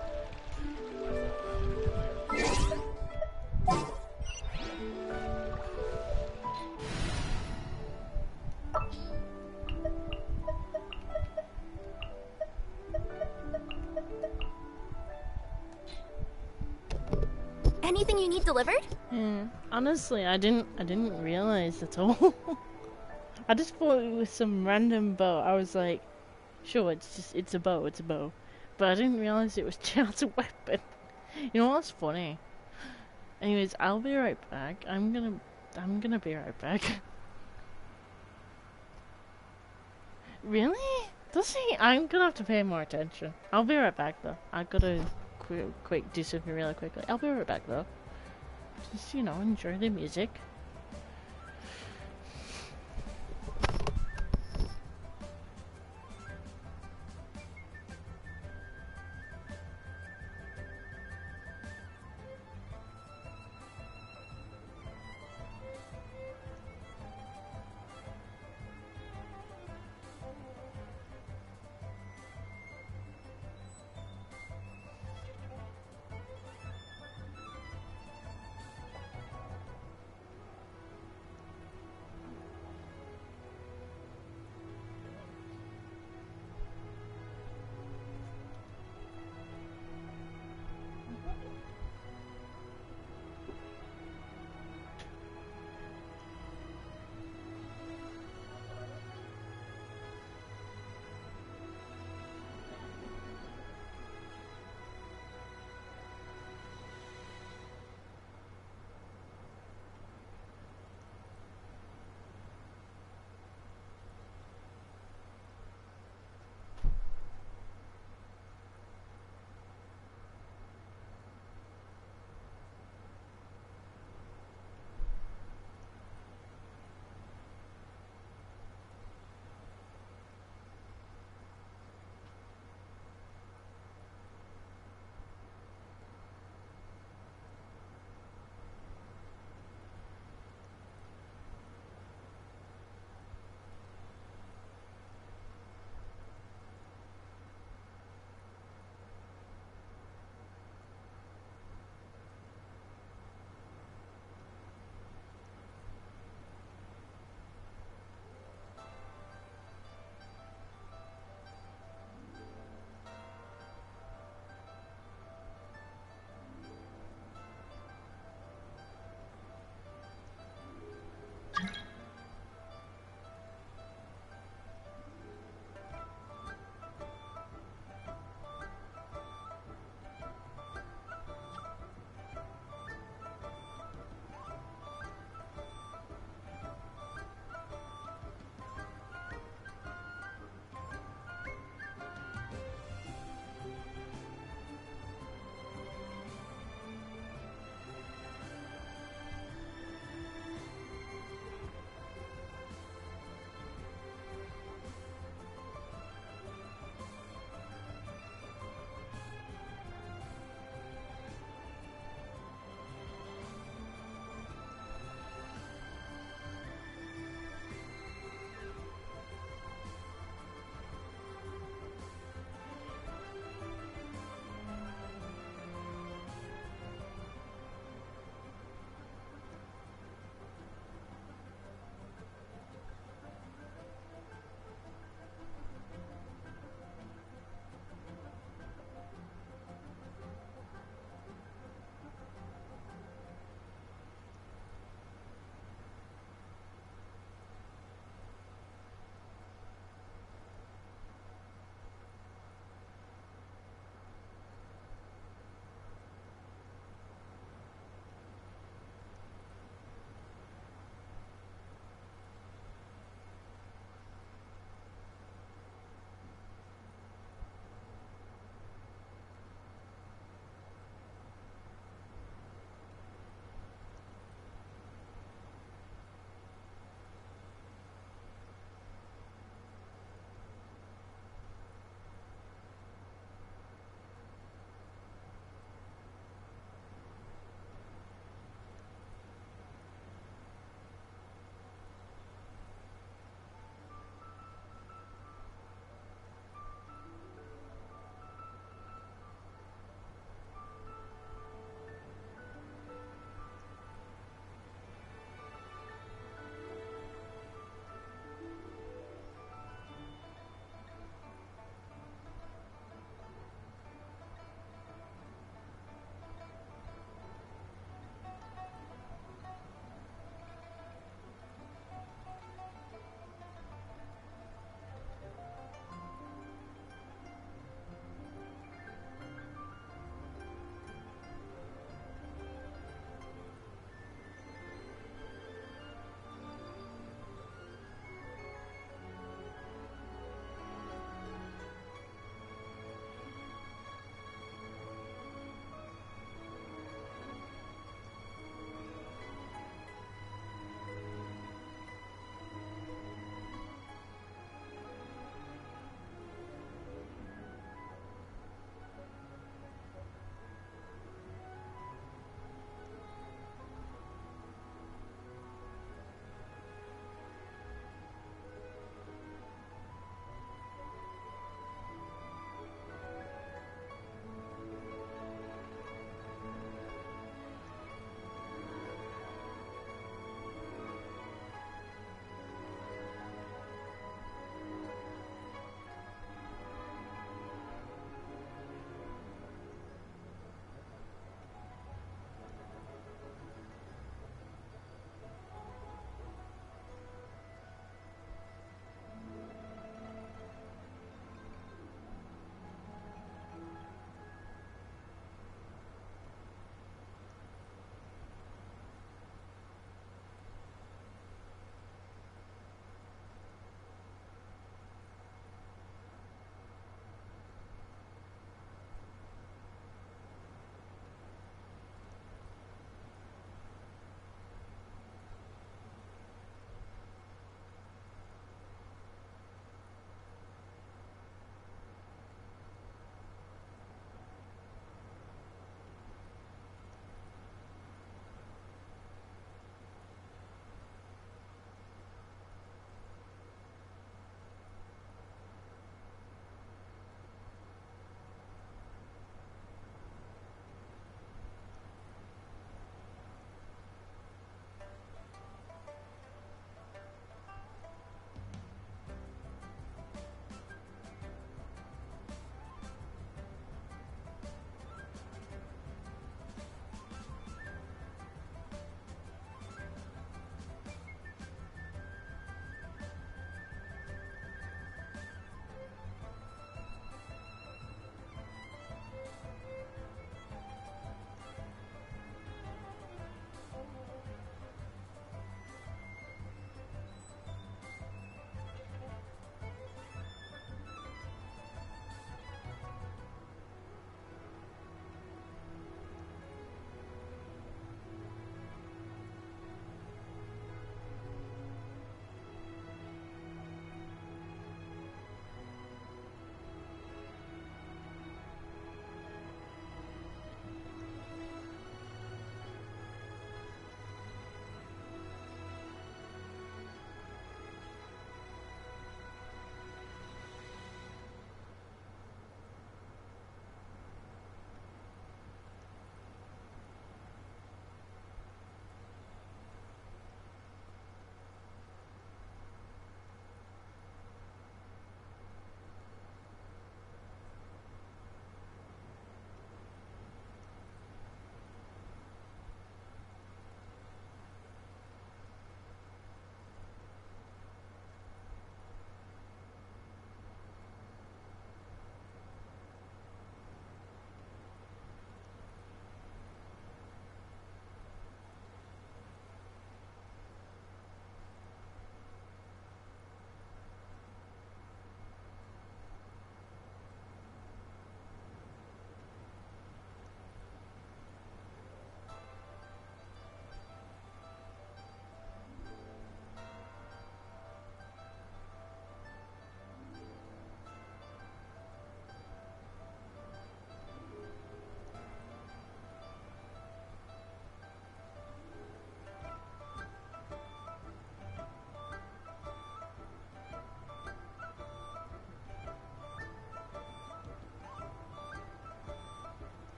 Anything you need delivered? Yeah, honestly, I didn't realize at all. I just thought it was some random bow. I was like, sure, it's a bow, but I didn't realize it was Child's weapon. You know what's funny? Anyways, I'll be right back. I'm gonna be right back. Really? Does he? I'm gonna have to pay more attention. I'll be right back though. I gotta quick do something really quickly. I'll be right back though. Just, you know, enjoy the music.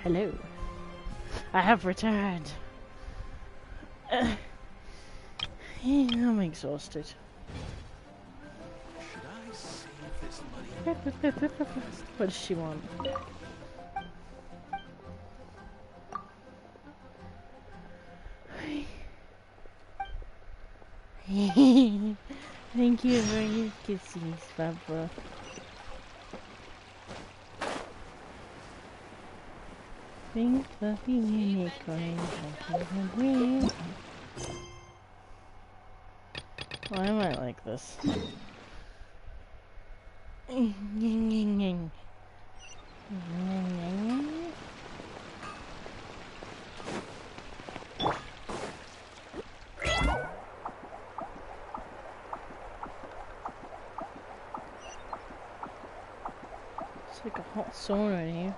Hello. I have returned. I'm exhausted. Should I save this money? What does she want? Thank you for your kisses, Papa. Thanks for being unicorn. Well, I might like this. It's like a hot sauna in here.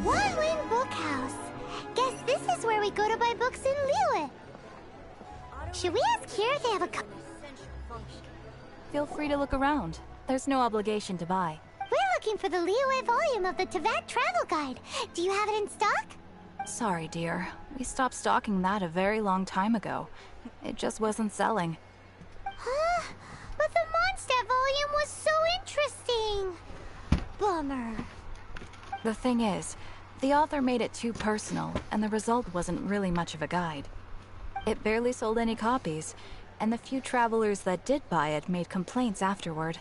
One-Win Bookhouse. Guess this is where we go to buy books in Liyue. Should we ask here if they have a Feel free to look around. There's no obligation to buy. We're looking for the Liyue volume of the Tevat Travel Guide. Do you have it in stock? Sorry, dear. We stopped stocking that a very long time ago. It just wasn't selling. Huh? But the Mondstadt volume was so interesting. Bummer. The thing is, the author made it too personal, and the result wasn't really much of a guide. It barely sold any copies, and the few travelers that did buy it made complaints afterward.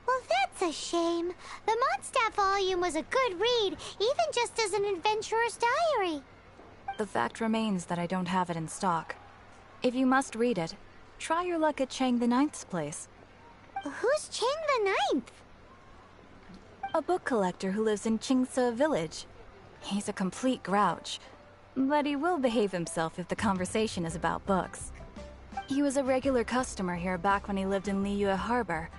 Well, that's a shame. The Mondstadt volume was a good read, even just as an adventurer's diary. The fact remains that I don't have it in stock. If you must read it, try your luck at Chang the Ninth's place. Who's Chang the Ninth? A book collector who lives in Qingce village. He's a complete grouch, but he will behave himself if the conversation is about books. He was a regular customer here back when he lived in Liyue Harbor,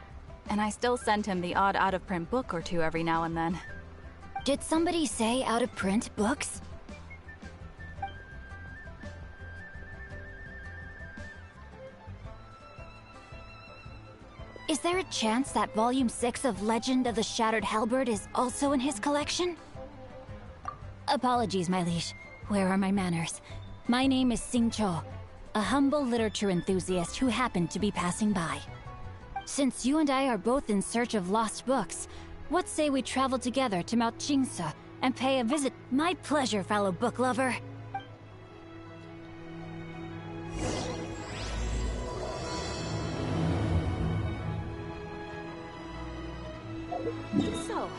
and I still send him the odd out-of-print book or two every now and then. Did somebody say out-of-print books? Is there a chance that Volume 6 of Legend of the Shattered Halberd is also in his collection? Apologies, my liege. Where are my manners? My name is Sing Cho, a humble literature enthusiast who happened to be passing by. Since you and I are both in search of lost books, what say we travel together to Mount Qingce and pay a visit? My pleasure, fellow book lover. So,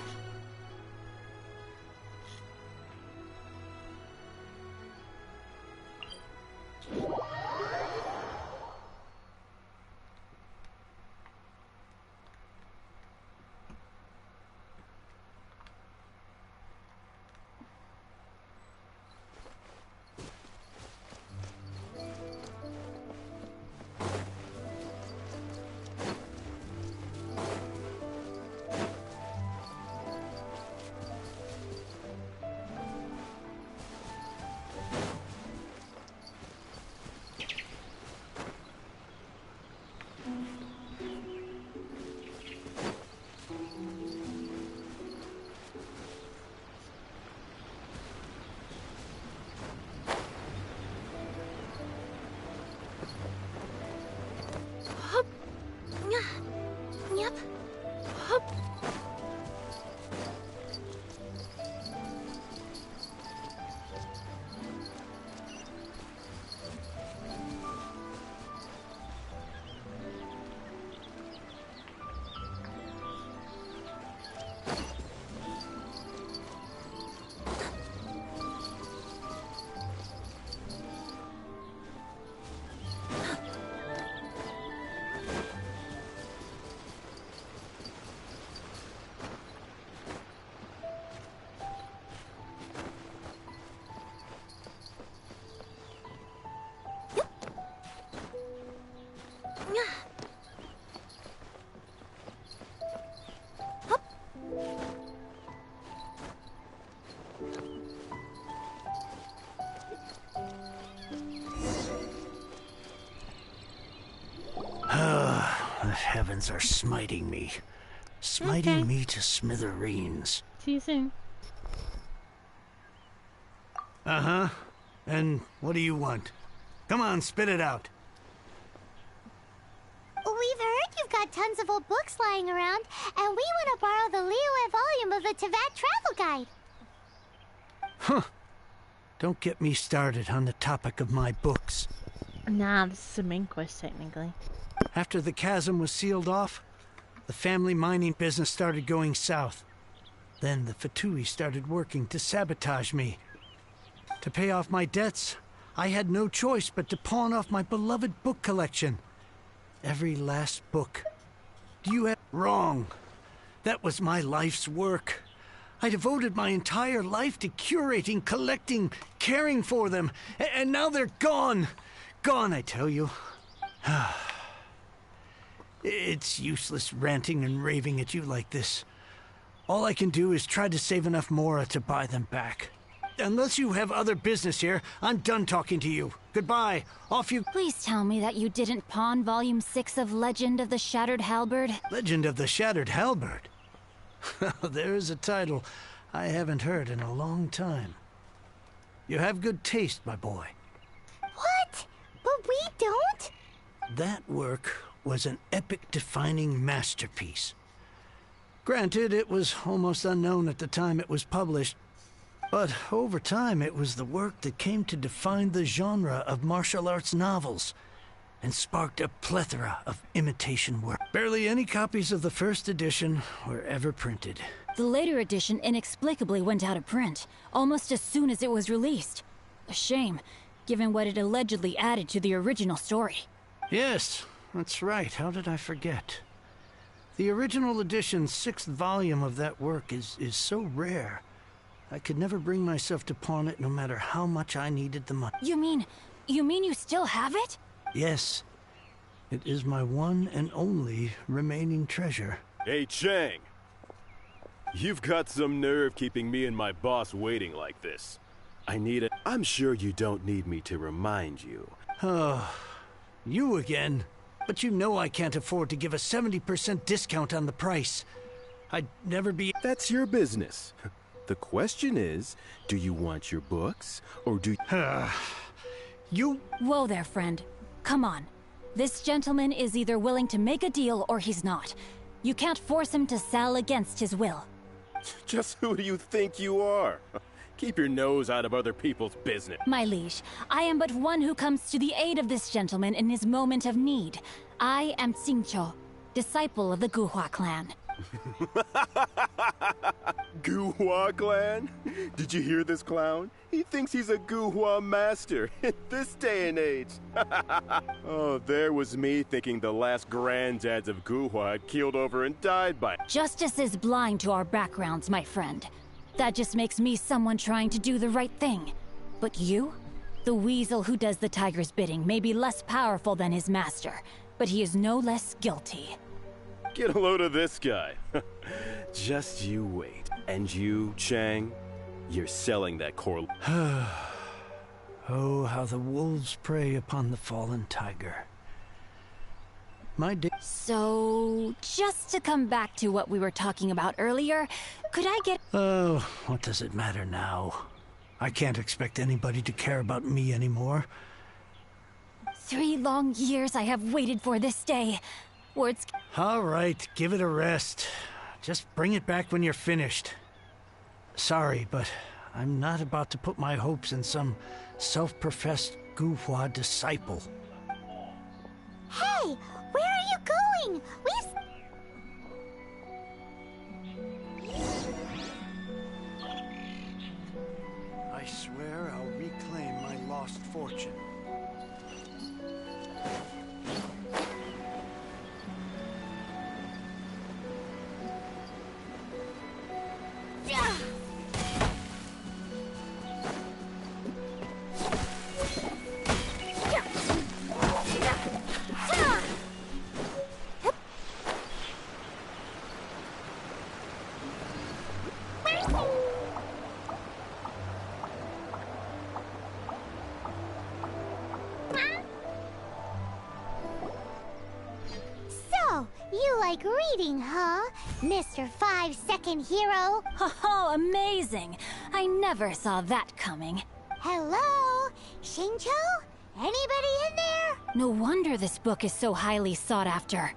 The heavens are smiting me. Smiting me to smithereens. See you soon. Uh-huh. And what do you want? Come on, spit it out. We've heard you've got tons of old books lying around, and we want to borrow the Liyue volume of the Teyvat Travel Guide. Huh. Don't get me started on the topic of my books. Nah, this is a main quest, technically. After the chasm was sealed off, the family mining business started going south. Then the Fatui started working to sabotage me. To pay off my debts, I had no choice but to pawn off my beloved book collection. Every last book. Do you have... Wrong. That was my life's work. I devoted my entire life to curating, collecting, caring for them. And now they're gone. Gone, I tell you. It's useless ranting and raving at you like this. All I can do is try to save enough Mora to buy them back. Unless you have other business here, I'm done talking to you. Goodbye. Off you... Please tell me that you didn't pawn Volume 6 of Legend of the Shattered Halberd? Legend of the Shattered Halberd? There's a title I haven't heard in a long time. You have good taste, my boy. What? But we don't? That work was an epic-defining masterpiece. Granted, it was almost unknown at the time it was published, but over time it was the work that came to define the genre of martial arts novels and sparked a plethora of imitation work. Barely any copies of the first edition were ever printed. The later edition inexplicably went out of print, almost as soon as it was released. A shame, given what it allegedly added to the original story. Yes, that's right. How did I forget? The original edition's 6th volume of that work is so rare. I could never bring myself to pawn it no matter how much I needed the money. You mean you still have it? Yes. It is my one and only remaining treasure. Hey, Chang. You've got some nerve keeping me and my boss waiting like this. I'm sure you don't need me to remind you. Oh, you again. But you know I can't afford to give a 70% discount on the price. I'd never be... That's your business. The question is, do you want your books, or do you... Whoa there, friend. Come on. This gentleman is either willing to make a deal or he's not. You can't force him to sell against his will. Just who do you think you are? Keep your nose out of other people's business. My liege, I am but one who comes to the aid of this gentleman in his moment of need. I am Xingqiu, disciple of the Guhua clan. Guhua clan? Did you hear this clown? He thinks he's a Guhua master in this day and age. Oh, there was me thinking the last granddads of Guhua had keeled over and died by... Justice is blind to our backgrounds, my friend. That just makes me someone trying to do the right thing. But you? The weasel who does the tiger's bidding may be less powerful than his master, but he is no less guilty. Get a load of this guy. Just you wait. And you, Chang, you're selling that core... Oh, how the wolves prey upon the fallen tiger. My day... So, just to come back to what we were talking about earlier, could I get... Oh, what does it matter now? I can't expect anybody to care about me anymore. 3 long years I have waited for this day. Words... All right, give it a rest. Just bring it back when you're finished. Sorry, but I'm not about to put my hopes in some self-professed Guhua disciple. Hey, where are you going? I swear I'll reclaim my lost fortune. So, you like reading, huh? Mr. 5-second hero? Oh, amazing! I never saw that coming. Hello? Shincho? Anybody in there? No wonder this book is so highly sought after.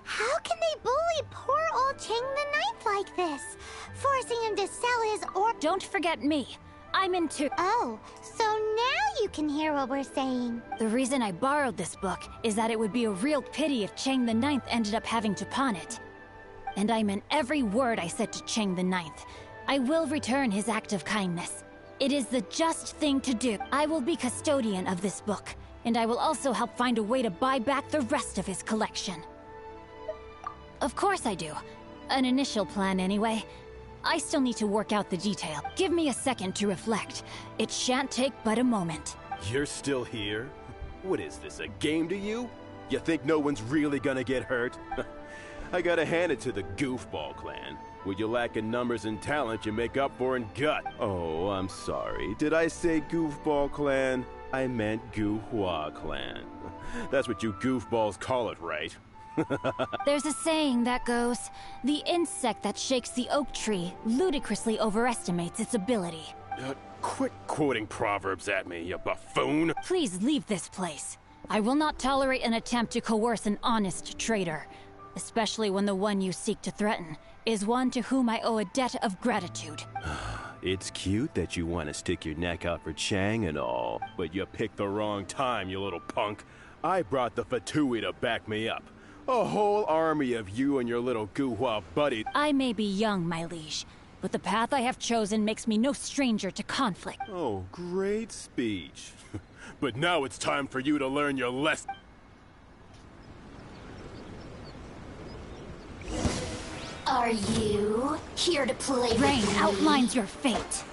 How can they bully poor old Chang the Ninth like this? Forcing him to sell his orb. Don't forget me. I'm into... Oh, so now you can hear what we're saying. The reason I borrowed this book is that it would be a real pity if Chang the Ninth ended up having to pawn it. And I meant every word I said to Chang the Ninth. I will return his act of kindness. It is the just thing to do. I will be custodian of this book, and I will also help find a way to buy back the rest of his collection. Of course I do. An initial plan, anyway. I still need to work out the detail. Give me a second to reflect. It shan't take but a moment. You're still here? What is this, a game to you? You think no one's really gonna get hurt? I gotta hand it to the Goofball clan. What you lack in numbers and talent, you make up for in gut. Oh, I'm sorry. Did I say Goofball clan? I meant Guhua clan. That's what you goofballs call it, right? There's a saying that goes, the insect that shakes the oak tree ludicrously overestimates its ability. Quit quoting proverbs at me, you buffoon! Please leave this place. I will not tolerate an attempt to coerce an honest trader, especially when the one you seek to threaten is one to whom I owe a debt of gratitude. It's cute that you want to stick your neck out for Chang and all, but you picked the wrong time, you little punk. I brought the Fatui to back me up. A whole army of you and your little Guhua buddy. I may be young, my liege, but the path I have chosen makes me no stranger to conflict. Oh, great speech. But now it's time for you to learn your lesson. Are you here to play? Rain outlines your fate.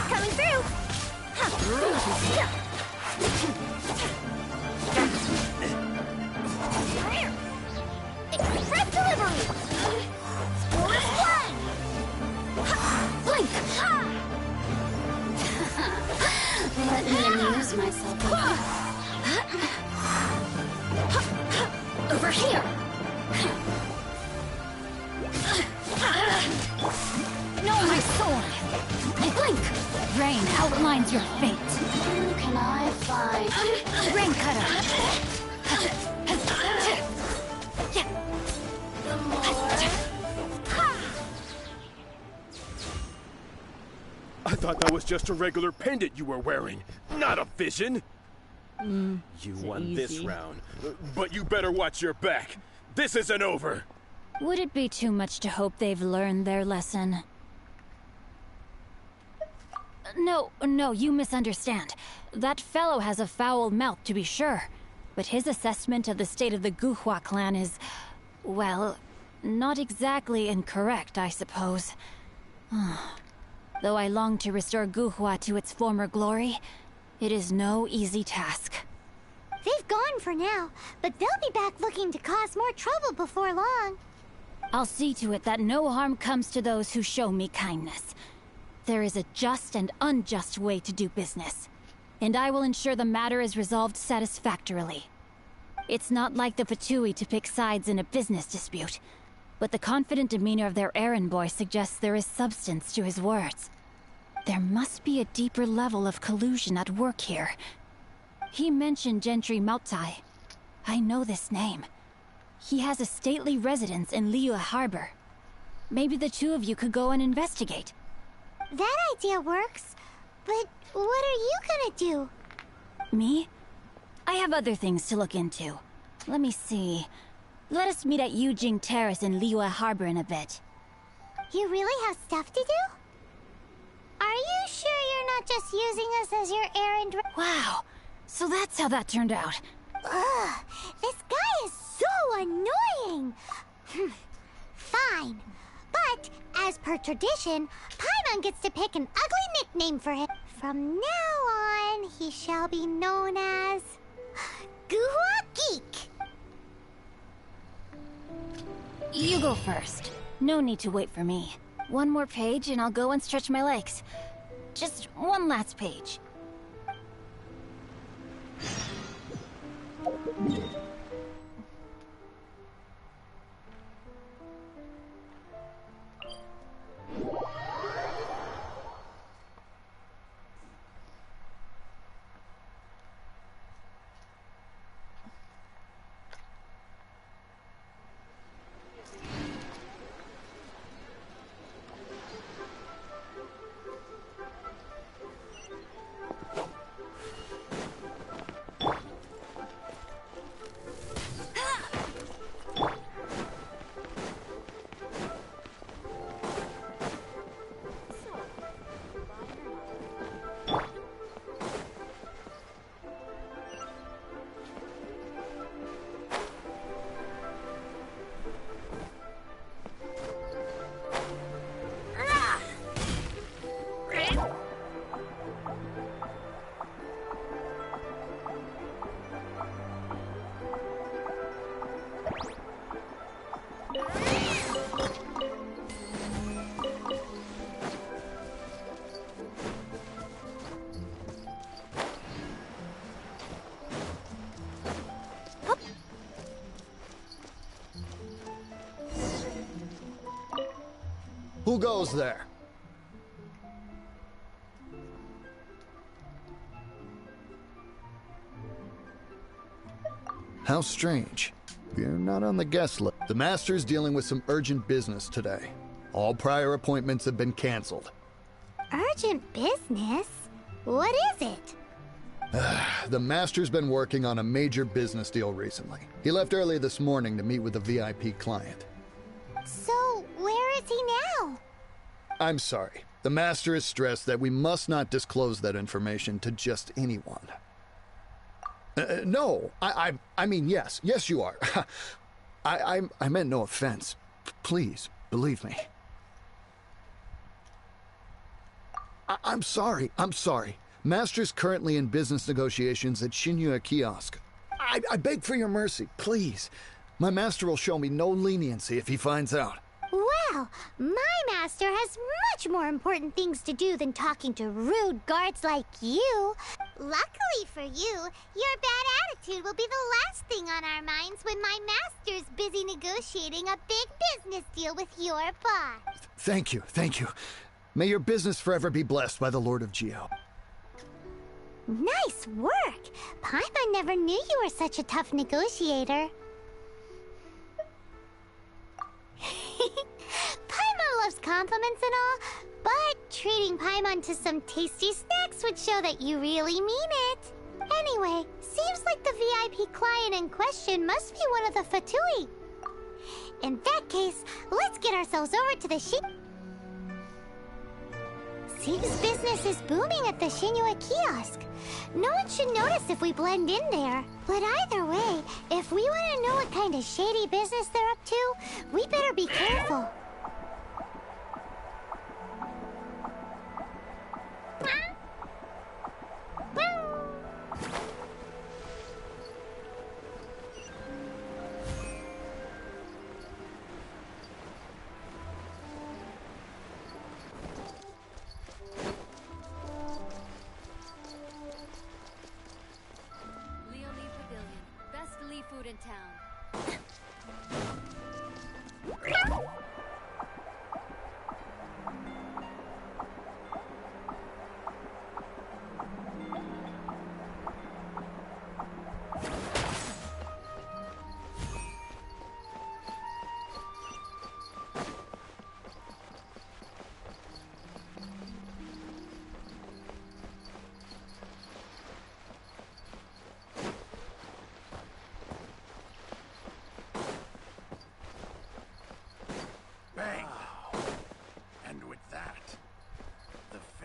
Coming through! Express delivery! Force one! Blink! Let me amuse myself. Over here! No, my sword! Blink! Rain outlines your fate. Who can I find? Rain cutter! I thought that was just a regular pendant you were wearing, not a vision! You won this round, but you better watch your back. This isn't over! Would it be too much to hope they've learned their lesson? No, you misunderstand. That fellow has a foul mouth, to be sure. But his assessment of the state of the Guhua clan is, well, not exactly incorrect, I suppose. Though I long to restore Guhua to its former glory, it is no easy task. They've gone for now, but they'll be back looking to cause more trouble before long. I'll see to it that no harm comes to those who show me kindness. There is a just and unjust way to do business, and I will ensure the matter is resolved satisfactorily. It's not like the Fatui to pick sides in a business dispute, but the confident demeanor of their errand boy suggests there is substance to his words. There must be a deeper level of collusion at work here. He mentioned Gentry Mautai. I know this name. He has a stately residence in Liyue Harbor. Maybe the two of you could go and investigate. That idea works, but what are you gonna do? Me? I have other things to look into. Let me see. Let us meet at Yujing Terrace in Liyue Harbor in a bit. You really have stuff to do? Are you sure you're not just using us as your errand? Wow, so that's how that turned out. Ugh, this guy is so annoying! Fine. But, as per tradition, Paimon gets to pick an ugly nickname for him. From now on, he shall be known as... Guhua Geek! You go first. No need to wait for me. One more page and I'll go and stretch my legs. Just one last page. Who goes there? How strange. You're not on the guest list. The Master's dealing with some urgent business today. All prior appointments have been canceled. Urgent business? What is it? The Master's been working on a major business deal recently. He left early this morning to meet with a VIP client. So, where is he now? I'm sorry. The Master is stressed that we must not disclose that information to just anyone. No, I mean, yes. Yes, you are. I meant no offense. Please, believe me. I'm sorry. Master's currently in business negotiations at Shinyue Kiosk. I beg for your mercy, please. My master will show me no leniency if he finds out. Well, my master has much more important things to do than talking to rude guards like you. Luckily for you, your bad attitude will be the last thing on our minds when my master's busy negotiating a big business deal with your boss. Thank you. May your business forever be blessed by the Lord of Geo. Nice work! Paimon never knew you were such a tough negotiator. Paimon loves compliments and all, but treating Paimon to some tasty snacks would show that you really mean it. Anyway, seems like the VIP client in question must be one of the Fatui. In that case, let's get ourselves over to the Seems business is booming at the Shinyue Kiosk. No one should notice if we blend in there. But either way, if we want to know what kind of shady business they're up to, we better be careful. Food in town.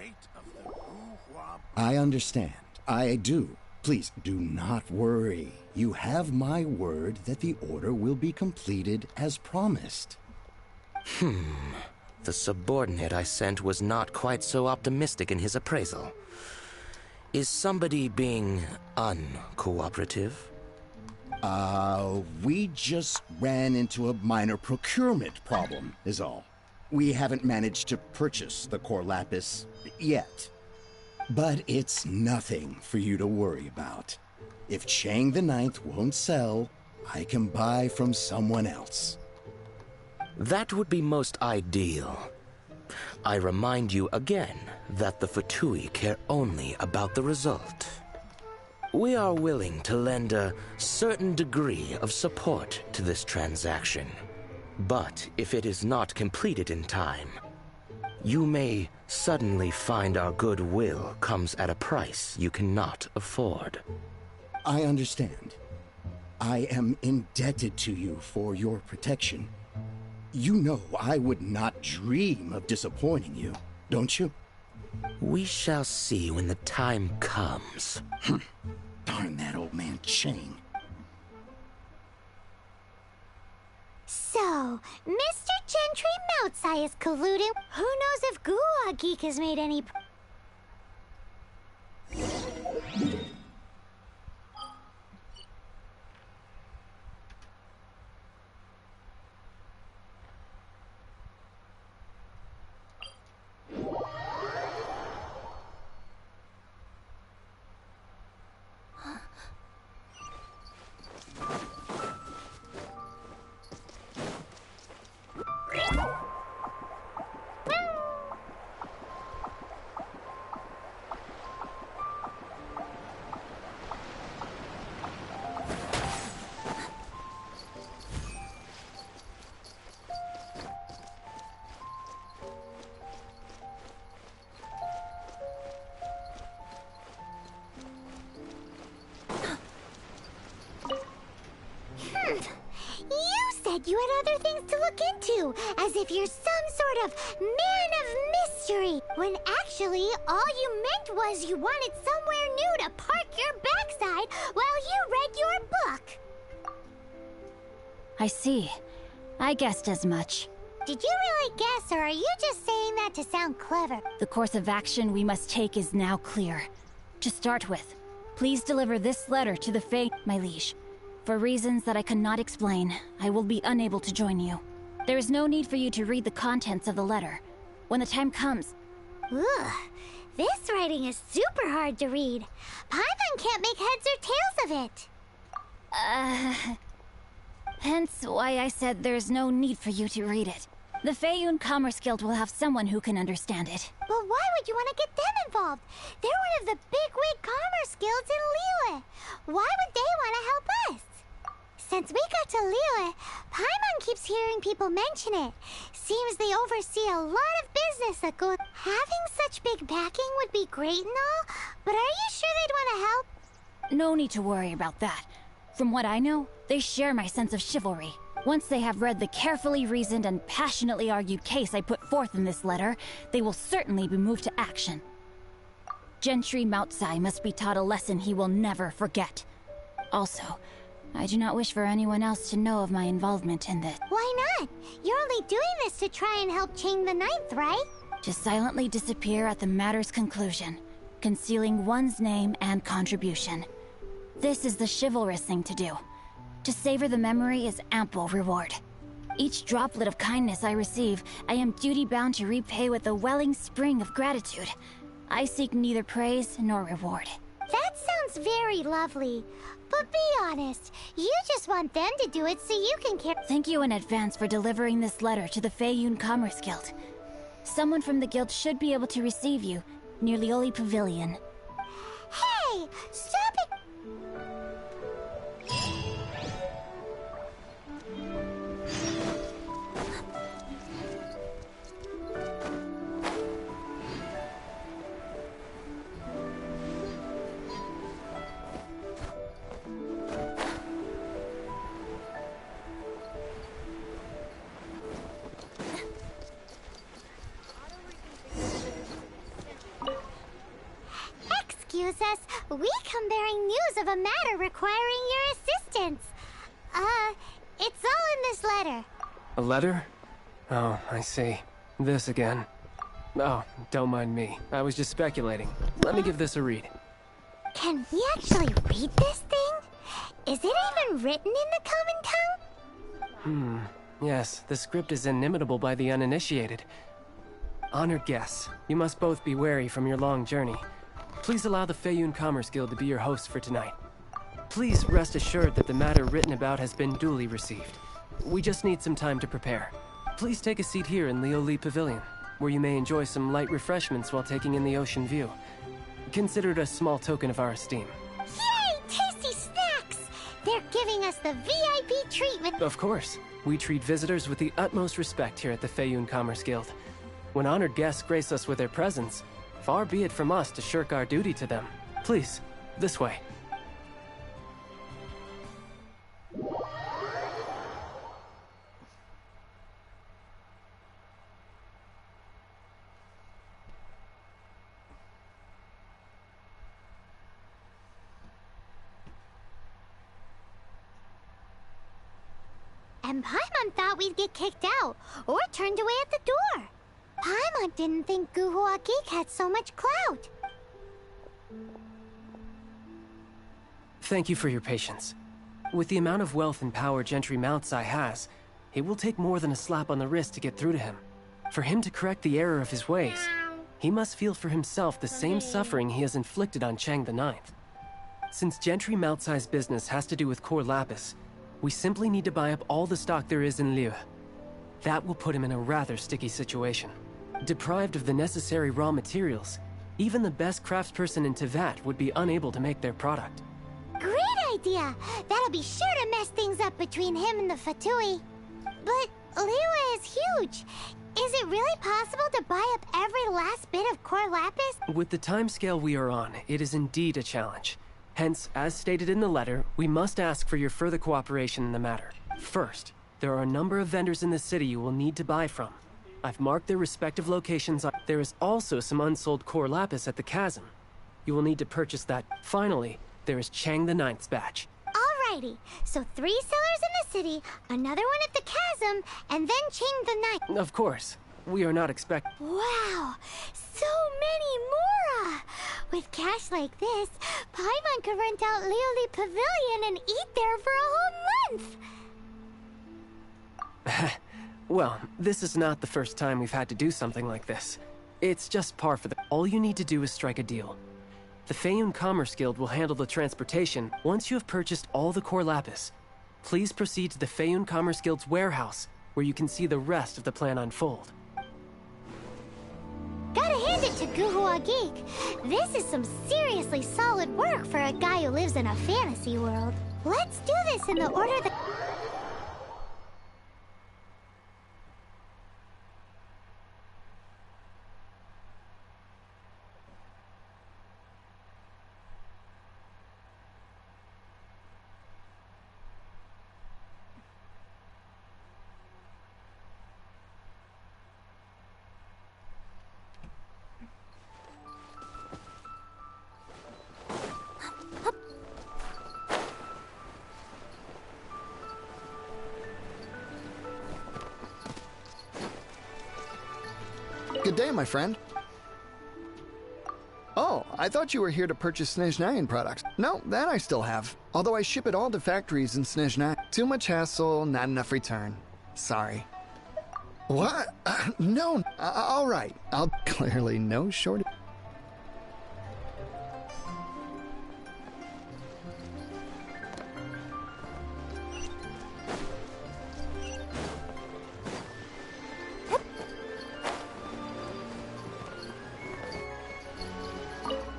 fate of the Wu-Hua... I understand. I do. Please do not worry. You have my word that the order will be completed as promised. The subordinate I sent was not quite so optimistic in his appraisal. Is somebody being uncooperative? We just ran into a minor procurement problem, is all. We haven't managed to purchase the core lapis yet. But it's nothing for you to worry about. If Chang the Ninth won't sell, I can buy from someone else. That would be most ideal. I remind you again that the Fatui care only about the result. We are willing to lend a certain degree of support to this transaction. But if it is not completed in time, you may suddenly find our goodwill comes at a price you cannot afford. I understand. I am indebted to you for your protection. You know I would not dream of disappointing you, don't you? We shall see when the time comes. Darn that old man Chang. So, Mr. Gentry Moutsai is colluding. Who knows if Gua Geek has made any... You had other things to look into, as if you're some sort of man of mystery, when actually all you meant was you wanted somewhere new to park your backside while you read your book. I see. I guessed as much. Did you really guess, or are you just saying that to sound clever? The course of action we must take is now clear. To start with, please deliver this letter to the Fae, my liege. For reasons that I cannot explain, I will be unable to join you. There is no need for you to read the contents of the letter. When the time comes... Ugh, this writing is super hard to read. Paimon can't make heads or tails of it. Hence why I said there's no need for you to read it. The Feiyun Commerce Guild will have someone who can understand it. But why would you want to get them involved? They're one of the bigwig commerce guilds in Liyue. Why would they want to help us? Since we got to Liyue, Paimon keeps hearing people mention it. Seems they oversee a lot of business that goes... Having such big backing would be great and all, but are you sure they'd want to help? No need to worry about that. From what I know, they share my sense of chivalry. Once they have read the carefully reasoned and passionately argued case I put forth in this letter, they will certainly be moved to action. Gentry Moutsai must be taught a lesson he will never forget. Also, I do not wish for anyone else to know of my involvement in this. Why not? You're only doing this to try and help Chang the Ninth, right? To silently disappear at the matter's conclusion, concealing one's name and contribution. This is the chivalrous thing to do. To savor the memory is ample reward. Each droplet of kindness I receive, I am duty-bound to repay with a welling spring of gratitude. I seek neither praise nor reward. That sounds very lovely. But be honest, you just want them to do it so you can care. Thank you in advance for delivering this letter to the Feiyun Commerce Guild. Someone from the guild should be able to receive you near Lioli Pavilion. Hey! Stop it! excuse us. We come bearing news of a matter requiring your assistance. It's all in this letter. A letter? Oh, I see. This again. Oh, don't mind me. I was just speculating. Let me give this a read. Can we actually read this thing? Is it even written in the common tongue? Yes, the script is inimitable by the uninitiated. Honored guests, you must both be wary from your long journey. Please allow the Feiyun Commerce Guild to be your host for tonight. Please rest assured that the matter written about has been duly received. We just need some time to prepare. Please take a seat here in Leo Lee Pavilion, where you may enjoy some light refreshments while taking in the ocean view. Consider it a small token of our esteem. Yay! Tasty snacks! They're giving us the VIP treatment. Of course. We treat visitors with the utmost respect here at the Feiyun Commerce Guild. When honored guests grace us with their presence, far be it from us to shirk our duty to them. Please, this way. And Paimon thought we'd get kicked out, or turned away at the door. Paimon didn't think Guhua Geek had so much clout. Thank you for your patience. With the amount of wealth and power Gentry Mountsai has, it will take more than a slap on the wrist to get through to him. For him to correct the error of his ways, he must feel for himself the same suffering he has inflicted on Chang the Ninth. Since Gentry Mountsai's business has to do with core lapis, we simply need to buy up all the stock there is in Liyue. That will put him in a rather sticky situation. Deprived of the necessary raw materials, even the best craftsperson in Tevat would be unable to make their product. Great idea! That'll be sure to mess things up between him and the Fatui. But Liyue is huge. Is it really possible to buy up every last bit of core lapis? With the timescale we are on, it is indeed a challenge. Hence, as stated in the letter, we must ask for your further cooperation in the matter. First, there are a number of vendors in the city you will need to buy from. I've marked their respective locations. There is also some unsold core lapis at the chasm. You will need to purchase that. Finally, there is Chang the Ninth's batch. Alrighty, so 3 sellers in the city, another one at the chasm, and then Chang the Ninth. Of course. We are not expecting. Wow, so many more! With cash like this, Paimon could rent out Lioli Pavilion and eat there for a whole month! Well, this is not the first time we've had to do something like this. It's just par for the... All you need to do is strike a deal. The Feiyun Commerce Guild will handle the transportation once you have purchased all the core lapis. Please proceed to the Feiyun Commerce Guild's warehouse, where you can see the rest of the plan unfold. Gotta hand it to Guhua Geek. This is some seriously solid work for a guy who lives in a fantasy world. Let's do this in the order that... Good day, my friend. Oh, I thought you were here to purchase Snezhnayan products. No, that I still have. Although I ship it all to factories in Snezhnayan. Too much hassle, not enough return. Sorry. What? No. All right. I'll clearly no shortage.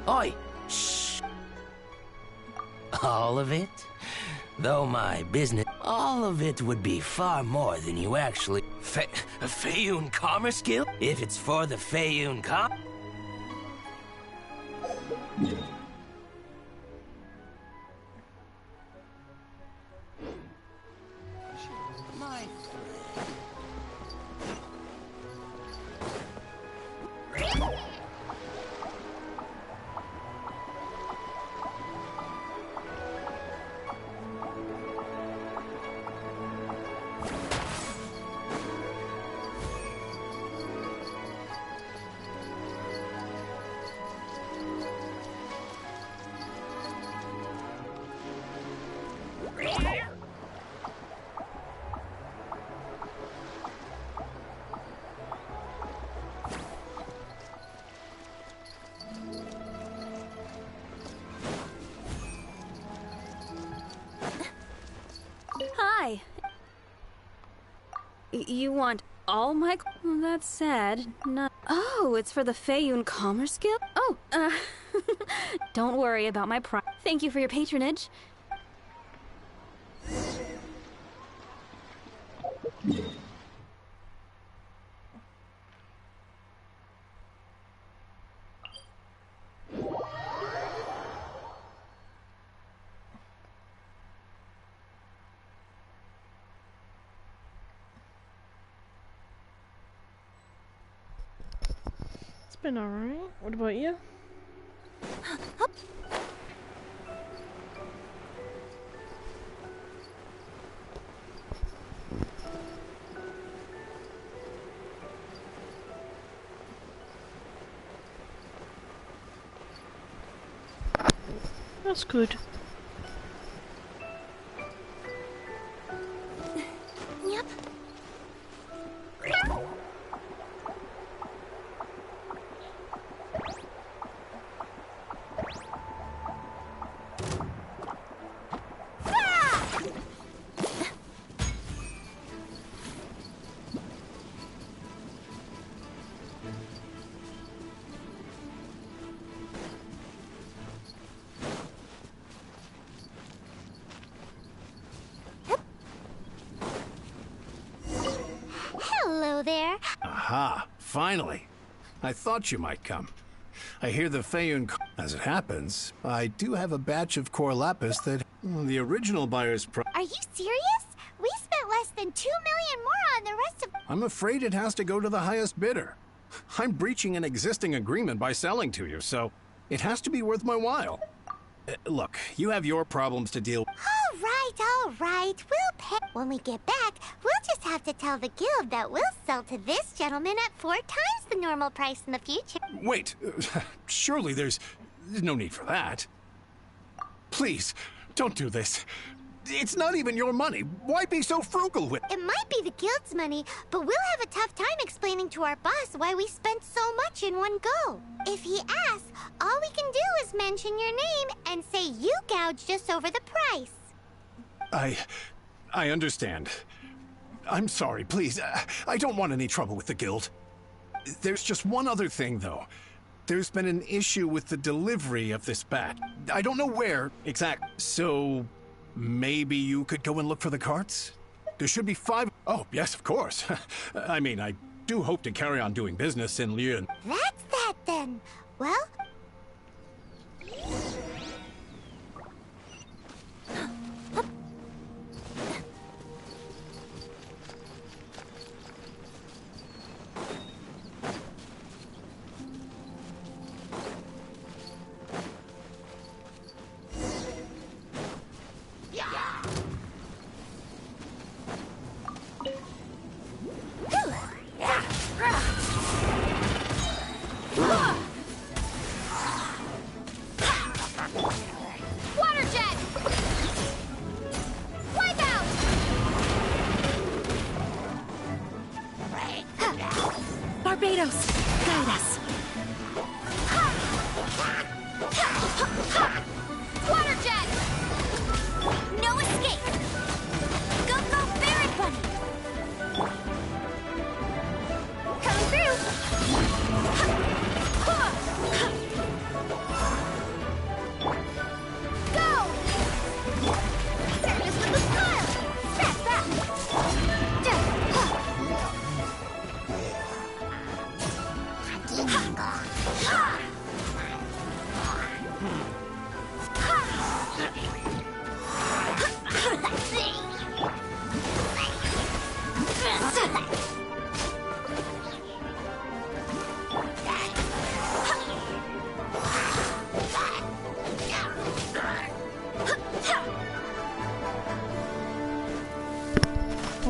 Oi! Shh! All of it? Though my business... All of it would be far more than you actually... Feiyun Commerce Guild? If it's for the Feiyun You want all my... Well, that's sad. Not... Oh, it's for the Feiyun Commerce Guild? Oh, don't worry about my pride. Thank you for your patronage. It's been alright. What about you? That's good. Yep. Hello there. Aha, finally. I thought you might come. I hear the Feiyun... As it happens, I do have a batch of core lapis that the original buyer's Are you serious? We spent less than 2 million more on the rest of... I'm afraid it has to go to the highest bidder. I'm breaching an existing agreement by selling to you, so it has to be worth my while. Look, you have your problems to deal with. All right. We'll pay. When we get back, we'll just have to tell the guild that we'll sell to this gentleman at 4 times the normal price in the future. Wait, surely there's no need for that. Please, don't do this. It's not even your money. Why be so frugal with it? Might be the guild's money, but we'll have a tough time explaining to our boss why we spent so much in one go. If he asks, all we can do is mention your name and say you gouged us over the price. I understand. I'm sorry, please. I don't want any trouble with the guild. There's just one other thing, though. There's been an issue with the delivery of this bat. I don't know where exactly. So maybe you could go and look for the carts? There should be 5. Oh, yes, of course. I mean, I do hope to carry on doing business in Liyue. That's that then. Well...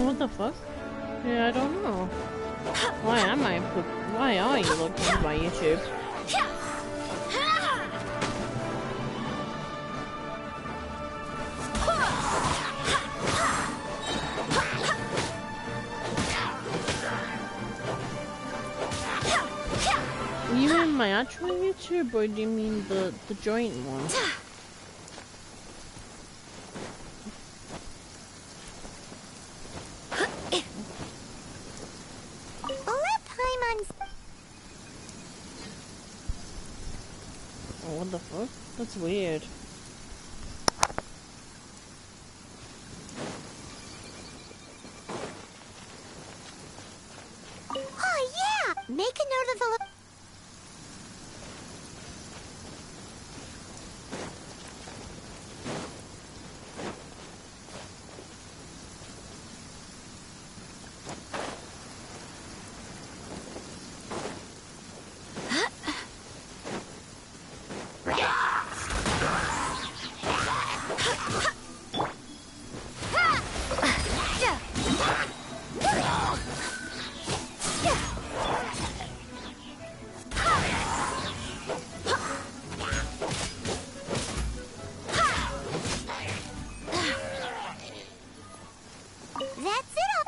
What the fuck? Yeah, I don't know. Why are you looking at my YouTube? You mean my actual YouTube, or do you mean the joint one? What the fuck? That's weird. Oh yeah! Make a note of the That's it.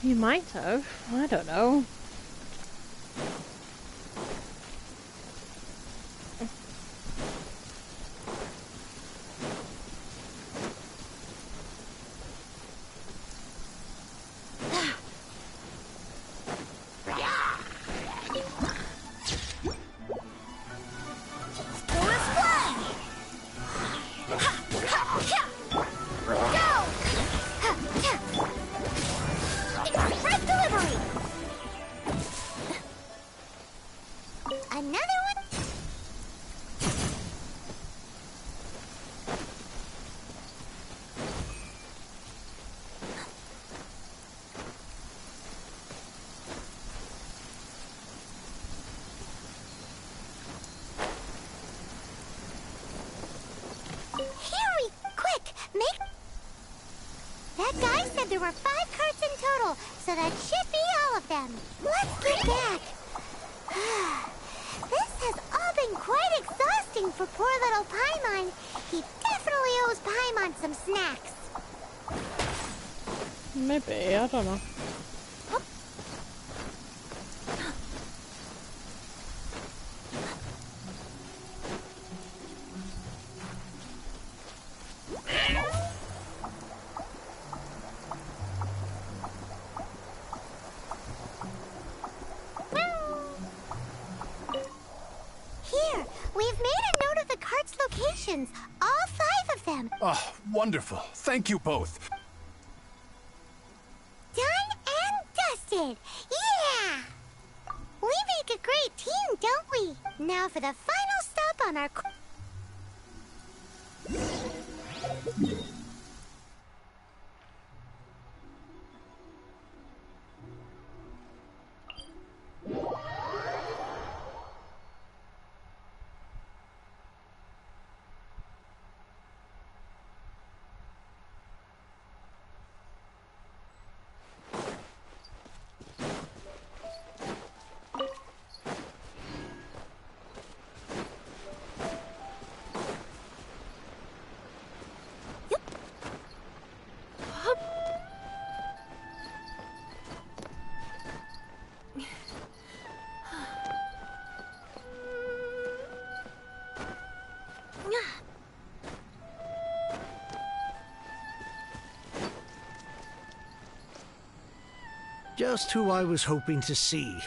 You might have. I don't know. Another one. Hurry, quick, make... That guy said there were 5 carts in total, so that should be all of them. Let's get back. This has all been quite exhausting for poor little Paimon. He definitely owes Paimon some snacks. Maybe, I don't know. Here, we've made a note of the cart's locations. All 5 of them. Oh, wonderful. Thank you both. Done and dusted. Yeah! We make a great team, don't we? Now for the final stop on our... Just who I was hoping to see.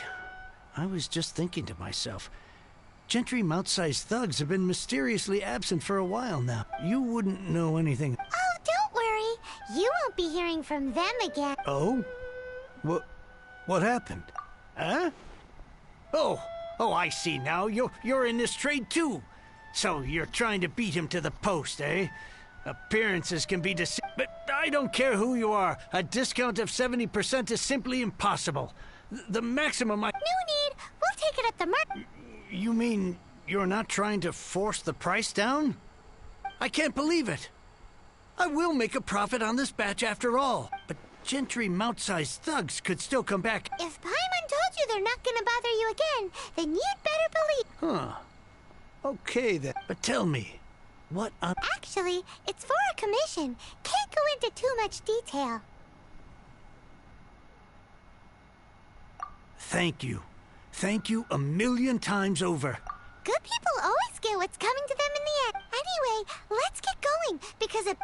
I was just thinking to myself, Gentry mount-sized thugs have been mysteriously absent for a while now. You wouldn't know anything. Oh, don't worry. You won't be hearing from them again. Oh? What happened? Huh? Oh, I see now. You're in this trade too. So you're trying to beat him to the post, eh? Appearances can be deceiving, but I don't care who you are. A discount of 70% is simply impossible. The maximum I... No need. We'll take it at the market. You mean you're not trying to force the price down? I can't believe it. I will make a profit on this batch after all. But Gentry mount-sized thugs could still come back. If Paimon told you they're not gonna bother you again, then you'd better believe... Huh. Okay then. But tell me, what on... Actually, it's for a commission. Can't go into too much detail. Thank you. Thank you a million times over. Good people always get what's coming to them in the end. Anyway, let's get going, because it...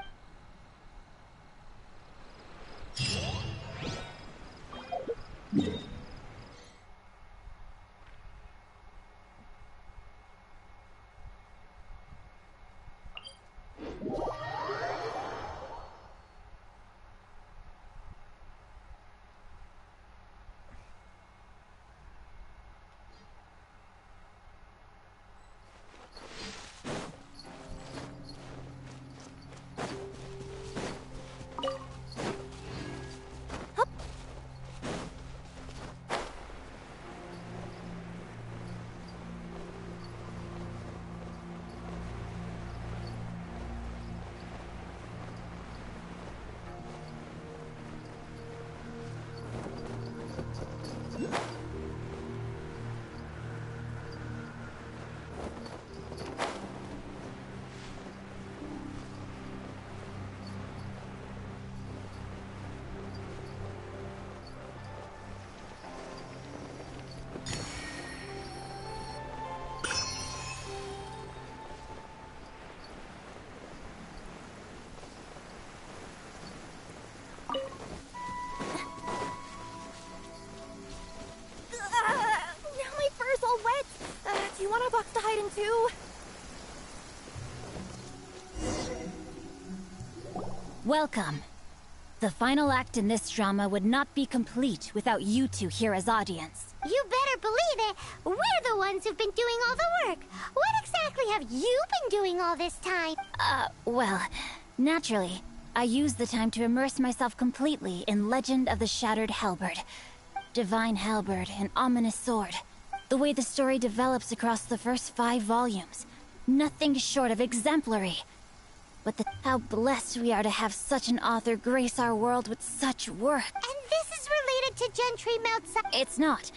Welcome. The final act in this drama would not be complete without you two here as audience. You better believe it. We're the ones who've been doing all the work. What exactly have you been doing all this time? Well, naturally, I used the time to immerse myself completely in Legend of the Shattered Halberd. Divine Halberd, an ominous sword. The way the story develops across the first 5 volumes. Nothing short of exemplary. But how blessed we are to have such an author grace our world with such work. And this is related to Gentry Moutside. It's not.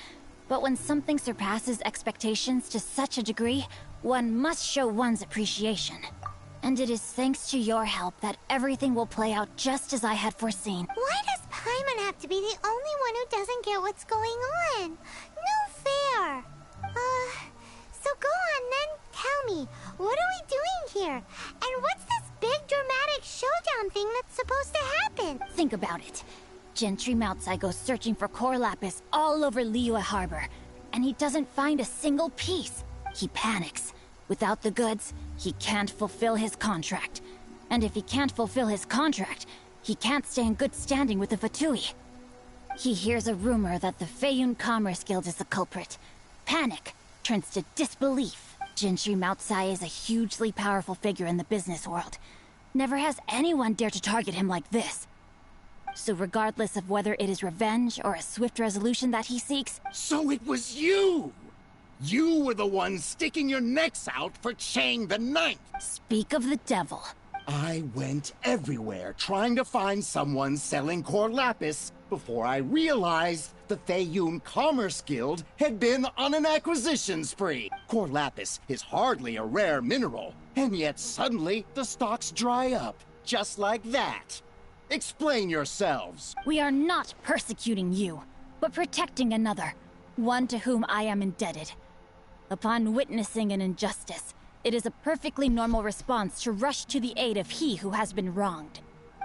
But when something surpasses expectations to such a degree, one must show one's appreciation. And it is thanks to your help that everything will play out just as I had foreseen. Why does Paimon have to be the only one who doesn't get what's going on? No fair. So go on then. Tell me, what are we doing here? And what's this big dramatic showdown thing that's supposed to happen? Think about it. Gentry Moutsai goes searching for core lapis all over Liyue Harbor, and he doesn't find a single piece. He panics. Without the goods, he can't fulfill his contract. And if he can't fulfill his contract, he can't stay in good standing with the Fatui. He hears a rumor that the Feiyun Commerce Guild is the culprit. Panic turns to disbelief. Gentry Moutsai is a hugely powerful figure in the business world. Never has anyone dared to target him like this. So regardless of whether it is revenge or a swift resolution that he seeks... So it was you! You were the one sticking your necks out for Chang the Ninth! Speak of the devil. I went everywhere trying to find someone selling core lapis before I realized the Feiyun Commerce Guild had been on an acquisition spree. Core lapis is hardly a rare mineral, and yet suddenly the stocks dry up, just like that. Explain yourselves. We are not persecuting you, but protecting another, one to whom I am indebted. Upon witnessing an injustice, it is a perfectly normal response to rush to the aid of he who has been wronged.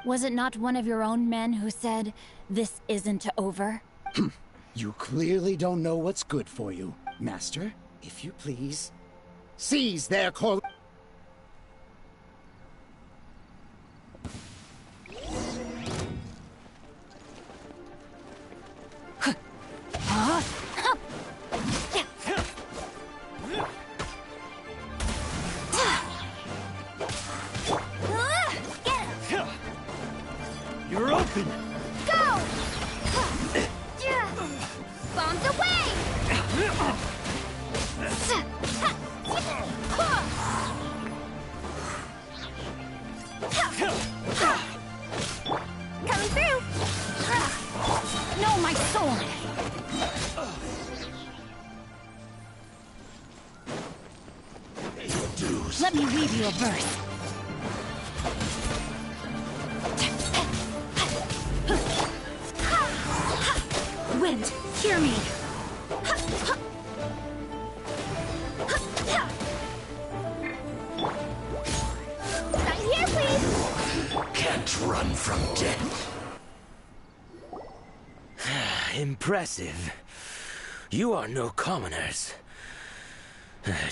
Was it not one of your own men who said, "This isn't over"? You clearly don't know what's good for you. Master, if you please, seize their core... You're open! Go! Bombs away! Coming through! No, my sword! Let me weave you a verse. Wind, hear me! Not here, please! Can't run from death. Impressive. You are no commoners.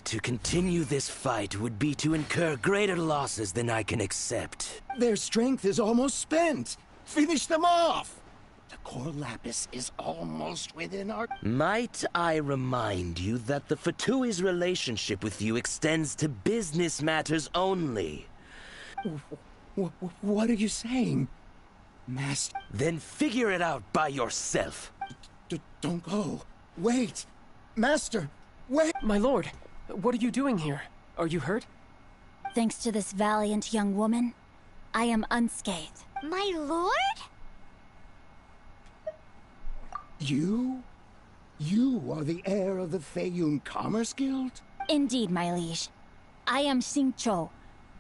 To continue this fight would be to incur greater losses than I can accept. Their strength is almost spent. Finish them off! The core lapis is almost within our... Might I remind you that the Fatui's relationship with you extends to business matters only? What are you saying, Master? Then figure it out by yourself. Don't go. Wait. Master, wait. My lord, what are you doing here? Are you hurt? Thanks to this valiant young woman, I am unscathed. My lord? You? You are the heir of the Feiyun Commerce Guild? Indeed, my liege. I am Xingqiu,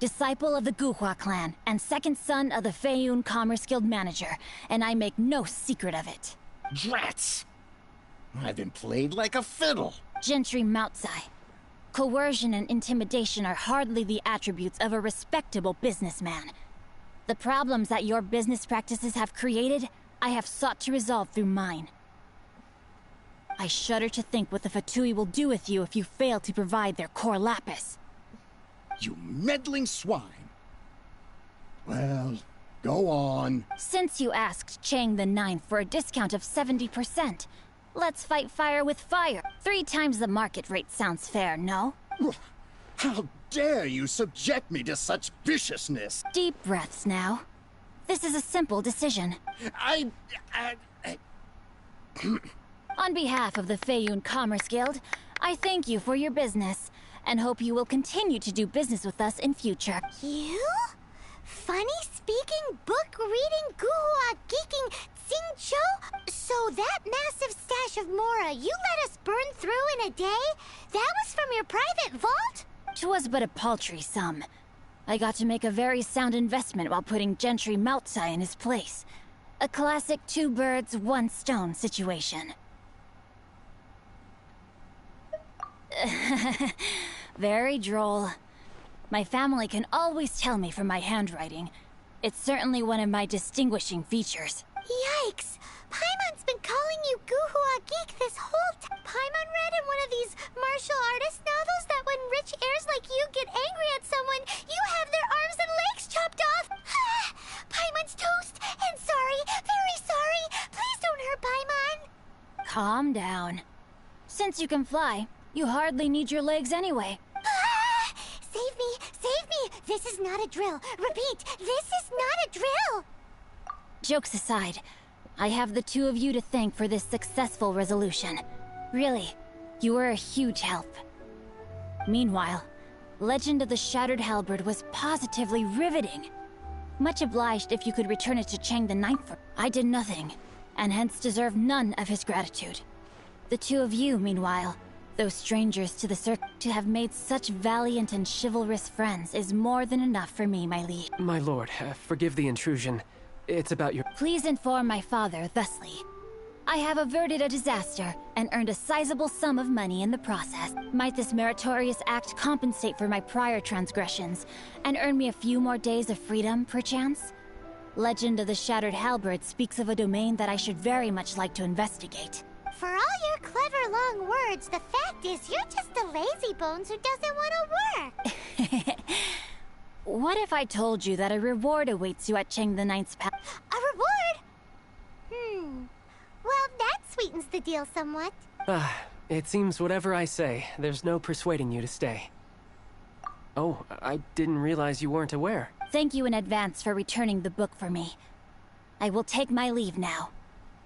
disciple of the Guhua clan and second son of the Feiyun Commerce Guild manager, and I make no secret of it. Drats! I've been played like a fiddle. Gentry Moutsai. Coercion and intimidation are hardly the attributes of a respectable businessman. The problems that your business practices have created, I have sought to resolve through mine. I shudder to think what the Fatui will do with you if you fail to provide their core lapis. You meddling swine. Well, Go on. Since you asked Chang the Ninth for a discount of 70%, let's fight fire with fire. 3 times the market rate sounds fair, no? How dare you subject me to such viciousness? Deep breaths now. This is a simple decision. On behalf of the Feiyun Commerce Guild, I thank you for your business, and hope you will continue to do business with us in future. You? Funny-speaking, book-reading, guhua geeking Xingqiu? So that massive stash of Mora you let us burn through in a day? That was from your private vault? 'Twas but a paltry sum. I got to make a very sound investment while putting Gentry Maltsai in his place. A classic 2 birds, 1 stone situation. Very droll. My family can always tell me from my handwriting. It's certainly one of my distinguishing features. Yikes! Paimon's been calling you Guhua Geek this whole time. Paimon read in one of these martial artist novels that when rich heirs like you get angry at someone, you have their arms and legs chopped off. Paimon's toast, and sorry, very sorry. Please don't hurt Paimon. Calm down. Since you can fly, you hardly need your legs anyway. Save me! Save me! This is not a drill. Repeat, this is not a drill! Jokes aside, I have the 2 of you to thank for this successful resolution. Really, you were a huge help. Meanwhile, Legend of the Shattered Halberd was positively riveting. Much obliged if you could return it to Chang the Ninth. I did nothing, and hence deserve none of his gratitude. The 2 of you, meanwhile, those strangers to the circle, to have made such valiant and chivalrous friends is more than enough for me, my liege. My lord, forgive the intrusion. It's about your... Please inform my father thusly. I have averted a disaster and earned a sizable sum of money in the process. Might this meritorious act compensate for my prior transgressions and earn me a few more days of freedom, perchance? Legend of the Shattered Halberd speaks of a domain that I should very much like to investigate. For all your clever long words, the fact is you're just a lazy bones who doesn't want to work. What if I told you that a reward awaits you at Chang the Ninth's palace? A reward? Well, that sweetens the deal somewhat. It seems whatever I say, there's no persuading you to stay. Oh, I didn't realize you weren't aware. Thank you in advance for returning the book for me. I will take my leave now.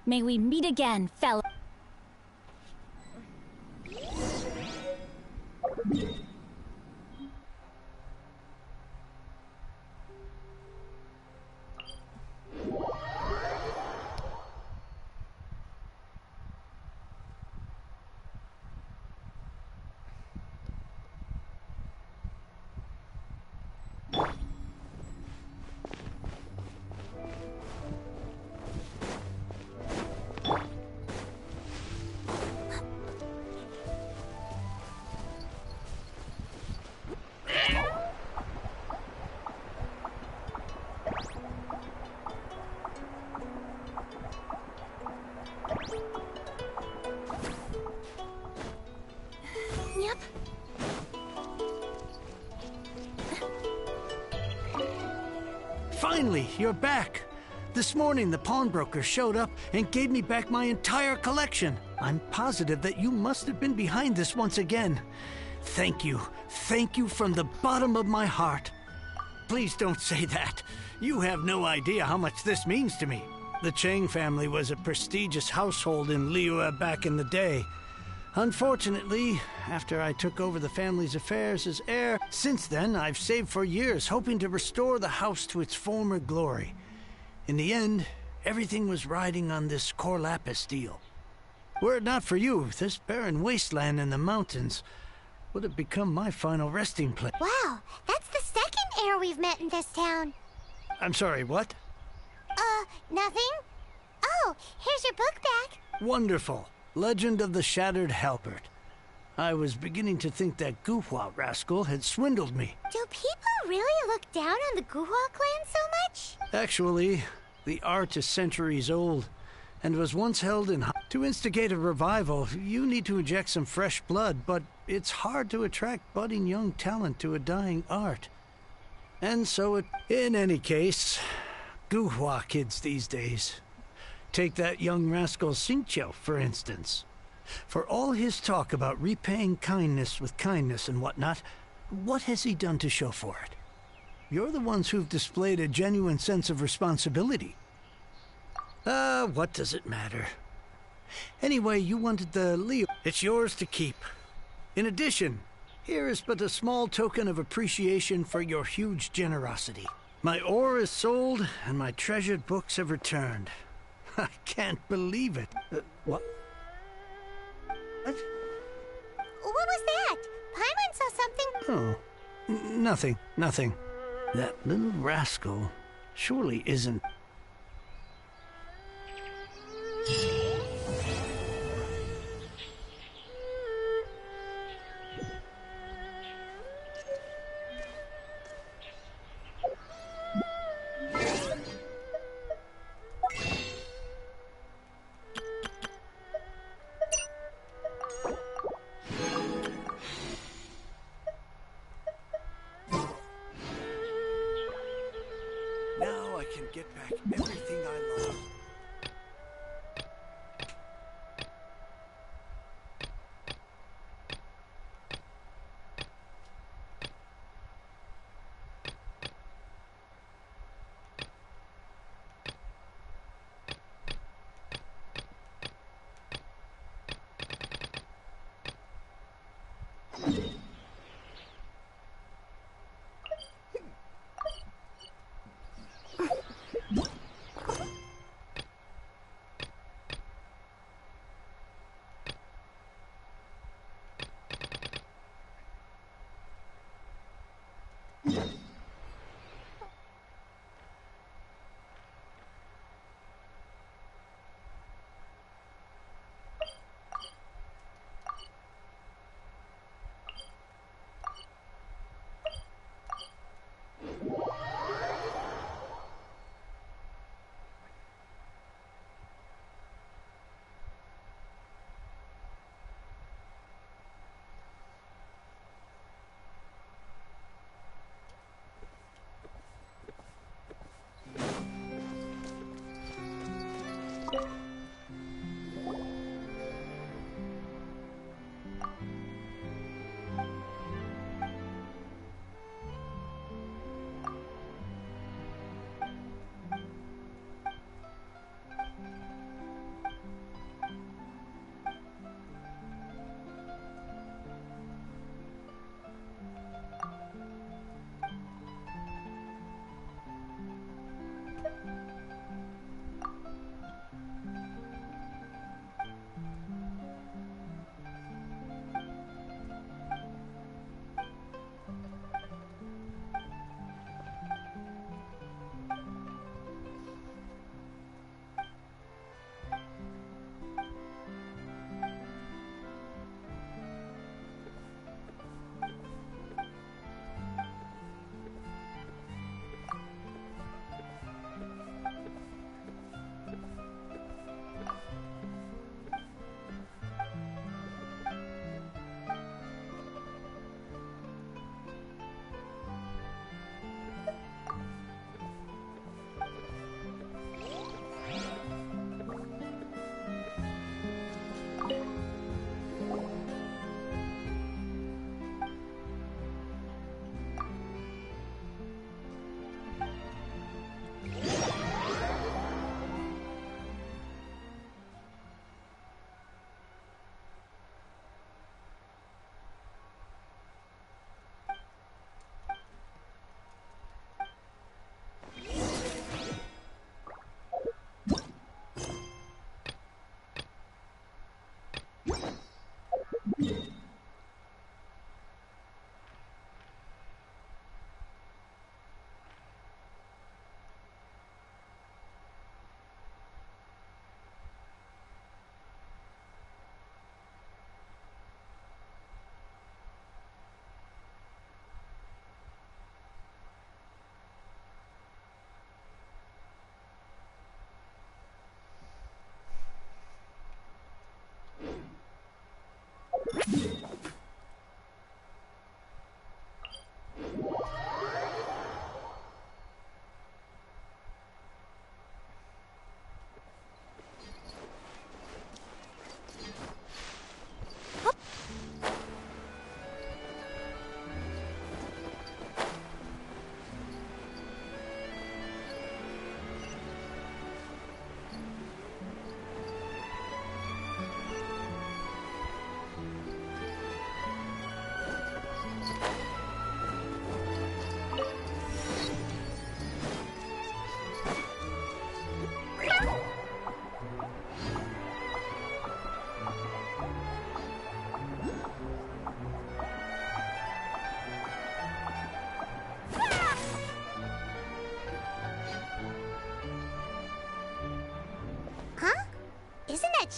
May we meet again, fellow. Yep. Finally, you're back. This morning, the pawnbroker showed up and gave me back my entire collection. I'm positive that you must have been behind this once again. Thank you. Thank you from the bottom of my heart. Please don't say that. You have no idea how much this means to me. The Chang family was a prestigious household in Liyue back in the day. Unfortunately, after I took over the family's affairs as heir, since then I've saved for years, hoping to restore the house to its former glory. In the end, everything was riding on this Core Lapis deal. Were it not for you, this barren wasteland in the mountains would have become my final resting place. Wow, that's the second heir we've met in this town. I'm sorry, what? Nothing? Oh, here's your book back. Wonderful. Legend of the Shattered Halberd. I was beginning to think that Guhua rascal had swindled me. Do people really look down on the Guhua clan so much? Actually, the art is centuries old, and was once held in... To instigate a revival, you need to inject some fresh blood, but it's hard to attract budding young talent to a dying art. And so it... In any case, Guhua kids these days. Take that young rascal Xingqiu, for instance. For all his talk about repaying kindness with kindness and whatnot, what has he done to show for it? You're the ones who've displayed a genuine sense of responsibility. What does it matter? Anyway, you wanted the Leo. It's yours to keep. In addition, here is but a small token of appreciation for your huge generosity. My ore is sold, and my treasured books have returned. I can't believe it. What? What? What was that? Paimon saw something. Oh, nothing. That little rascal surely isn't... Now I can get back everything I lost.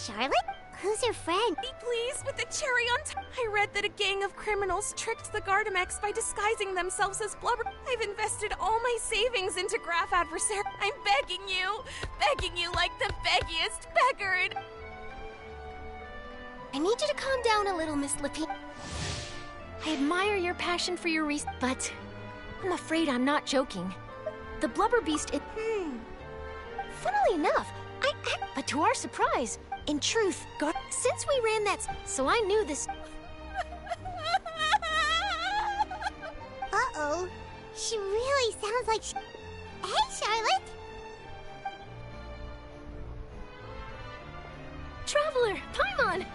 Charlotte? Who's your friend? Please, with the cherry on top. I read that a gang of criminals tricked the Gardamex by disguising themselves as blubber. I've invested all my savings into Graph Adversary. I'm begging you like the beggiest beggar. I need you to calm down a little, Miss Lapine. I admire your passion for your research, but I'm afraid I'm not joking. The blubber beast is... Funnily enough, but to our surprise, in truth, since we ran that... So I knew this... Uh-oh. She really sounds like... Hey, Charlotte! Traveler, Paimon!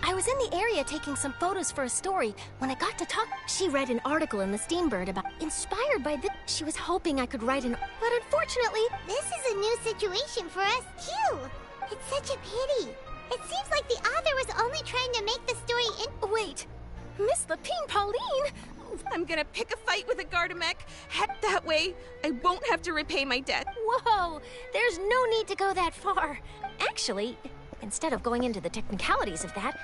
I was in the area taking some photos for a story when I got to talk. She read an article in the Steambird about... Inspired by this, she was hoping I could write an... But unfortunately... This is a new situation for us, too. It's such a pity. It seems like the author was only trying to make the story in... Wait, Miss Lapine Pauline? I'm gonna pick a fight with a Gardamex. Heck, that way, I won't have to repay my debt. Whoa, there's no need to go that far. Actually, instead of going into the technicalities of that,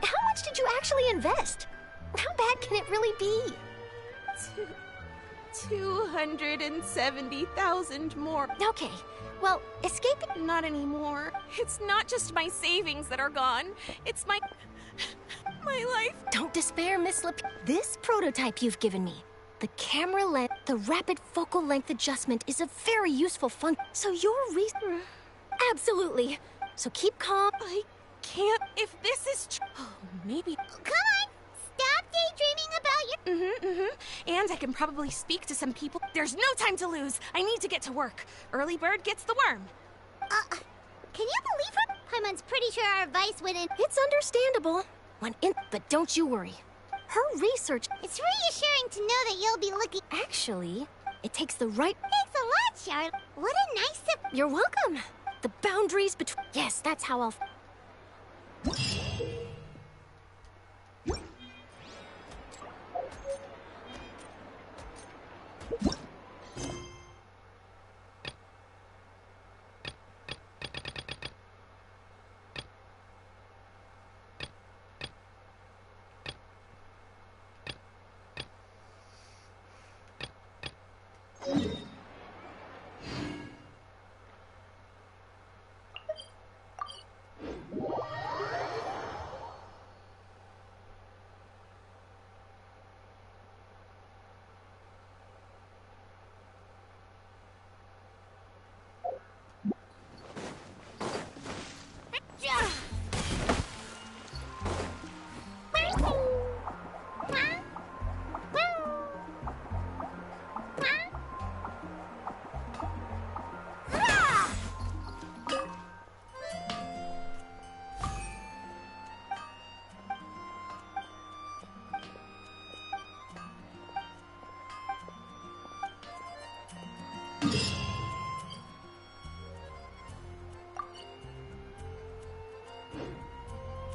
how much did you actually invest? How bad can it really be? 270,000 more. Okay, well, escaping... Not anymore. It's not just my savings that are gone. It's my life. Don't despair, Miss Lapine. This prototype you've given me, the camera length, the rapid focal length adjustment is a very useful function. So your Absolutely. So keep calm. I can't. If this is true... Oh, maybe... Come on! Stop daydreaming about your... And I can probably speak to some people. There's no time to lose. I need to get to work. Early bird gets the worm. Can you believe her? Paimon's pretty sure our advice went in... It's understandable. But don't you worry. Her research... It's reassuring to know that you'll be looking... Actually, it takes the right... Thanks a lot, Charlotte. What a nice... You're welcome. The boundaries between... Yes, that's how I'll...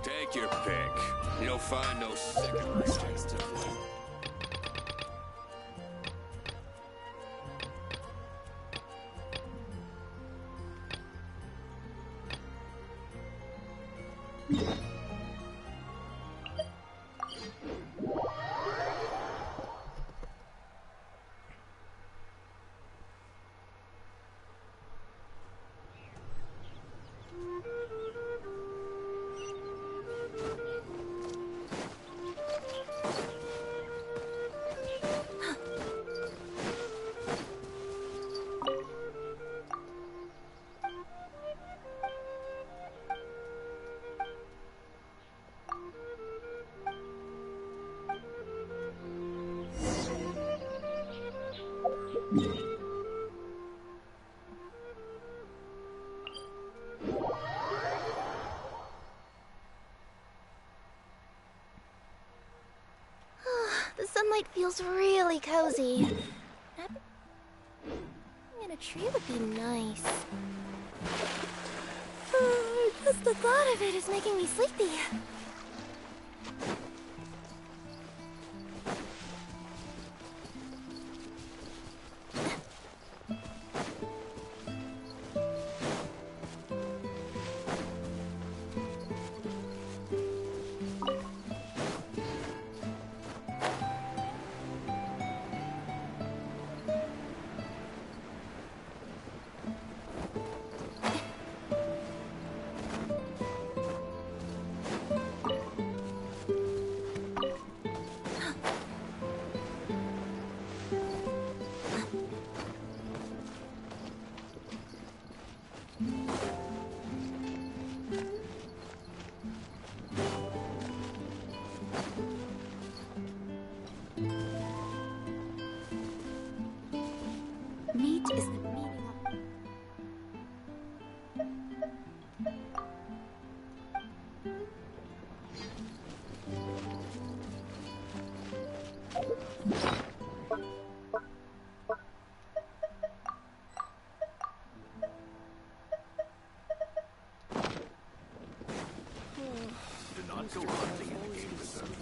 Take your pick. You'll find no second mistakes to flip. The sunlight feels really cozy. And a tree would be nice. Just the thought of it is making me sleepy. What is the meaning of... Do not go hunting in the game reserve.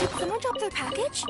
Did someone drop their package?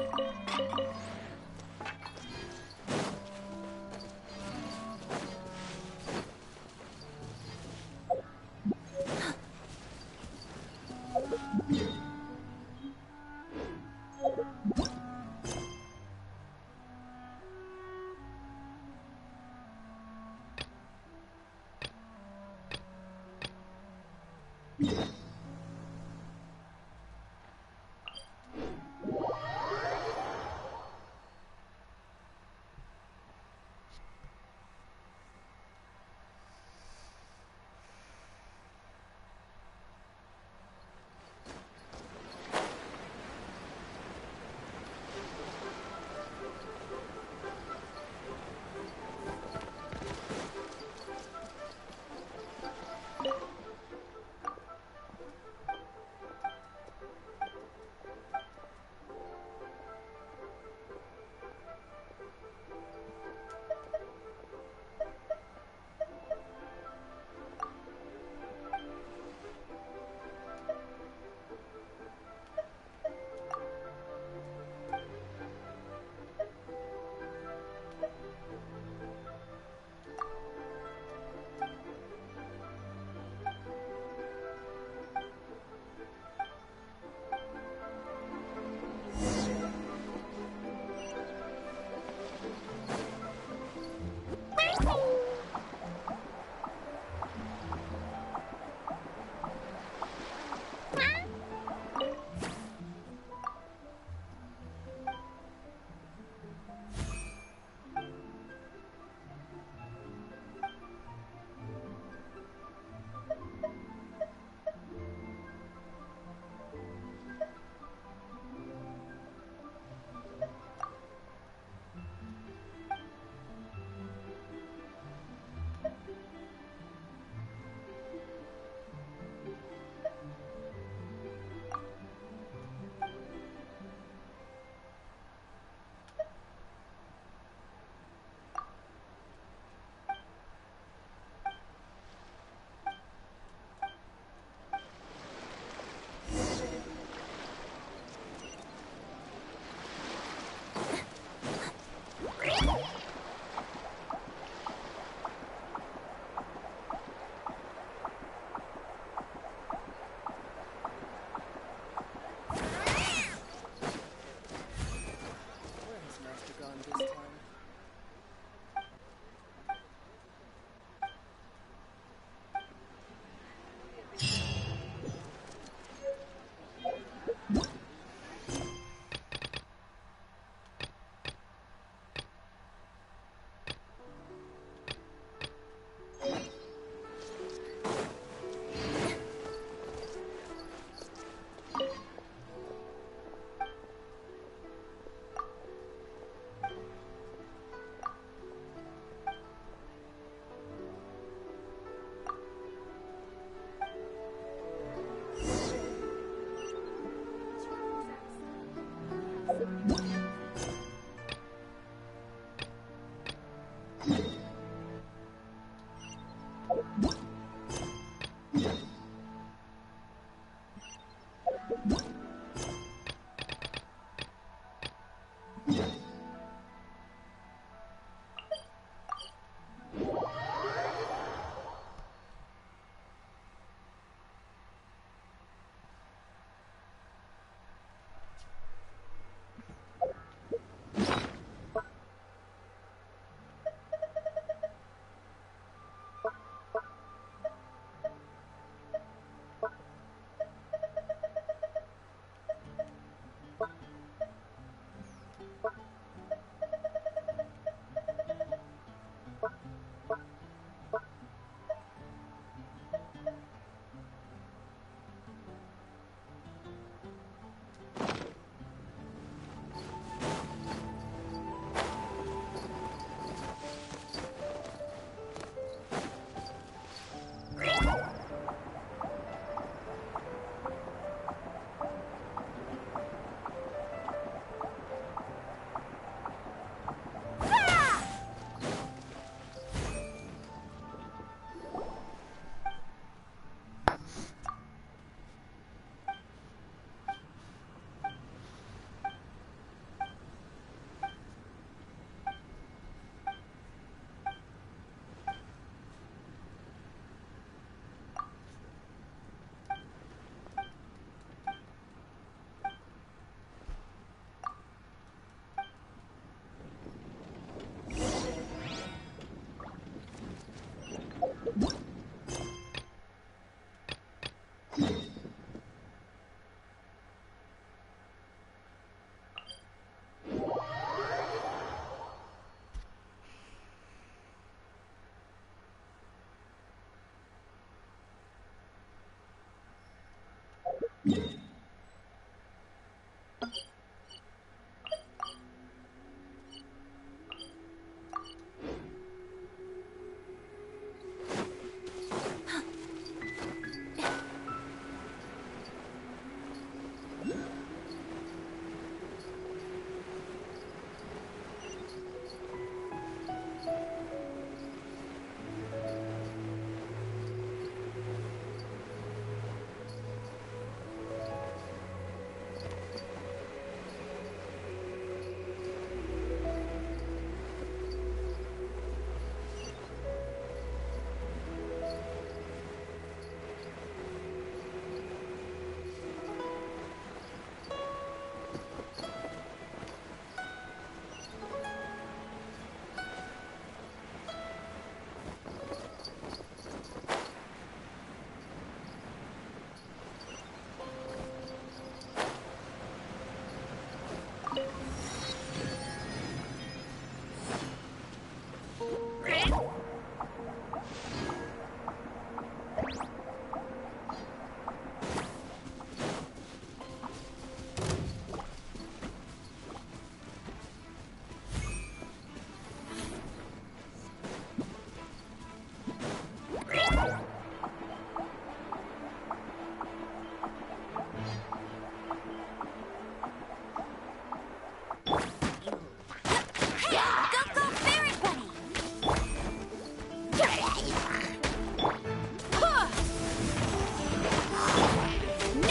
No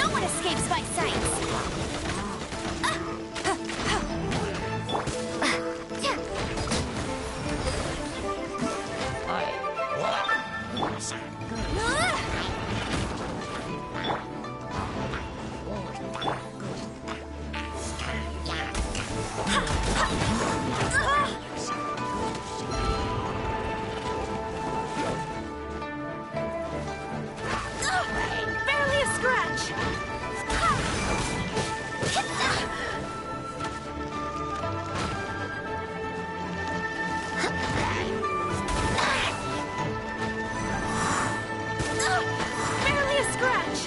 one escapes my sights! Barely a scratch! Barely a scratch!